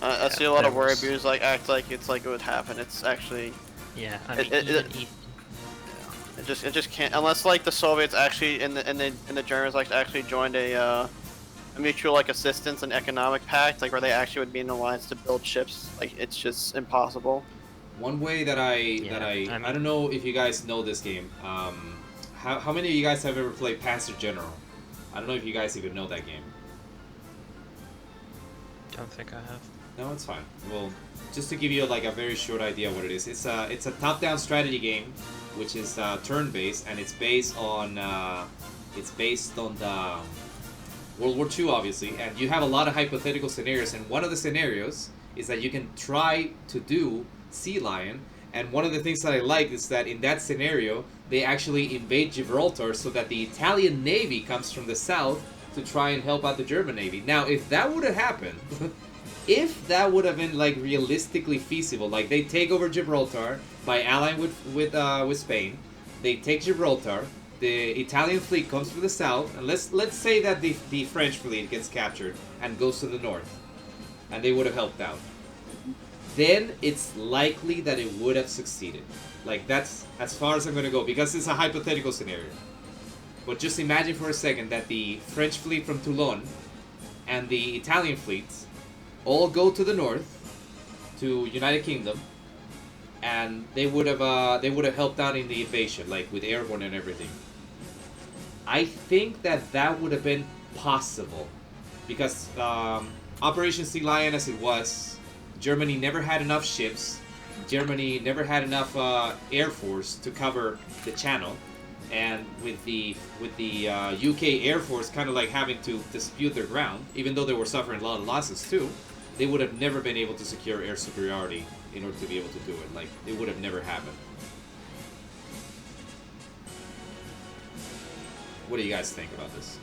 I see a lot of worry beers like act like it's like it would happen. It's actually. Yeah, I mean, it just can't, unless like the Soviets actually and the Germans like actually joined a mutual like assistance and economic pact, like where they actually would be in an alliance to build ships. Like it's just impossible. One way that I don't know if you guys know this game. How many of you guys have ever played Panzer General? I don't know if you guys even know that game. Don't think I have. No, it's fine. Well, just to give you like a very short idea of what it is, it's a top-down strategy game, which is turn-based, and it's based on the World War II, obviously, and you have a lot of hypothetical scenarios, and one of the scenarios is that you can try to do Sea Lion, and one of the things that I like is that in that scenario, they actually invade Gibraltar so that the Italian Navy comes from the south to try and help out the German Navy. Now, if that would have happened, if that would have been like realistically feasible, like they take over Gibraltar by allying with Spain, they take Gibraltar, the Italian fleet comes from the south, and let's say that the French fleet gets captured and goes to the north, and they would have helped out. Then it's likely that it would have succeeded. Like that's as far as I'm gonna go because it's a hypothetical scenario. But just imagine for a second that the French fleet from Toulon and the Italian fleets all go to the north, to United Kingdom, and they would have helped out in the invasion, like with airborne and everything. I think that would have been possible, because Operation Sea Lion, as it was, Germany never had enough ships. Germany never had enough air force to cover the channel, and with the UK Air Force kind of like having to dispute their ground, even though they were suffering a lot of losses too, they would have never been able to secure air superiority in order to be able to do it. Like, it would have never happened. What do you guys think about this?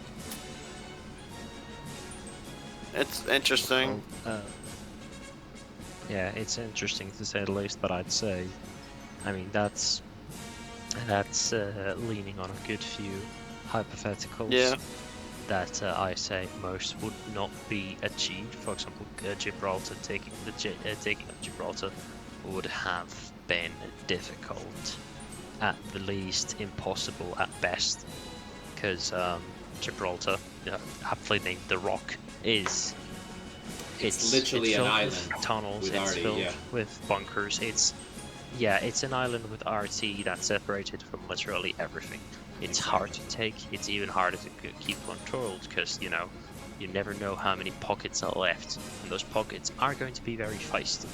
It's interesting. Yeah, it's interesting to say the least, but I'd say, I mean, that's leaning on a good few hypotheticals. Yeah. That I say most would not be achieved. For example, Gibraltar, taking up Gibraltar would have been difficult, at the least impossible at best, because Gibraltar, aptly named the Rock, it's literally an island with tunnels. with it's RT, filled yeah. with bunkers. It's an island with RT that's separated from literally everything. It's hard to take. It's even harder to keep controlled because, you never know how many pockets are left. And those pockets are going to be very feisty.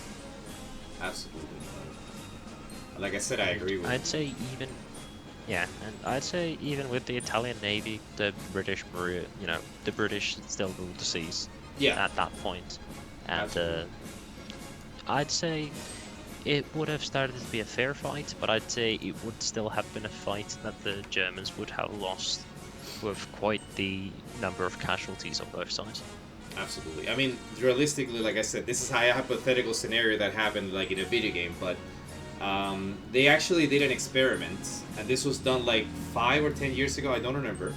Absolutely. Like I said, I agree with I'd say even... Yeah, and I'd say even with the Italian Navy, the British still ruled the seas at that point. And I'd say it would have started to be a fair fight, but I'd say it would still have been a fight that the Germans would have lost with quite the number of casualties on both sides. Absolutely. I mean, realistically, like I said, this is a hypothetical scenario that happened like in a video game, but they actually did an experiment, and this was done like 5 or 10 years ago, I don't remember,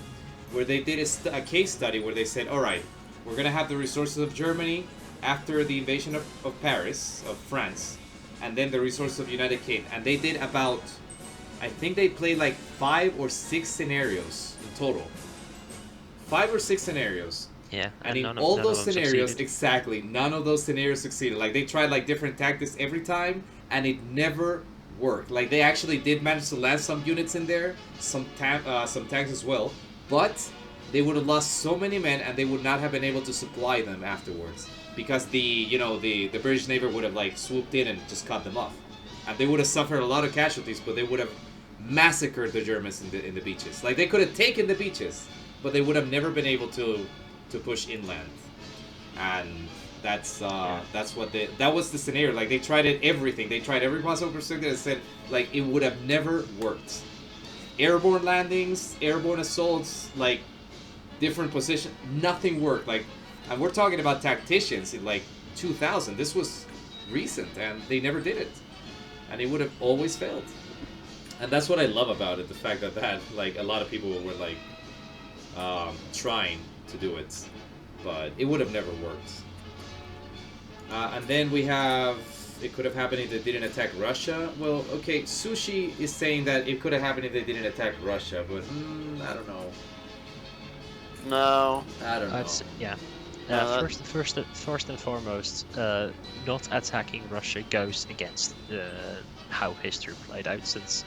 where they did a case study where they said, alright, we're going to have the resources of Germany after the invasion of France, and then the resources of United Kingdom. And they did about, I think they played like 5 or 6 scenarios in total. 5 or 6 scenarios. Yeah, and in all those scenarios, exactly, none of those scenarios succeeded. Like, they tried like different tactics every time, and it never work. Like they actually did manage to land some units in there, some tanks as well, but they would have lost so many men, and they would not have been able to supply them afterwards because the British Navy would have like swooped in and just cut them off, and they would have suffered a lot of casualties, but they would have massacred the Germans in the beaches. Like they could have taken the beaches, but they would have never been able to push inland, and that's what that was the scenario. Like they tried everything. They tried every possible perspective and said like it would have never worked. Airborne landings, airborne assaults, like different position, nothing worked. Like, and we're talking about tacticians in like 2000. This was recent, and they never did it, and it would have always failed. And that's what I love about it, the fact that like a lot of people were like trying to do it, but it would have never worked. And then we have, it could have happened if they didn't attack Russia. Well, okay, Sushi is saying that it could have happened if they didn't attack Russia, but I don't know. No. I don't know. Yeah. First and foremost, not attacking Russia goes against how history played out, since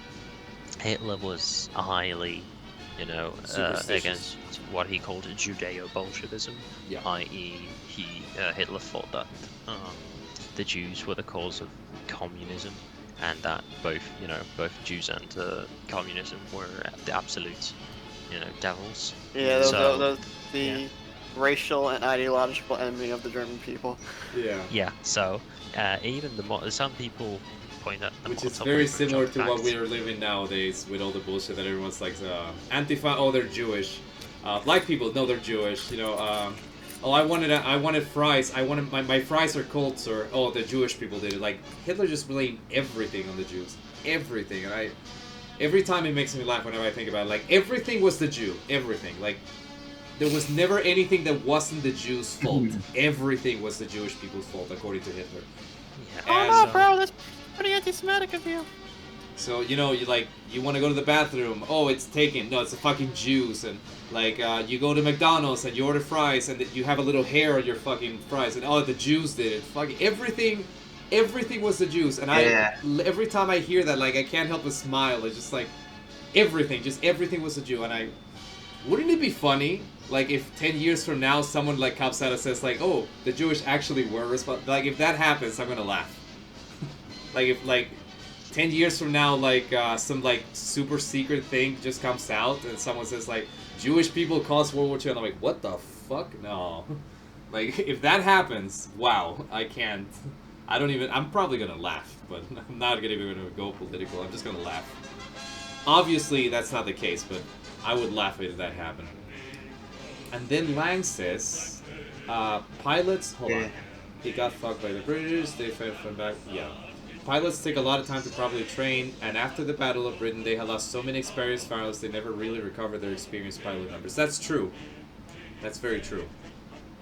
Hitler was highly, against what he called Judeo-Bolshevism, Yeah. i.e. Hitler thought that the Jews were the cause of communism, and that both Jews and communism were the absolute, devils. Yeah, So, the racial and ideological enemy of the German people. Yeah. Yeah. So even some people point at the Which is Molotov very movement similar to fact. what we are living nowadays with all the bullshit that everyone's like, Antifa, oh, they're Jewish. Black people, no, they're Jewish. Oh, I wanted fries. My fries are cold, sir. Oh, the Jewish people did it. Like, Hitler just blamed everything on the Jews. Everything. And every time it makes me laugh whenever I think about it. Like, everything was the Jew. Everything. Like, there was never anything that wasn't the Jews' fault. Everything was the Jewish people's fault, according to Hitler. Yeah. And, Oh no, bro, that's pretty anti-Semitic of you. So, you want to go to the bathroom. Oh, it's taken. No, it's the fucking Jews. And, like, you go to McDonald's and you order fries and you have a little hair on your fucking fries. And, oh, the Jews did it. Fucking everything was the Jews. And every time I hear that, like, I can't help but smile. It's just like, everything was a Jew. And wouldn't it be funny, like, if 10 years from now someone, like, comes out and says, like, oh, the Jewish actually were responsible. Like, if that happens, I'm gonna laugh. Like, if, like, 10 years from now, like, some, like, super secret thing just comes out and someone says, like, Jewish people caused World War II, and I'm like, what the fuck? No. Like, if that happens, wow, I'm probably gonna laugh, but I'm not gonna even go political, I'm just gonna laugh. Obviously, that's not the case, but I would laugh if that happened. And then Lang says, pilots, hold on, he got fucked by the British, they fell back, yeah. Pilots take a lot of time to properly train, and after the Battle of Britain, they had lost so many experienced pilots, they never really recovered their experienced pilot numbers. That's true. That's very true.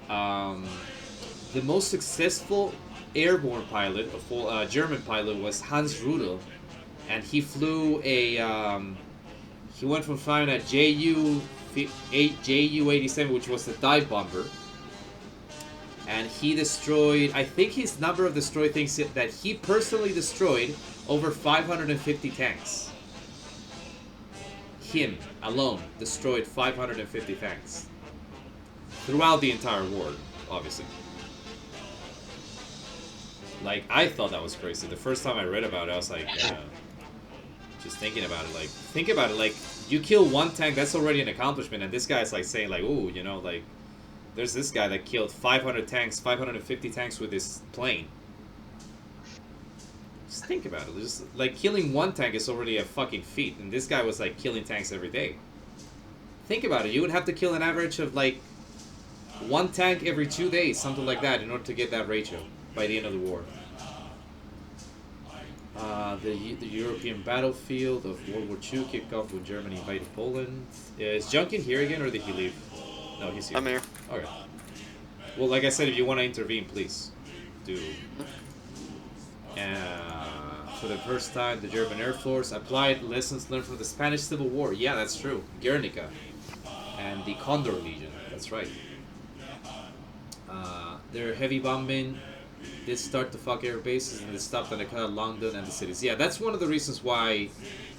The most successful airborne pilot, a German pilot, was Hans Rudel, and he flew he went from flying a Ju-87, which was the dive bomber, and he destroyed, I think his number of destroyed things that he personally destroyed, over 550 tanks. Him alone destroyed 550 tanks. Throughout the entire war, obviously. Like, I thought that was crazy. The first time I read about it, I was like, just thinking about it, like, think about it, like, you kill one tank, that's already an accomplishment, and this guy's like saying, like, ooh, like, there's this guy that killed 550 tanks with his plane. Just think about it. Just, like, killing one tank is already a fucking feat, and this guy was, like, killing tanks every day. Think about it. You would have to kill an average of, like, one tank every 2 days, something like that, in order to get that ratio by the end of the war. The European battlefield of World War II kicked off when Germany invaded Poland. Is Junkin here again, or did he leave? No, he's here. I'm here. Okay. Well, like I said, if you want to intervene, please do. For the first time, the German Air Force applied lessons learned from the Spanish Civil War. Yeah, that's true. Guernica. And the Condor Legion. That's right. Their heavy bombing did start to fuck air bases and they stopped on the London and the cities. Yeah, that's one of the reasons why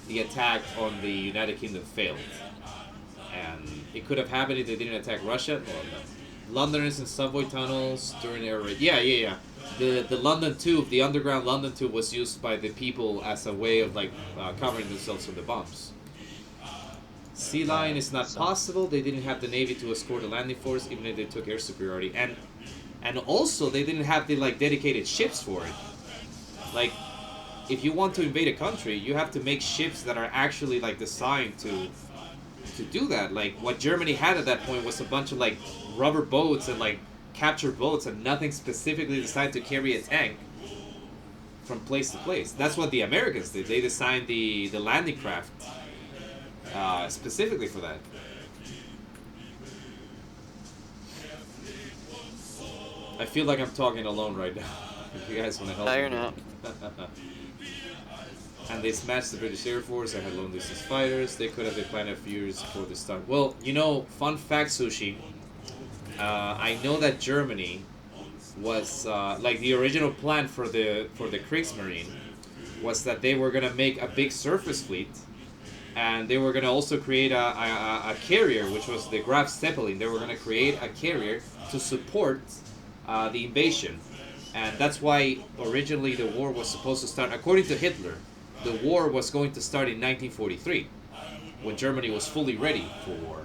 the attack on the United Kingdom failed. And it could have happened if they didn't attack Russia. Well, no. Londoners in subway tunnels during air raid. Yeah. The London Tube, the underground London Tube, was used by the people as a way of like covering themselves from the bombs. Sea Lion is not possible. They didn't have the Navy to escort the landing force, even if they took air superiority. And also, they didn't have the like dedicated ships for it. Like, if you want to invade a country, you have to make ships that are actually like designed to do that. Like, what Germany had at that point was a bunch of like rubber boats and like captured boats and nothing specifically designed to carry a tank from place to place. That's what the Americans did. They designed the landing craft specifically for that. I feel like I'm talking alone right now. If you guys want to help me. No, you're not. And they smashed the British Air Force. They had long-distance fighters. They could have been planned a few years before the start. Well, you know, fun fact, Sushi. I know that Germany was like the original plan for the Kriegsmarine was that they were gonna make a big surface fleet, and they were gonna also create a carrier, which was the Graf Zeppelin. They were gonna create a carrier to support the invasion, and that's why originally the war was supposed to start. According to Hitler, the war was going to start in 1943, when Germany was fully ready for war.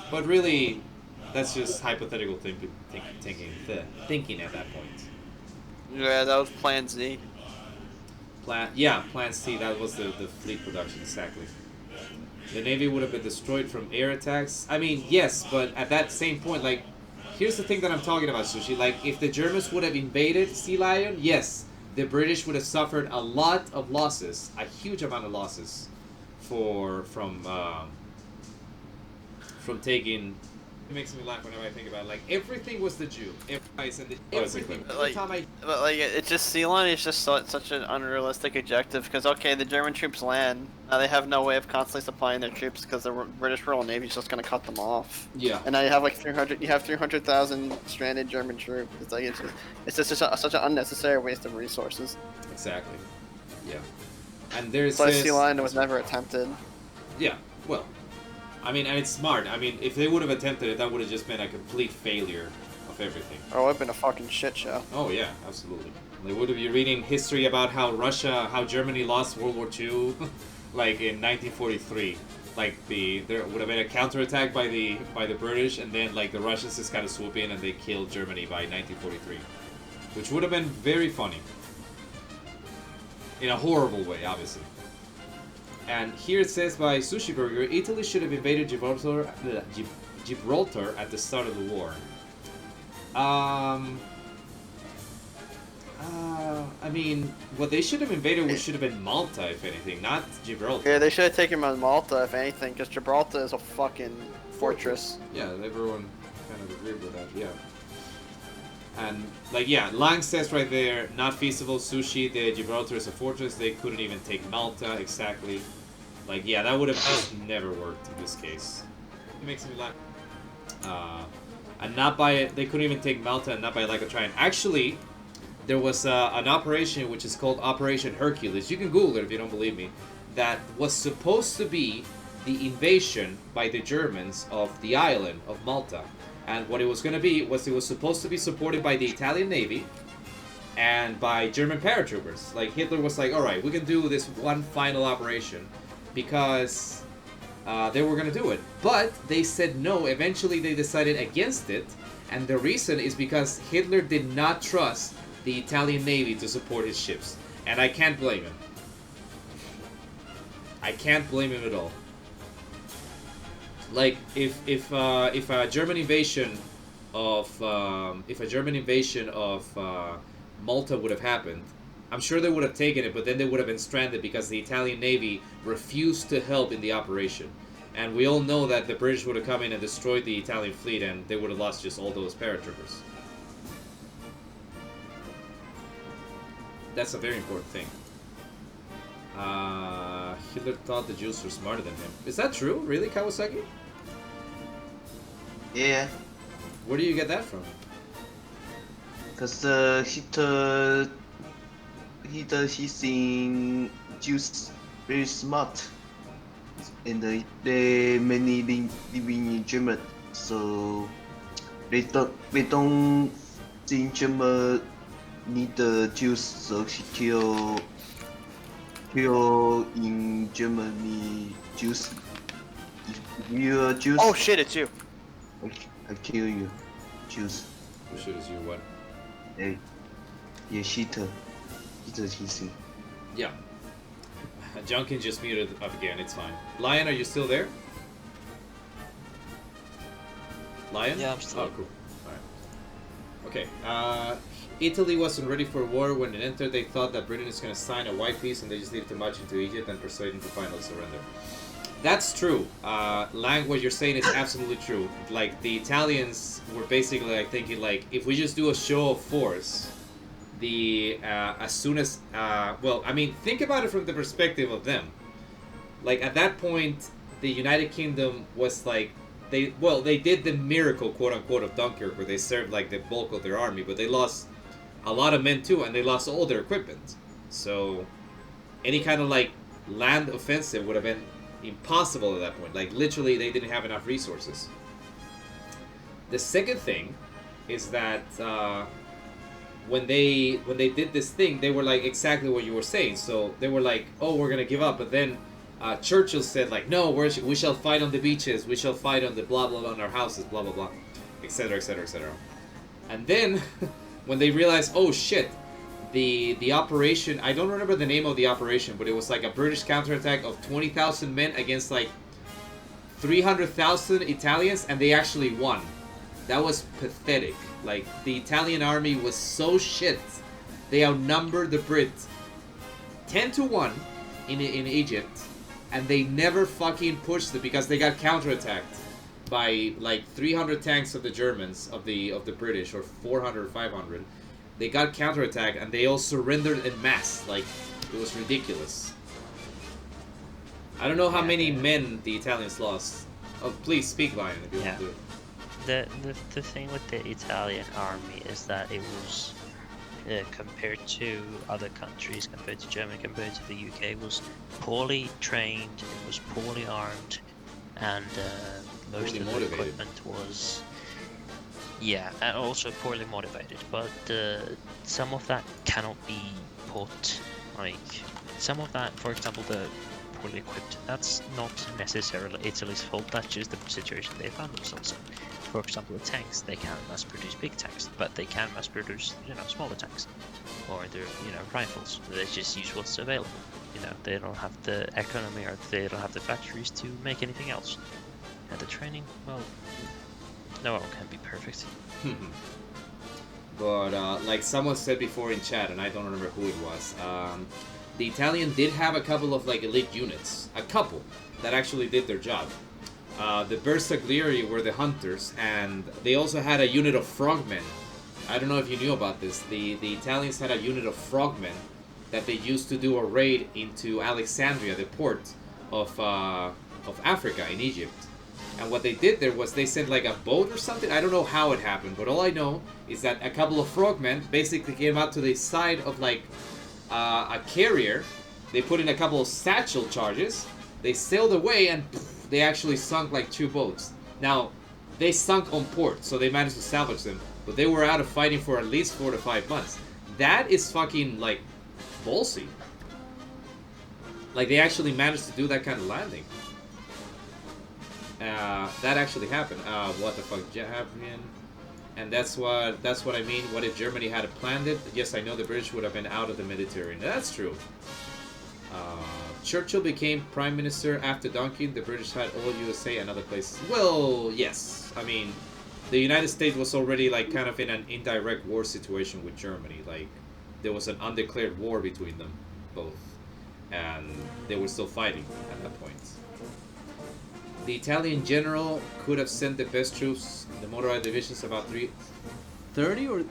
But really, that's just hypothetical thinking at that point. Yeah, that was Plan Z. Plan C, that was the fleet production, exactly. The Navy would have been destroyed from air attacks. I mean, yes, but at that same point, like, here's the thing that I'm talking about, Sushi. Like, if the Germans would have invaded Sea Lion, yes, the British would have suffered a lot of losses, a huge amount of losses, from taking. It makes me laugh whenever I think about it. Like, everything was the Jew. Everything. It's just Sea Lion is just such an unrealistic objective because okay, the German troops land. Now they have no way of constantly supplying their troops because the British Royal Navy is just gonna cut them off. Yeah. And now you have like 300. You have 300,000 stranded German troops. It's like it's just such an unnecessary waste of resources. Exactly. Yeah. And there's so Sea Lion was never attempted. Yeah. Well. I mean, and it's smart. I mean, if they would have attempted it, that would have just been a complete failure of everything. Oh, it would have been a fucking shit show. Oh, yeah, absolutely. They would have been reading history about how Germany lost World War II, like in 1943. Like, there would have been a counterattack by the British, and then, like, the Russians just kind of swoop in and they killed Germany by 1943. Which would have been very funny. In a horrible way, obviously. And here it says by Sushi Burger, Italy should have invaded Gibraltar at the start of the war. I mean, what they should have invaded should have been Malta, if anything, not Gibraltar. Yeah, they should have taken Malta, if anything, because Gibraltar is a fucking fortress. Yeah, everyone kind of agreed with that, yeah. And, like, yeah, Lang says right there, not feasible, Sushi, the Gibraltar is a fortress, they couldn't even take Malta, exactly. Like, yeah, that would have just never worked in this case. It makes me laugh. And not by it, they couldn't even take Malta and not by like a try. Actually, there was an operation which is called Operation Hercules. You can Google it if you don't believe me. That was supposed to be the invasion by the Germans of the island of Malta. And what it was going to be was it was supposed to be supported by the Italian Navy and by German paratroopers. Like, Hitler was like, alright, we can do this one final operation because they were going to do it. But they said no. Eventually they decided against it. And the reason is because Hitler did not trust the Italian Navy to support his ships. And I can't blame him. I can't blame him at all. Like, if a German invasion of Malta would have happened, I'm sure they would have taken it, but then they would have been stranded because the Italian Navy refused to help in the operation. And we all know that the British would have come in and destroyed the Italian fleet, and they would have lost just all those paratroopers. That's a very important thing. Hitler thought the Jews were smarter than him. Is that true? Really, Kawasaki? Yeah. Where do you get that from? Cause he think Jews very smart, and they many living in German, so they don't think German need the Jews, so he kill in Germany Jews. If you are Jews, Oh shit, it's you. I kill you, Jews. Who should is you what? Hey, yeah, Hitler he think. Yeah. Junkin just muted up again, it's fine. Lion, are you still there? Lion? Yeah, I'm still Oh, cool. Alright. Okay, Italy wasn't ready for war. When it entered, they thought that Britain is going to sign a white peace and they just needed to march into Egypt and persuade them to finally surrender. That's true. Lang, what you're saying is absolutely true. Like, the Italians were basically like thinking, like, if we just do a show of force, as soon as, well, I mean, think about it from the perspective of them. Like, at that point, the United Kingdom was like, they did the miracle, quote unquote, of Dunkirk, where they served like the bulk of their army, but they lost a lot of men too, and they lost all their equipment. So, any kind of like land offensive would have been impossible at that point. Like, literally, they didn't have enough resources. The second thing is that when they did this thing, they were like exactly what you were saying. So they were like, "Oh, we're gonna give up," but then Churchill said like, "No, we shall fight on the beaches. We shall fight on the blah blah blah on our houses, blah blah blah, etc. etc. etc." And then when they realized, "Oh shit." The operation, I don't remember the name of the operation, but it was like a British counterattack of 20,000 men against like 300,000 Italians, and they actually won. That was pathetic. Like, the Italian army was so shit. They outnumbered the Brits 10-1 in Egypt, and they never fucking pushed it because they got counterattacked by like 300 tanks of the Germans, of the British, or 400 or 500. They got counterattacked and they all surrendered en masse. Like, it was ridiculous. I don't know how many men the Italians lost. Oh, please speak, Lion, if you want to do it. The thing with the Italian army is that it was compared to other countries, compared to Germany, compared to the UK, was poorly trained, it was poorly armed, and most Poorly of the motivated. equipment was, yeah, and also poorly motivated. But some of that cannot be put, like, some of that, for example, the poorly equipped, that's not necessarily Italy's fault, that's just the situation they found themselves in. For example, the tanks, they can't mass produce big tanks, but they can mass produce, smaller tanks. Or their, rifles. They just use what's available. They don't have the economy, or they don't have the factories to make anything else. And the training, well, no one can be perfect. But like someone said before in chat, and I don't remember who it was, the Italian did have a couple of like elite units, a couple that actually did their job. The Bersaglieri were the hunters, and they also had a unit of frogmen. I don't know if you knew about this. The Italians had a unit of frogmen that they used to do a raid into Alexandria, the port of Africa in Egypt. And what they did there was they sent like a boat or something. I don't know how it happened, but all I know is that a couple of frogmen basically came out to the side of like a carrier. They put in a couple of satchel charges. They sailed away, and they actually sunk like 2 boats. Now, they sunk on port, so they managed to salvage them. But they were out of fighting for at least 4 to 5 months. That is fucking like ballsy. Like, they actually managed to do that kind of landing. That actually happened. What the fuck happened? And that's what I mean. What if Germany had planned it? Yes, I know the British would have been out of the Mediterranean. That's true. Churchill became prime minister after Duncan. The British had all USA and other places. Well, yes. I mean, the United States was already like kind of in an indirect war situation with Germany. Like, there was an undeclared war between them both, and they were still fighting at that point. The Italian general could have sent the best troops, the motorized divisions, about 30 or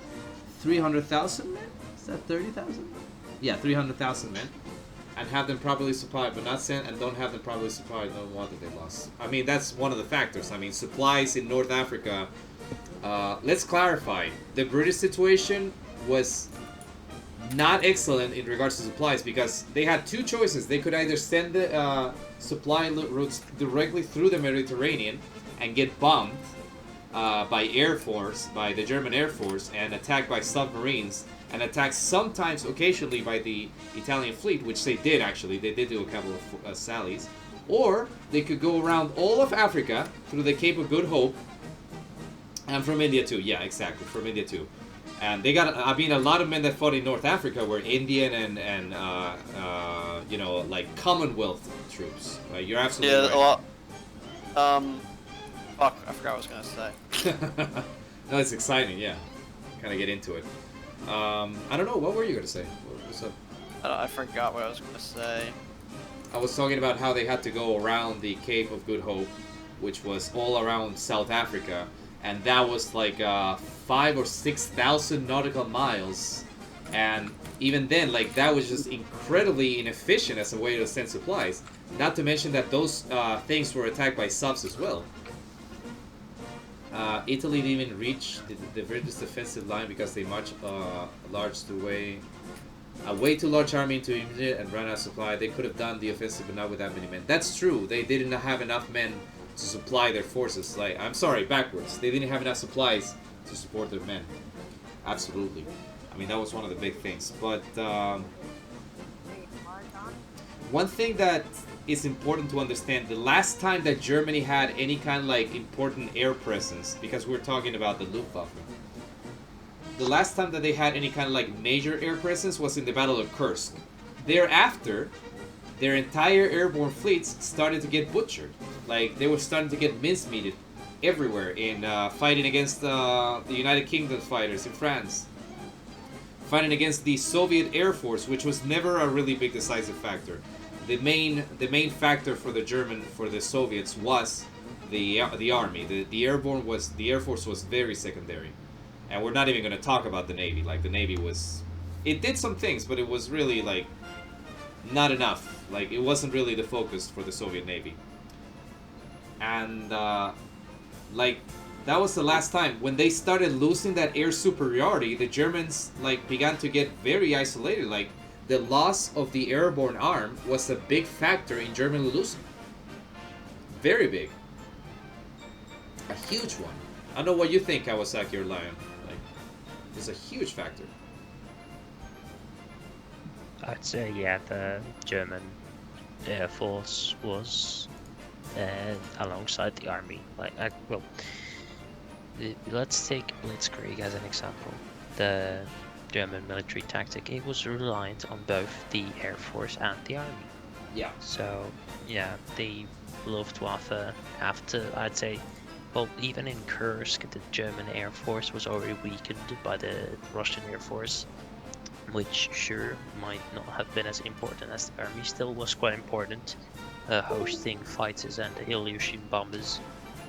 300,000 men? Is that 30,000? Yeah, 300,000 men. and have them properly supplied, but not sent and don't have them properly supplied, no wonder they lost. I mean, that's one of the factors. I mean, supplies in North Africa. Let's clarify. The British situation was not excellent in regards to supplies because they had two choices. They could either send the supply routes directly through the Mediterranean and get bombed by Air Force, by the German Air Force, and attacked by submarines, and attacked sometimes, occasionally, by the Italian fleet, which they did actually. They did do a couple of sallies. Or they could go around all of Africa through the Cape of Good Hope, and from India too. Yeah, exactly, from India too. And they got, I mean, a lot of men that fought in North Africa were Indian and you know, like Commonwealth troops. You're absolutely right. Yeah, well, fuck, I forgot what I was gonna say. No, it's exciting, yeah. Kind of get into it. I don't know, what were you gonna say? What's up? I forgot what I was gonna say. I was talking about how they had to go around the Cape of Good Hope, which was all around South Africa, and that was like 5,000 or 6,000 nautical miles, and even then, like, that was just incredibly inefficient as a way to send supplies. Not to mention that those things were attacked by subs as well. Italy didn't even reach the British defensive line because they marched a way too large army into India and ran out of supply. They could have done the offensive, but not with that many men. That's true. They didn't have enough men to supply their forces. Like, I'm sorry, backwards. They didn't have enough supplies to support their men. Absolutely. I mean, that was one of the big things. But one thing that is important to understand, the last time that Germany had any kind of like important air presence, because we're talking about the Luftwaffe, the last time that they had any kind of like major air presence was in the Battle of Kursk. Thereafter, their entire airborne fleets started to get butchered. Like, they were starting to get mincemeated everywhere in fighting against the United Kingdom fighters in France, fighting against the Soviet Air Force, which was never a really big decisive factor. The main factor for the Soviets was the army. The Air Force was very secondary, and we're not even going to talk about the Navy. Like, the Navy it did some things, but it was really like not enough. Like, it wasn't really the focus for the Soviet Navy. And like, that was the last time when they started losing that air superiority. The Germans like began to get very isolated. Like, the loss of the airborne arm was a big factor in Germany losing. Very big. A huge one. I don't know what you think, Kawasaki or Lion. Like, it's a huge factor. I'd say, yeah, the German Air Force was alongside the army. Like, let's take Blitzkrieg as an example. The German military tactic, it was reliant on both the Air Force and the army. Yeah. So, yeah, the Luftwaffe after, I'd say, well, even in Kursk, the German Air Force was already weakened by the Russian Air Force, which sure might not have been as important as the army, still was quite important, hosting fighters and Ilyushin bombers,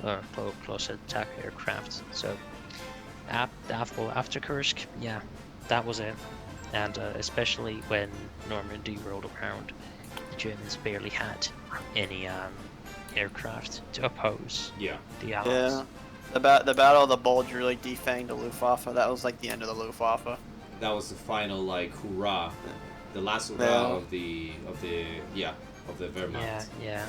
or close attack aircraft. So, after Kursk, yeah, that was it. And especially when Normandy rolled around, the Germans barely had any aircraft to oppose the Allies. Yeah, the Battle of the Bulge really defanged the Luftwaffe. That was like the end of the Luftwaffe. That was the final, like, hurrah, the last hurrah of the Wehrmacht. Yeah.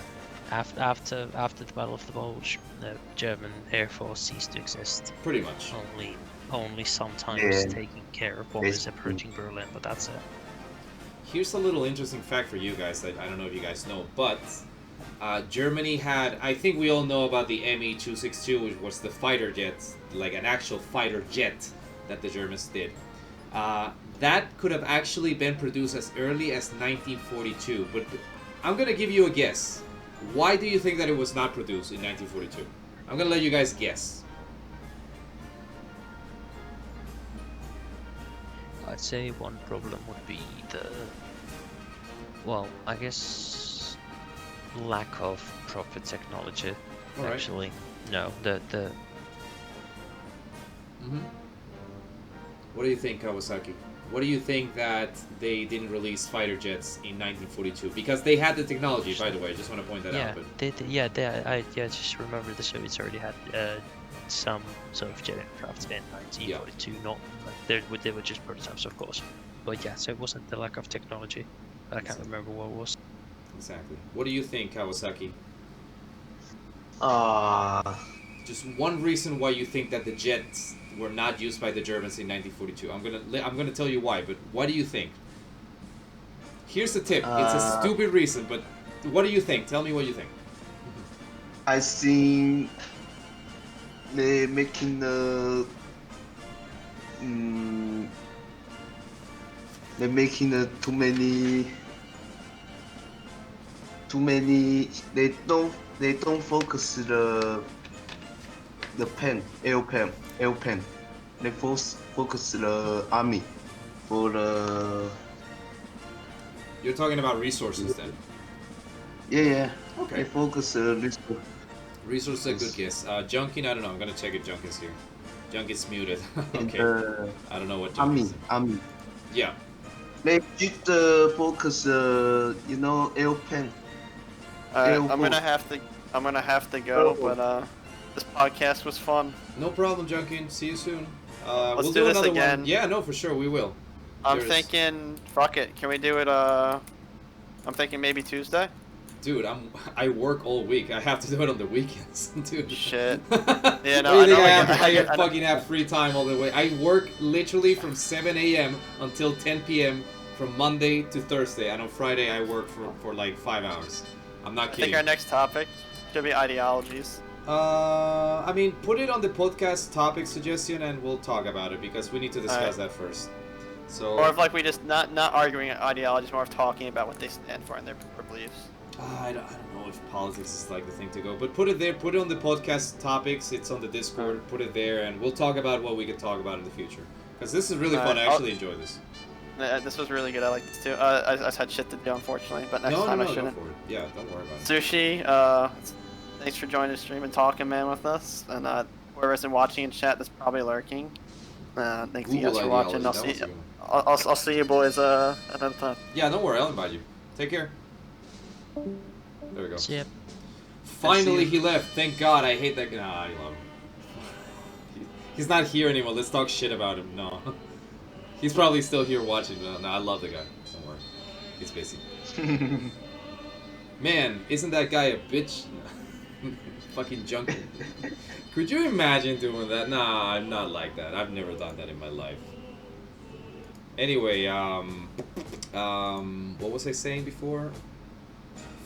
After the Battle of the Bulge, the German Air Force ceased to exist. Pretty much. Only sometimes taking care of bombers approaching Berlin, but that's it. Here's a little interesting fact for you guys that I don't know if you guys know, but Germany had, I think we all know about the Me-262, which was the fighter jet, like an actual fighter jet that the Germans did. That could have actually been produced as early as 1942, but I'm going to give you a guess. Why do you think that it was not produced in 1942? I'm going to let you guys guess. I'd say one problem would be I guess lack of proper technology. All right. Actually, no, the What do you think, Kawasaki? what do you think that they didn't release fighter jets in 1942? Because they had the technology, by the way. I just want to point that Yeah, out. But I just remember the Soviets already had some sort of jet aircraft in 1942. Not like they were just prototypes, of course. But yeah, so it wasn't the lack of technology. I can't remember what it was. exactly. What do you think, Kawasaki? Just one reason why you think that the jets were not used by the Germans in 1942. I'm gonna tell you why, but why do you think? Here's the tip. It's a stupid reason, but what do you think? Tell me what you think. I think they making the they're making too many. They don't focus the airplane. They focus the army for the. You're talking about resources then. Yeah. Okay. They focus resource. Resources are a good guess. Junkin, I don't know. I'm gonna check if Junkin's here. Junkin's muted. Okay. I don't know what Junkin's Army. Yeah. They just focus airplane. I'm gonna have to go, but this podcast was fun. No problem, Junkin. See you soon. Let's we'll do this another again. one. Yeah, no, for sure, we will. I'm thinking, fuck it. Can we do it? I'm thinking maybe Tuesday. Dude, I work all week. I have to do it on the weekends, dude. Shit. Yeah, no, What do you I think I know. fucking have free time all the way? I work literally from 7 a.m. until 10 p.m. from Monday to Thursday, and on Friday I work for like 5 hours. I'm not I kidding. think our next topic should be ideologies. I mean, put it on the podcast topic suggestion, and we'll talk about it because we need to discuss that first. So. Or if like we just not arguing ideologies, more of talking about what they stand for and their beliefs. I don't know if politics is like the thing to go, but put it there. Put it on the podcast topics. It's on the Discord. Put it there, and we'll talk about what we can talk about in the future. Because this is really fun. I actually enjoy this. This was really good. I like this too. I just had shit to do, unfortunately, but next time I shouldn't. Go for it. Yeah, don't worry about it. Sushi, thanks for joining the stream and talking, man, with us. And whoever's been watching in chat that's probably lurking. Thanks you guys for watching. I'll see you boys another time. Yeah, don't worry. I'll invite you. Take care. There we go. See ya. Finally, he left. Thank God. I hate that guy. Nah, I love him. He's not here anymore. Let's talk shit about him. No. He's probably still here watching. No, I love the guy. Don't worry. He's busy. Man, isn't that guy a bitch? Fucking junkie. Could you imagine doing that? Nah, I'm not like that. I've never done that in my life. Anyway, what was I saying before?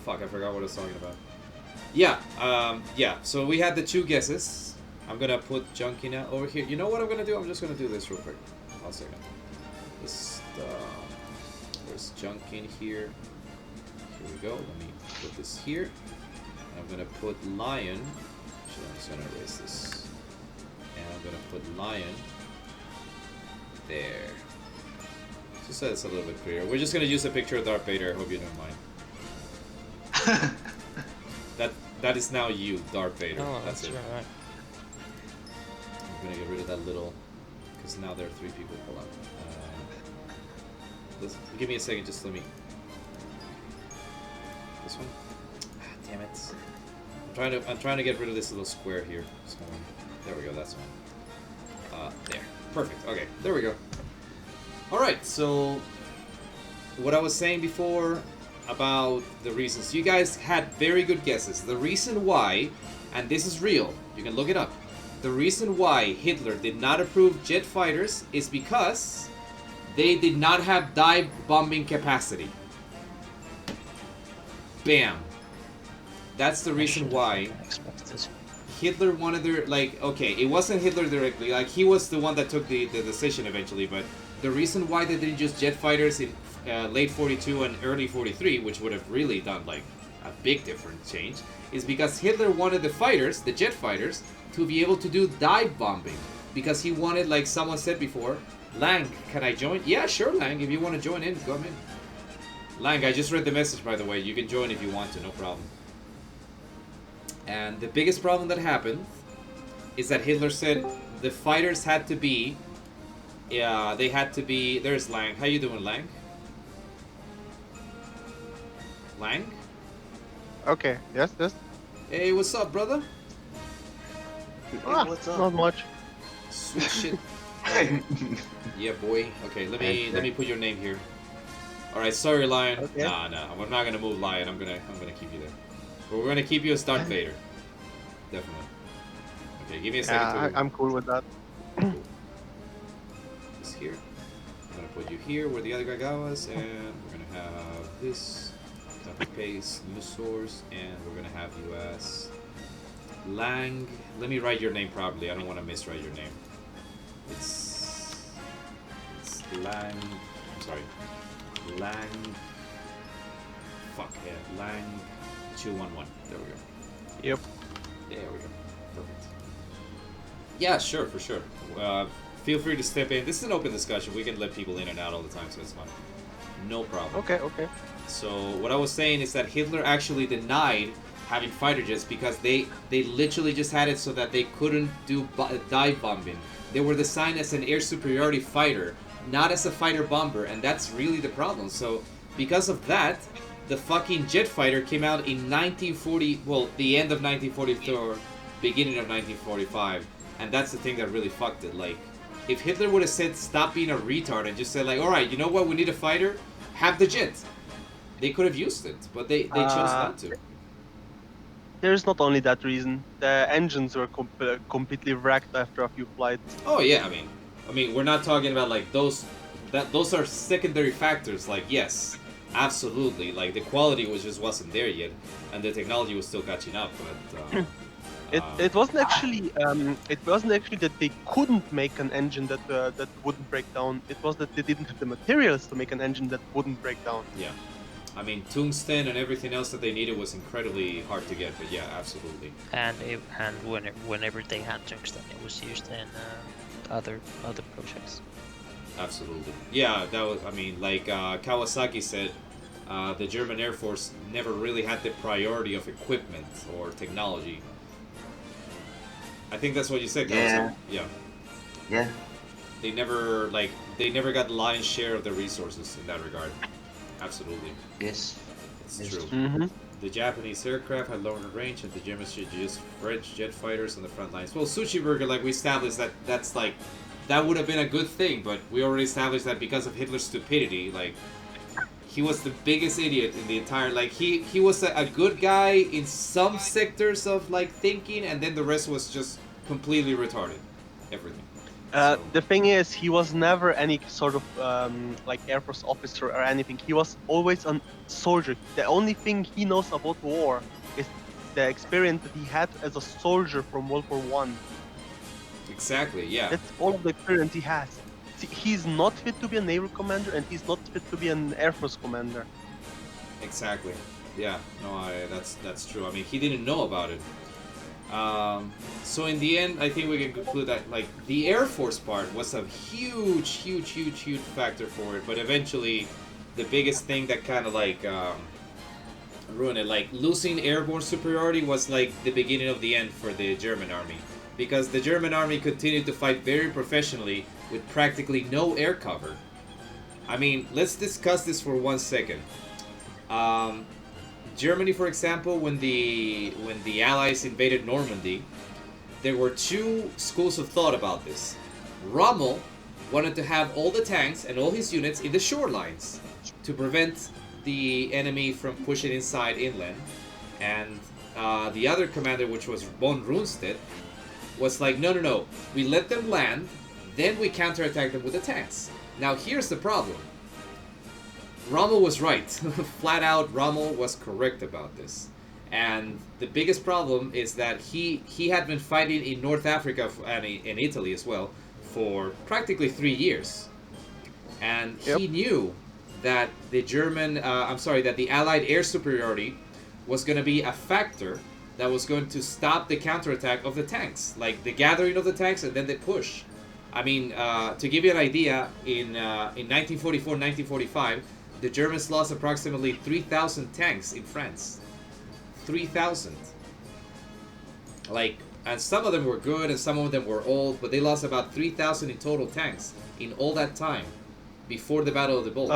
Fuck, I forgot what I was talking about. Yeah, so we had the two guesses. I'm gonna put Junkie over here. You know what I'm gonna do? I'm just gonna do this real quick. 1 second. There's Junkie in here. Here we go. Let me put this here. I'm gonna put Lion. Actually, I'm just gonna erase this. And I'm gonna put Lion there. Just so it's a little bit clearer. We're just gonna use a picture of Darth Vader. I hope you don't mind. That is now you, Darth Vader. Oh, that's it. Right. I'm gonna get rid of that little, because now there are 3 people. Hold on. Give me a second. Just let me. This one. Ah, damn it. I'm trying to get rid of this little square here. There we go. That's one. There. Perfect. Okay. There we go. All right. So, what I was saying before about the reasons. You guys had very good guesses. The reason why, and this is real, you can look it up. The reason why Hitler did not approve jet fighters is because they did not have dive bombing capacity. Bam. That's the reason why Hitler wanted their, okay, it wasn't Hitler directly, he was the one that took the decision eventually, but the reason why they didn't use jet fighters in late 42 and early 43, which would have really done a big different change, is because Hitler wanted the fighters, the jet fighters, to be able to do dive bombing. Because he wanted, like someone said before, Lang, can I join? Yeah, sure, Lang, if you want to join in, come in. Lang, I just read the message, by the way. You can join if you want to, no problem. And the biggest problem that happened is that Hitler said the fighters had to be Yeah, they had to be. There's Lang. How you doing, Lang? Lang? Okay, yes. Hey, what's up, brother? Hey, what's up? Not much. Sweet shit. Yeah, boy. Okay, let me put your name here. All right, sorry, Lion. Okay. Nah, I'm not gonna move Lion. I'm gonna keep you there. But we're gonna keep you as Darth Vader. Definitely. Okay, give me a second. Yeah, I'm cool with that. This here. I'm gonna put you here where the other guy was, and we're gonna have this. Copy paste new source, and we're gonna have you as Lang. Let me write your name properly. I don't want to miswrite your name. It's Lang. I'm sorry. Lang. Fuck yeah. Lang 211. There we go. Yep. There we go. Perfect. Yeah, sure, for sure. Feel free to step in. This is an open discussion. We can let people in and out all the time, so it's fine. No problem. Okay. So what I was saying is that Hitler actually denied having fighter jets because they literally just had it so that they couldn't do dive bombing. They were designed as an air superiority fighter, not as a fighter bomber, and that's really the problem. So because of that, the fucking jet fighter came out in 1940, well, the end of 1944, beginning of 1945, and that's the thing that really fucked it. Like, if Hitler would have said stop being a retard and just said like, all right, you know what, we need a fighter, have the jet. They could have used it, but they chose not to. There's not only that reason. The engines were completely wrecked after a few flights. Oh yeah, I mean, we're not talking about like those. Those are secondary factors. Like yes, absolutely. Like the quality wasn't there yet, and the technology was still catching up. But It wasn't actually that they couldn't make an engine that wouldn't break down. It was that they didn't have the materials to make an engine that wouldn't break down. Yeah. I mean, tungsten and everything else that they needed was incredibly hard to get, but yeah, absolutely. And whenever they had tungsten, it was used in other projects. Absolutely. Yeah, that was. I mean, like Kawasaki said, the German Air Force never really had the priority of equipment or technology. I think that's what you said, Kawasaki. Yeah. Yeah. They never got the lion's share of the resources in that regard. Absolutely. Yes. It's Yes. true. Mm-hmm. The Japanese aircraft had longer range, and the Germans should use French jet fighters on the front lines. Well, Sushi Burger, like we established, that would have been a good thing, but we already established that because of Hitler's stupidity, like he was the biggest idiot in the entire. Like he was a good guy in some sectors of like thinking, and then the rest was just completely retarded. Everything. The thing is, he was never any sort of like Air Force officer or anything. He was always a soldier. The only thing he knows about war is the experience that he had as a soldier from World War One. Exactly. Yeah. That's all the experience he has. See, he's not fit to be a naval commander, and he's not fit to be an Air Force commander. Exactly. Yeah. No, that's true. I mean, he didn't know about it. So in the end, I think we can conclude that like the Air Force part was a huge factor for it, but eventually the biggest thing that kind of like ruined it, like losing airborne superiority was like the beginning of the end for the German army, because the German army continued to fight very professionally with practically no air cover. I mean, let's discuss this for 1 second. Germany, for example, when the Allies invaded Normandy, there were two schools of thought about this. Rommel wanted to have all the tanks and all his units in the shorelines to prevent the enemy from pushing inside inland, and the other commander, which was von Rundstedt, was like, no, we let them land, then we counterattack them with the tanks. Now here's the problem. Rommel was right. Flat out, Rommel was correct about this. And the biggest problem is that he had been fighting in North Africa and in Italy as well for practically 3 years. And he knew that the that the Allied air superiority was going to be a factor that was going to stop the counterattack of the tanks. Like the gathering of the tanks and then the push. I mean, to give you an idea, in 1944, 1945, the Germans lost approximately 3,000 tanks in France. 3,000. Like, and some of them were good and some of them were old, but they lost about 3,000 in total tanks in all that time before the Battle of the Bulge.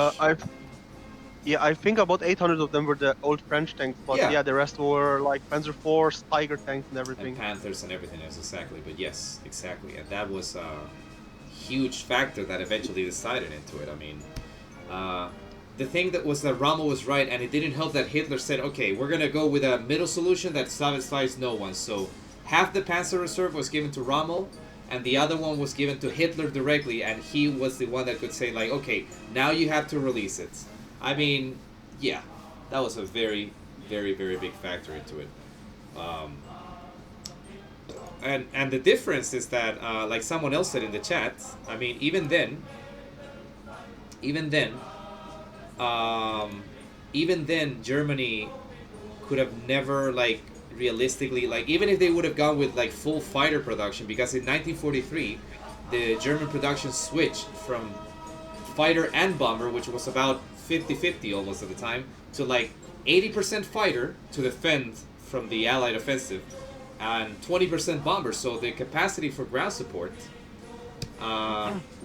I think about 800 of them were the old French tanks, but Yeah. yeah, the rest were like Panzer IVs, Tiger tanks, and everything. And Panthers and everything else, exactly. But yes, exactly. And that was a huge factor that eventually decided into it. I mean, the thing that was that Rommel was right, and it didn't help that Hitler said, okay, we're going to go with a middle solution that satisfies no one. So half the Panzer Reserve was given to Rommel, and the other one was given to Hitler directly, and he was the one that could say, like, okay, now you have to release it. I mean, yeah, that was a very, very, very big factor into it. And the difference is that, like someone else said in the chat, I mean, even then, Germany could have never, like, realistically, like, even if they would have gone with, like, full fighter production, because in 1943, the German production switched from fighter and bomber, which was about 50-50 almost at the time, to, like, 80% fighter to defend from the Allied offensive, and 20% bomber, so the capacity for ground support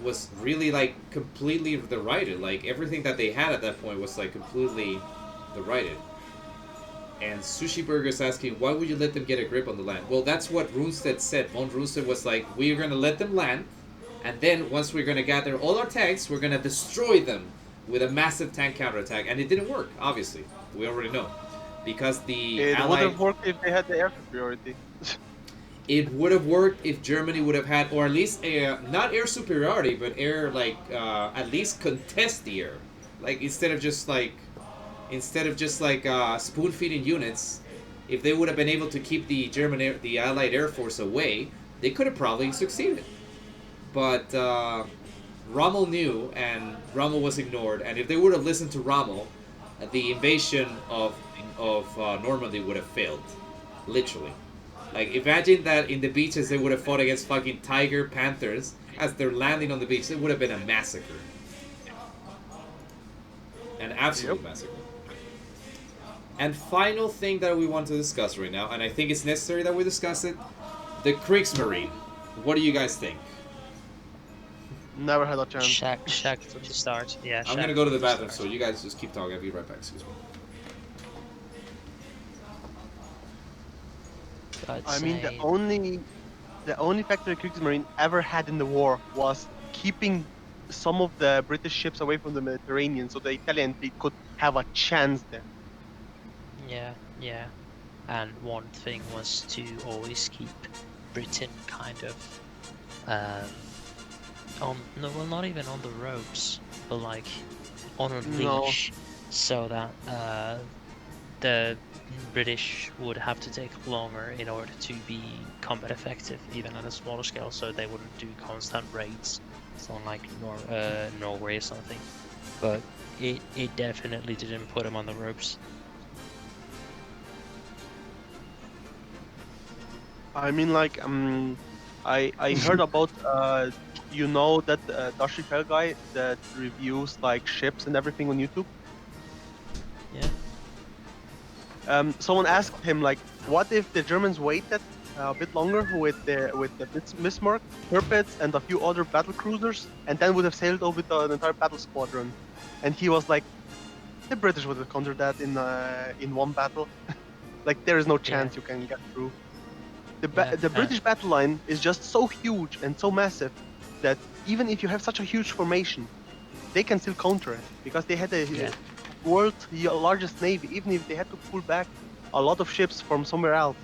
was really, like, completely derided. Like, everything that they had at that point was, like, completely derided. And Sushi Burger is asking, why would you let them get a grip on the land? Well, that's what Runstedt said. Von Runstedt was like, we're going to let them land, and then once we're going to gather all our tanks, we're going to destroy them with a massive tank counterattack. And it didn't work, obviously. We already know. Because the It Allied... would have worked if they had the air superiority. It would have worked if Germany would have had, or at least not air superiority, but air, like, at least contest the air. Like, instead of just like spoon feeding units, if they would have been able to keep the Allied Air Force away, they could have probably succeeded. But Rommel knew, and Rommel was ignored. And if they would have listened to Rommel, the invasion of Normandy would have failed, literally. Like, imagine that in the beaches they would have fought against fucking Tiger Panthers as they're landing on the beach. It would have been a massacre. An absolute massacre. And final thing that we want to discuss right now, and I think it's necessary that we discuss it, the Kriegsmarine. What do you guys think? Never had a chance. Shaq to start. Yeah. I'm gonna go to the bathroom, so you guys just keep talking. I'll be right back. Excuse me. I mean, the only factor the Kriegsmarine ever had in the war was keeping some of the British ships away from the Mediterranean, so the Italian fleet could have a chance there. Yeah. And one thing was to always keep Britain kind of not even on the ropes, but like on a leash, so that the British would have to take longer in order to be combat effective, even on a smaller scale, so they wouldn't do constant raids on like Norway or something. But it definitely didn't put them on the ropes. I mean, like, I heard about, you know, that Dashi Fell guy that reviews like ships and everything on YouTube. Yeah. Someone asked him, like, what if the Germans waited a bit longer with the Bismarck, Tirpitz, and a few other battle cruisers, and then would have sailed over the entire battle squadron? And he was like, the British would have countered that in one battle. Like, there is no chance you can get through. The British battle line is just so huge and so massive that even if you have such a huge formation, they can still counter it, because they had the world's largest navy, even if they had to pull back a lot of ships from somewhere else.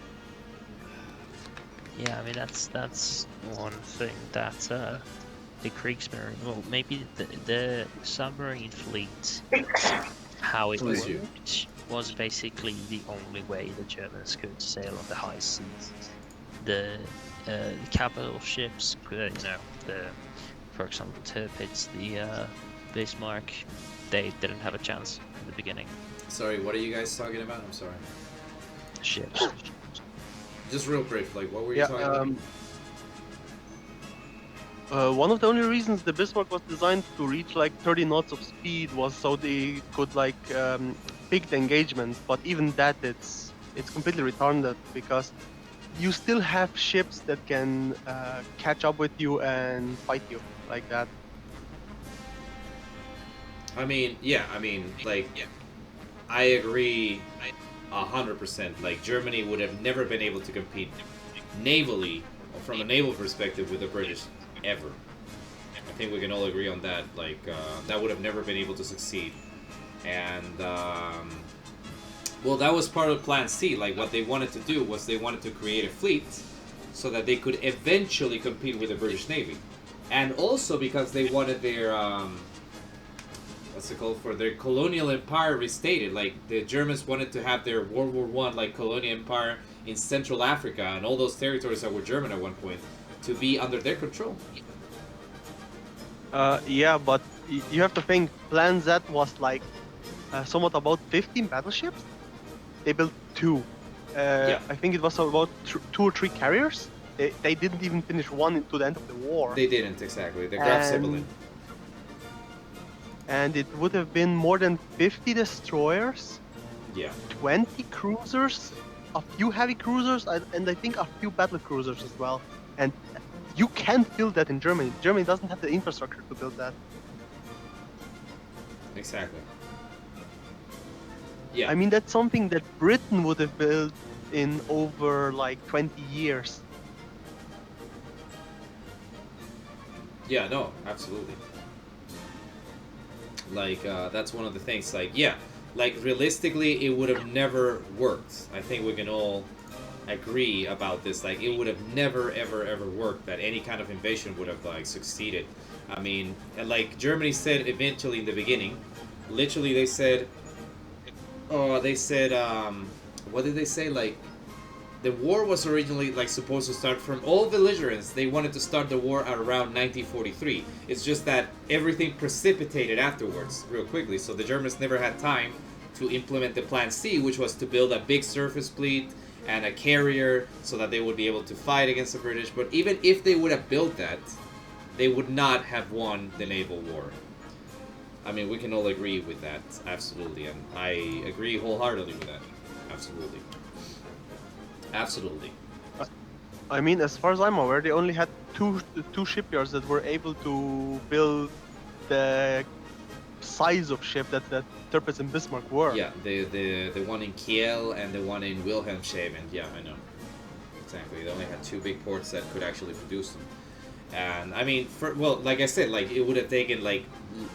Yeah, I mean that's one thing that the Kriegsmarine, well, maybe the submarine fleet, how it worked was basically the only way the Germans could sail on the high seas. The capital ships, for example, Tirpitz, the Bismarck, they didn't have a chance in the beginning. Sorry, what are you guys talking about? I'm sorry. Ships. Just real brief, like, what were you talking about? One of the only reasons the Bismarck was designed to reach like 30 knots of speed was so they could like pick the engagement, but even that it's completely retarded, because you still have ships that can catch up with you and fight you like that. I mean, yeah, I mean, like, I agree 100%. Like, Germany would have never been able to compete navally, or from a naval perspective, with the British ever. I think we can all agree on that. Like, that would have never been able to succeed. And, well, that was part of Plan C. Like, what they wanted to do was they wanted to create a fleet so that they could eventually compete with the British Navy. And also because they wanted their, what's it called, for their colonial empire restated. Like, the Germans wanted to have their World War I, like, colonial empire in Central Africa and all those territories that were German at one point to be under their control. Yeah, but you have to think, Plan Z was like somewhat about 15 battleships. They built 2. Yeah. I think it was about 2 or 3 carriers. They didn't even finish one to the end of the war. They didn't, exactly. The Graf Zeppelin. And it would have been more than 50 destroyers, Yeah. 20 cruisers, a few heavy cruisers, and I think a few battle cruisers as well. And you can't build that in Germany. Germany doesn't have the infrastructure to build that. Exactly. Yeah. I mean, that's something that Britain would have built in over like 20 years. Yeah, no, absolutely. Like, that's one of the things. Like, yeah, like, realistically, it would have never worked. I think we can all agree about this. Like, it would have never, ever, ever worked that any kind of invasion would have, like, succeeded. I mean, and like Germany said eventually in the beginning, literally they said, what did they say? Like, the war was originally, like, supposed to start from all belligerents. They wanted to start the war at around 1943. It's just that everything precipitated afterwards real quickly. So the Germans never had time to implement the Plan C, which was to build a big surface fleet and a carrier so that they would be able to fight against the British. But even if they would have built that, they would not have won the naval war. I mean, we can all agree with that, absolutely. And I agree wholeheartedly with that. Absolutely. Absolutely. I mean, as far as I'm aware, they only had two shipyards that were able to build the size of ship that Tirpitz and Bismarck were. Yeah, the one in Kiel and the one in Wilhelmshaven. Yeah, I know. Exactly. They only had 2 big ports that could actually produce them. And I mean, well, like I said, like, it would have taken like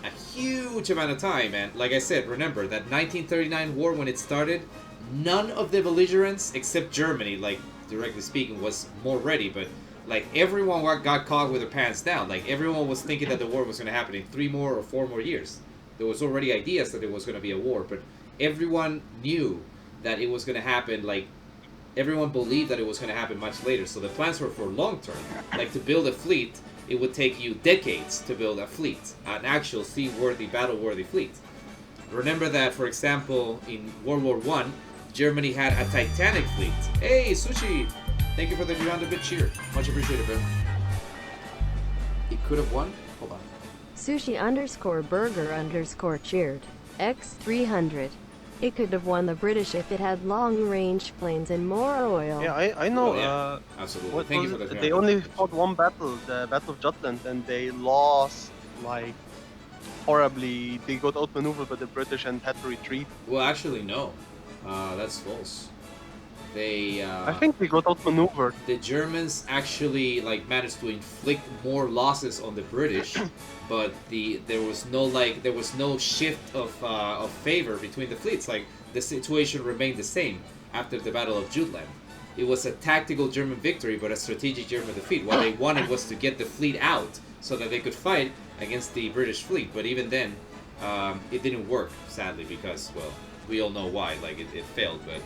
a huge amount of time. And like I said, remember that 1939 war, when it started, none of the belligerents except Germany, like, directly speaking, was more ready. But like, everyone got caught with their pants down. Like, everyone was thinking that the war was going to happen in 3 more or 4 more years. There was already ideas that there was going to be a war, but everyone knew that it was going to happen. Like, everyone believed that it was going to happen much later. So the plans were for long term. Like, to build a fleet, it would take you decades to build a fleet, an actual seaworthy, battle-worthy fleet. Remember that, for example, in World War I, Germany had a Titanic fleet. Hey, Sushi! Thank you for the 300-bit cheer. Much appreciated, bro. It could have won? Hold on. Sushi_burger_cheered. X300. It could have won the British if it had long-range planes and more oil. Yeah, I know. Oh, yeah. Absolutely. Thank you for the 300. They only fought one battle, the Battle of Jutland, and they lost like horribly. They got outmaneuvered by the British and had to retreat. Well, actually, no. That's false. They, I think they got outmaneuvered. The Germans actually, like, managed to inflict more losses on the British, but there was no shift of favor between the fleets. Like, the situation remained the same after the Battle of Jutland. It was a tactical German victory, but a strategic German defeat. What they wanted was to get the fleet out so that they could fight against the British fleet. But even then, it didn't work, sadly, because, well, we all know why. Like, it failed, but...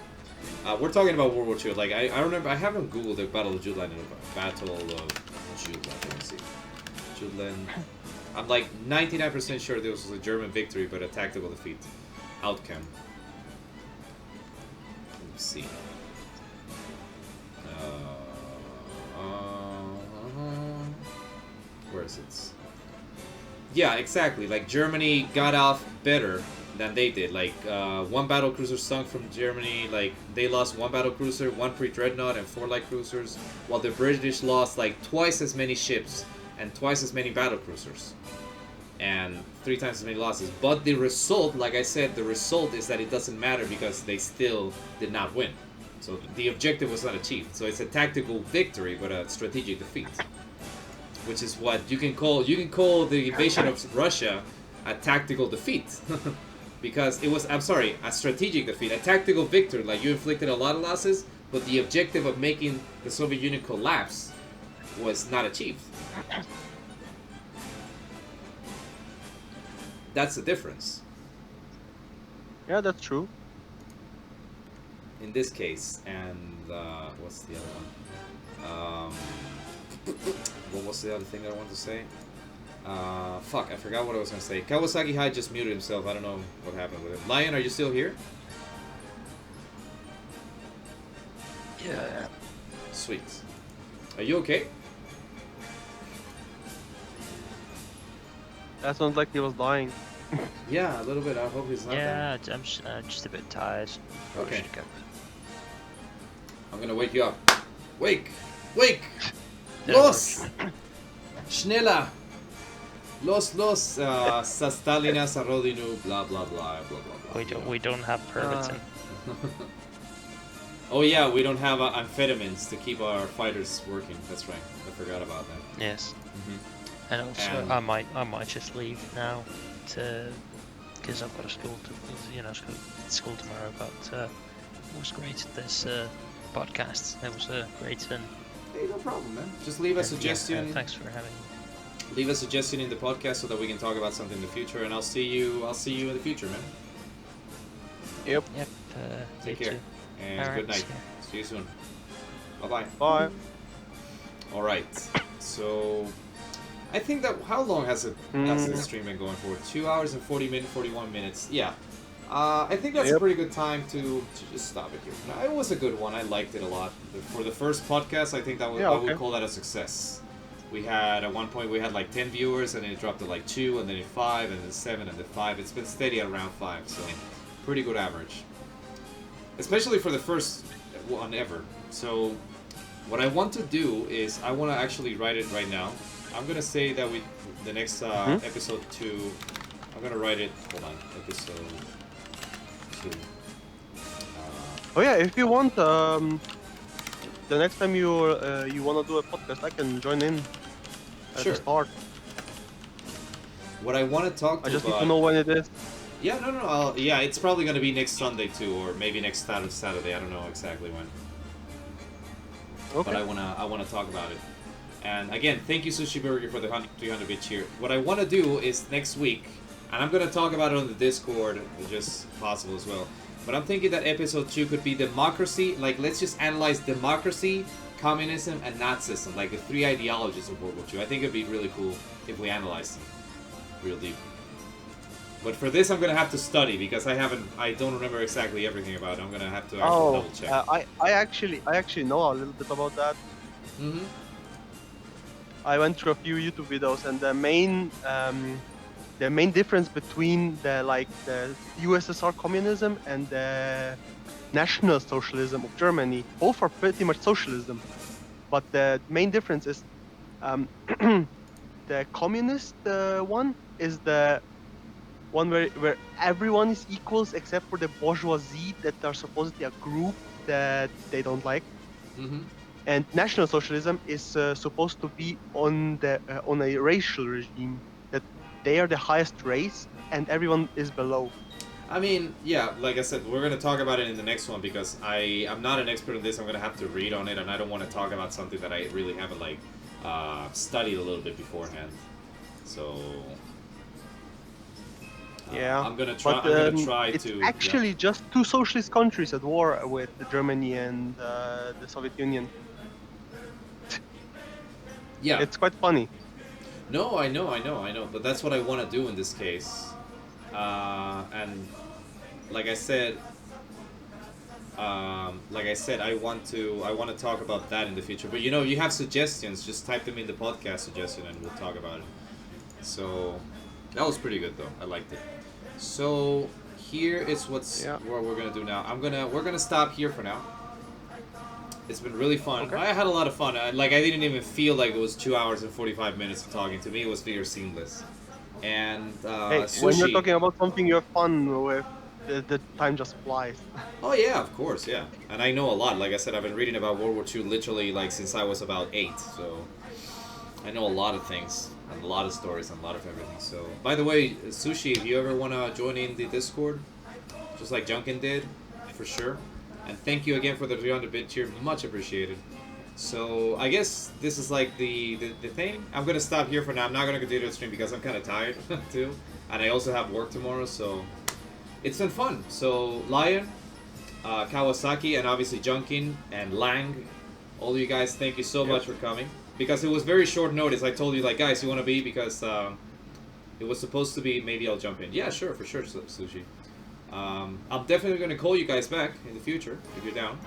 we're talking about World War II. Like, I remember, I haven't googled the Battle of Jutland in a Battle of Jutland. Let me see. Jutland. I'm like 99% sure this was a German victory, but a tactical defeat. Outcome. Let me see. Where is it? Yeah, exactly. Like, Germany got off better than they did. Like one battle cruiser sunk from Germany. Like they lost one battle cruiser, one pre-dreadnought, and 4 light cruisers, while the British lost like twice as many ships and twice as many battle cruisers, and 3 times as many losses. But the result, like I said, the result is that it doesn't matter because they still did not win. So the objective was not achieved. So it's a tactical victory, but a strategic defeat, which is what you can call the invasion of Russia a tactical defeat. Because it was, I'm sorry, a strategic defeat. A tactical victory, like you inflicted a lot of losses, but the objective of making the Soviet Union collapse was not achieved. That's the difference. Yeah, that's true. In this case, and what's the other one? What was the other thing that I wanted to say? Fuck, I forgot what I was gonna say. Kawasaki High just muted himself. I don't know what happened with him. Lion, are you still here? Yeah. Sweet. Are you okay? That sounds like he was dying. Yeah, a little bit. I hope he's not. Yeah, I'm just a bit tired. Probably Okay. should go. I'm gonna wake you up. Wake! Wake! Yeah, Los! Schneller! Los, sa Stalina, sa Rodinu, blah, blah, blah, blah, blah, blah. We don't have permitting. Oh yeah, we don't have amphetamines to keep our fighters working. That's right. I forgot about that. Yes. Mm-hmm. And also, And- I might just leave now to, because I've got a school tomorrow. But it was great this podcast. It was great and. Hey, no problem, man. Just leave a suggestion. Thanks for having me. Leave a suggestion in the podcast so that we can talk about something in the future, and I'll see you in the future, man. Yep. Yep. Take you care too. and Alright, good night. see ya. See you soon. Bye bye. Bye. All right. So, I think that how long has this stream been going for? 2 hours and 41 minutes. Yeah. I think that's a Yep. pretty good time to just stop it here. No, it was a good one. I liked it a lot. For the first podcast, I think that Yeah, I okay. would call that a success. We had at one point we had like 10 viewers, and then it dropped to like 2, and then 5, and then 7, and then 5. It's been steady at around 5, so pretty good average. Especially for the first one ever. So what I want to do is I want to actually write it right now. I'm gonna say that the next episode 2. I'm gonna write it. Hold on, episode 2. Oh yeah, if you want, the next time you wanna do a podcast, I can join in at Sure. the start. What I want to talk I just need about. to know when it is. Yeah, no. Yeah, it's probably gonna be next Sunday too, or maybe next Saturday. I don't know exactly when. Okay. But I wanna talk about it. And again, thank you Sushi Burger for the 300 bit cheer. What I want to do is next week, and I'm gonna talk about it on the Discord, if just possible as well. But I'm thinking that episode 2 could be democracy. Like, let's just analyze democracy, communism, and Nazism, like the 3 ideologies of World War II. I think it'd be really cool if we analyzed them real deep. But for this, I'm gonna have to study because I don't remember exactly everything about it. I'm gonna have to actually double check. I actually know a little bit about that. Mm-hmm. I went through a few YouTube videos, and the main difference between the USSR communism and the National Socialism of Germany, both are pretty much socialism, but the main difference is the communist one is the one where everyone is equals except for the bourgeoisie that are supposedly a group that they don't like. Mm-hmm. And National Socialism is supposed to be on a racial regime, that they are the highest race and everyone is below. I mean, yeah, like I said, we're going to talk about it in the next one because I'm not an expert on this. I'm going to have to read on it, and I don't want to talk about something that I really haven't, studied a little bit beforehand. So... Yeah, I'm going to try, it's actually just 2 socialist countries at war with Germany and the Soviet Union. Yeah. It's quite funny. No, I know, but that's what I want to do in this case. And like I said, I want to talk about that in the future. But you have suggestions, just type them in the podcast suggestion and we'll talk about it. So that was pretty good though. I liked it. So here is what we're gonna do now. We're gonna stop here for now. It's been really fun. Okay. I had a lot of fun. I didn't even feel like it was 2 hours and 45 minutes of talking. To me, it was very seamless. And Hey, Sushi. when you're talking about something you have fun with, the time just flies. Oh yeah, of course, yeah. And I know a lot. Like I said, I've been reading about World War II literally like since I was about 8. So I know a lot of things, and a lot of stories, and a lot of everything. So, by the way, Sushi, if you ever want to join in the Discord, just like Junkin did, for sure. And thank you again for the 300-bit tier, much appreciated. So, I guess this is like the thing. I'm going to stop here for now. I'm not going to continue the stream because I'm kind of tired, too. And I also have work tomorrow, so it's been fun. So, Lion, Kawasaki, and obviously Junkin, and Lang, all of you guys, thank you so much for coming. Because it was very short notice. I told you, like, guys, you want to be? Because it was supposed to be, maybe I'll jump in. Yeah, sure, for sure, Sushi. I'm definitely going to call you guys back in the future, if you're down.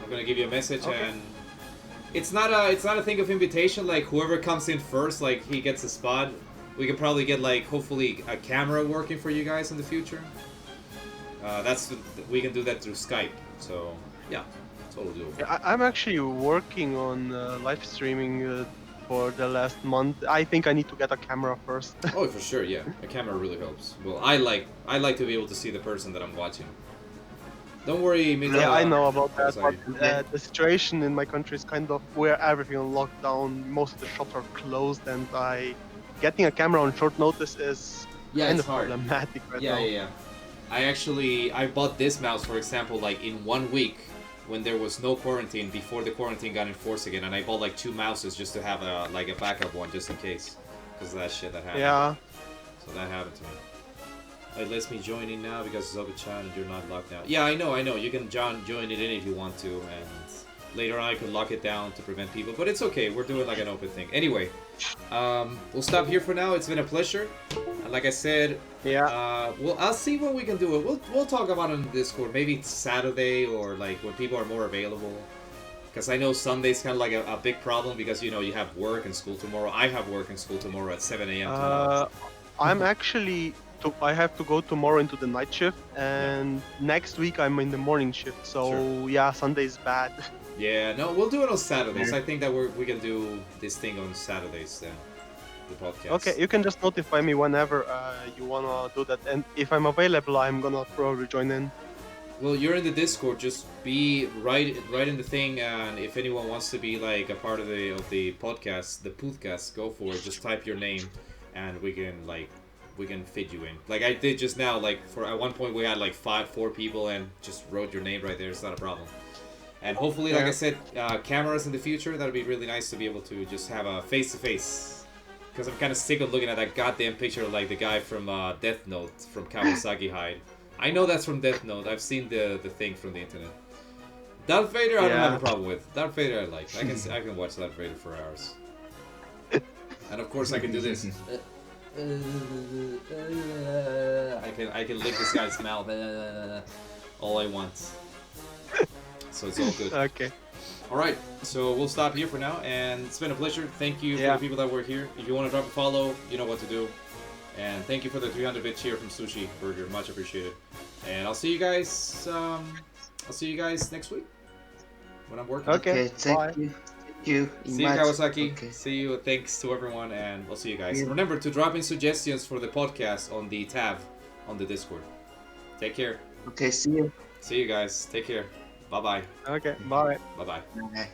I'm going to give you a message, and it's not a thing of invitation, like, whoever comes in first, like, he gets a spot. We can probably get, like, hopefully a camera working for you guys in the future. We can do that through Skype, so, yeah. Totally doable. Yeah, I'm actually working on live streaming for the last month. I think I need to get a camera first. Oh, for sure, yeah. A camera really helps. Well, I like to be able to see the person that I'm watching. Don't worry, Mita. Yeah, I know about that, sorry. but the situation in my country is kind of where everything on lockdown, most of the shops are closed, and getting a camera on short notice is kind of hard. problematic right now. Yeah. I bought this mouse, for example, like in 1 week when there was no quarantine, before the quarantine got enforced again, and I bought like 2 mouses just to have a backup one just in case, because of that shit that happened. Yeah. So that happened to me. It lets me join in now because it's open chat and you're not locked out. Yeah, I know. You can join it in if you want to, and later on I can lock it down to prevent people, but it's okay. We're doing like an open thing. Anyway, we'll stop here for now. It's been a pleasure. And like I said, I'll see when we can do it. We'll talk about it on Discord. Maybe it's Saturday or like when people are more available. Because I know Sunday's kind of like a big problem because, you have work and school tomorrow. I have work and school tomorrow at 7 a.m. tomorrow. I'm actually... I have to go tomorrow into the night shift, and next week I'm in the morning shift, so Sure. yeah, Sunday's bad. Yeah, no, we'll do it on Saturdays. I think that we can do this thing on Saturdays then, the podcast. Okay, you can just notify me whenever you wanna do that, and if I'm available, I'm gonna probably join in. Well, you're in the Discord. Just be right in the thing, and if anyone wants to be like a part of the podcast, the Pudcast, go for it. Just type your name, and we can fit you in. Like I did just now. Like at one point we had like 4 people, and just wrote your name right there. It's not a problem. And hopefully, like I said, cameras in the future. That'd be really nice to be able to just have a face-to-face. Because I'm kind of sick of looking at that goddamn picture of like the guy from Death Note from Kawasaki hide. I know that's from Death Note. I've seen the thing from the internet. Darth Vader, I don't have a problem with. Darth Vader, I like. I can watch Darth Vader for hours. And of course, I can do this. I can lick this guy's mouth. All I want. So it's all good. Okay. Alright, so we'll stop here for now, and it's been a pleasure. Thank you for the people that were here. If you want to drop a follow, you know what to do. And thank you for the 300-bit cheer from Sushi Burger, much appreciated. And I'll see you guys. Next week when I'm working. Okay. Thank you. Thank you. See you, Kawasaki. Okay. See you. Thanks to everyone, and we'll see you guys. And remember to drop in suggestions for the podcast on the tab on the Discord. Take care. Okay, see you. See you guys. Take care. Bye bye. Okay, bye. Bye bye. Bye.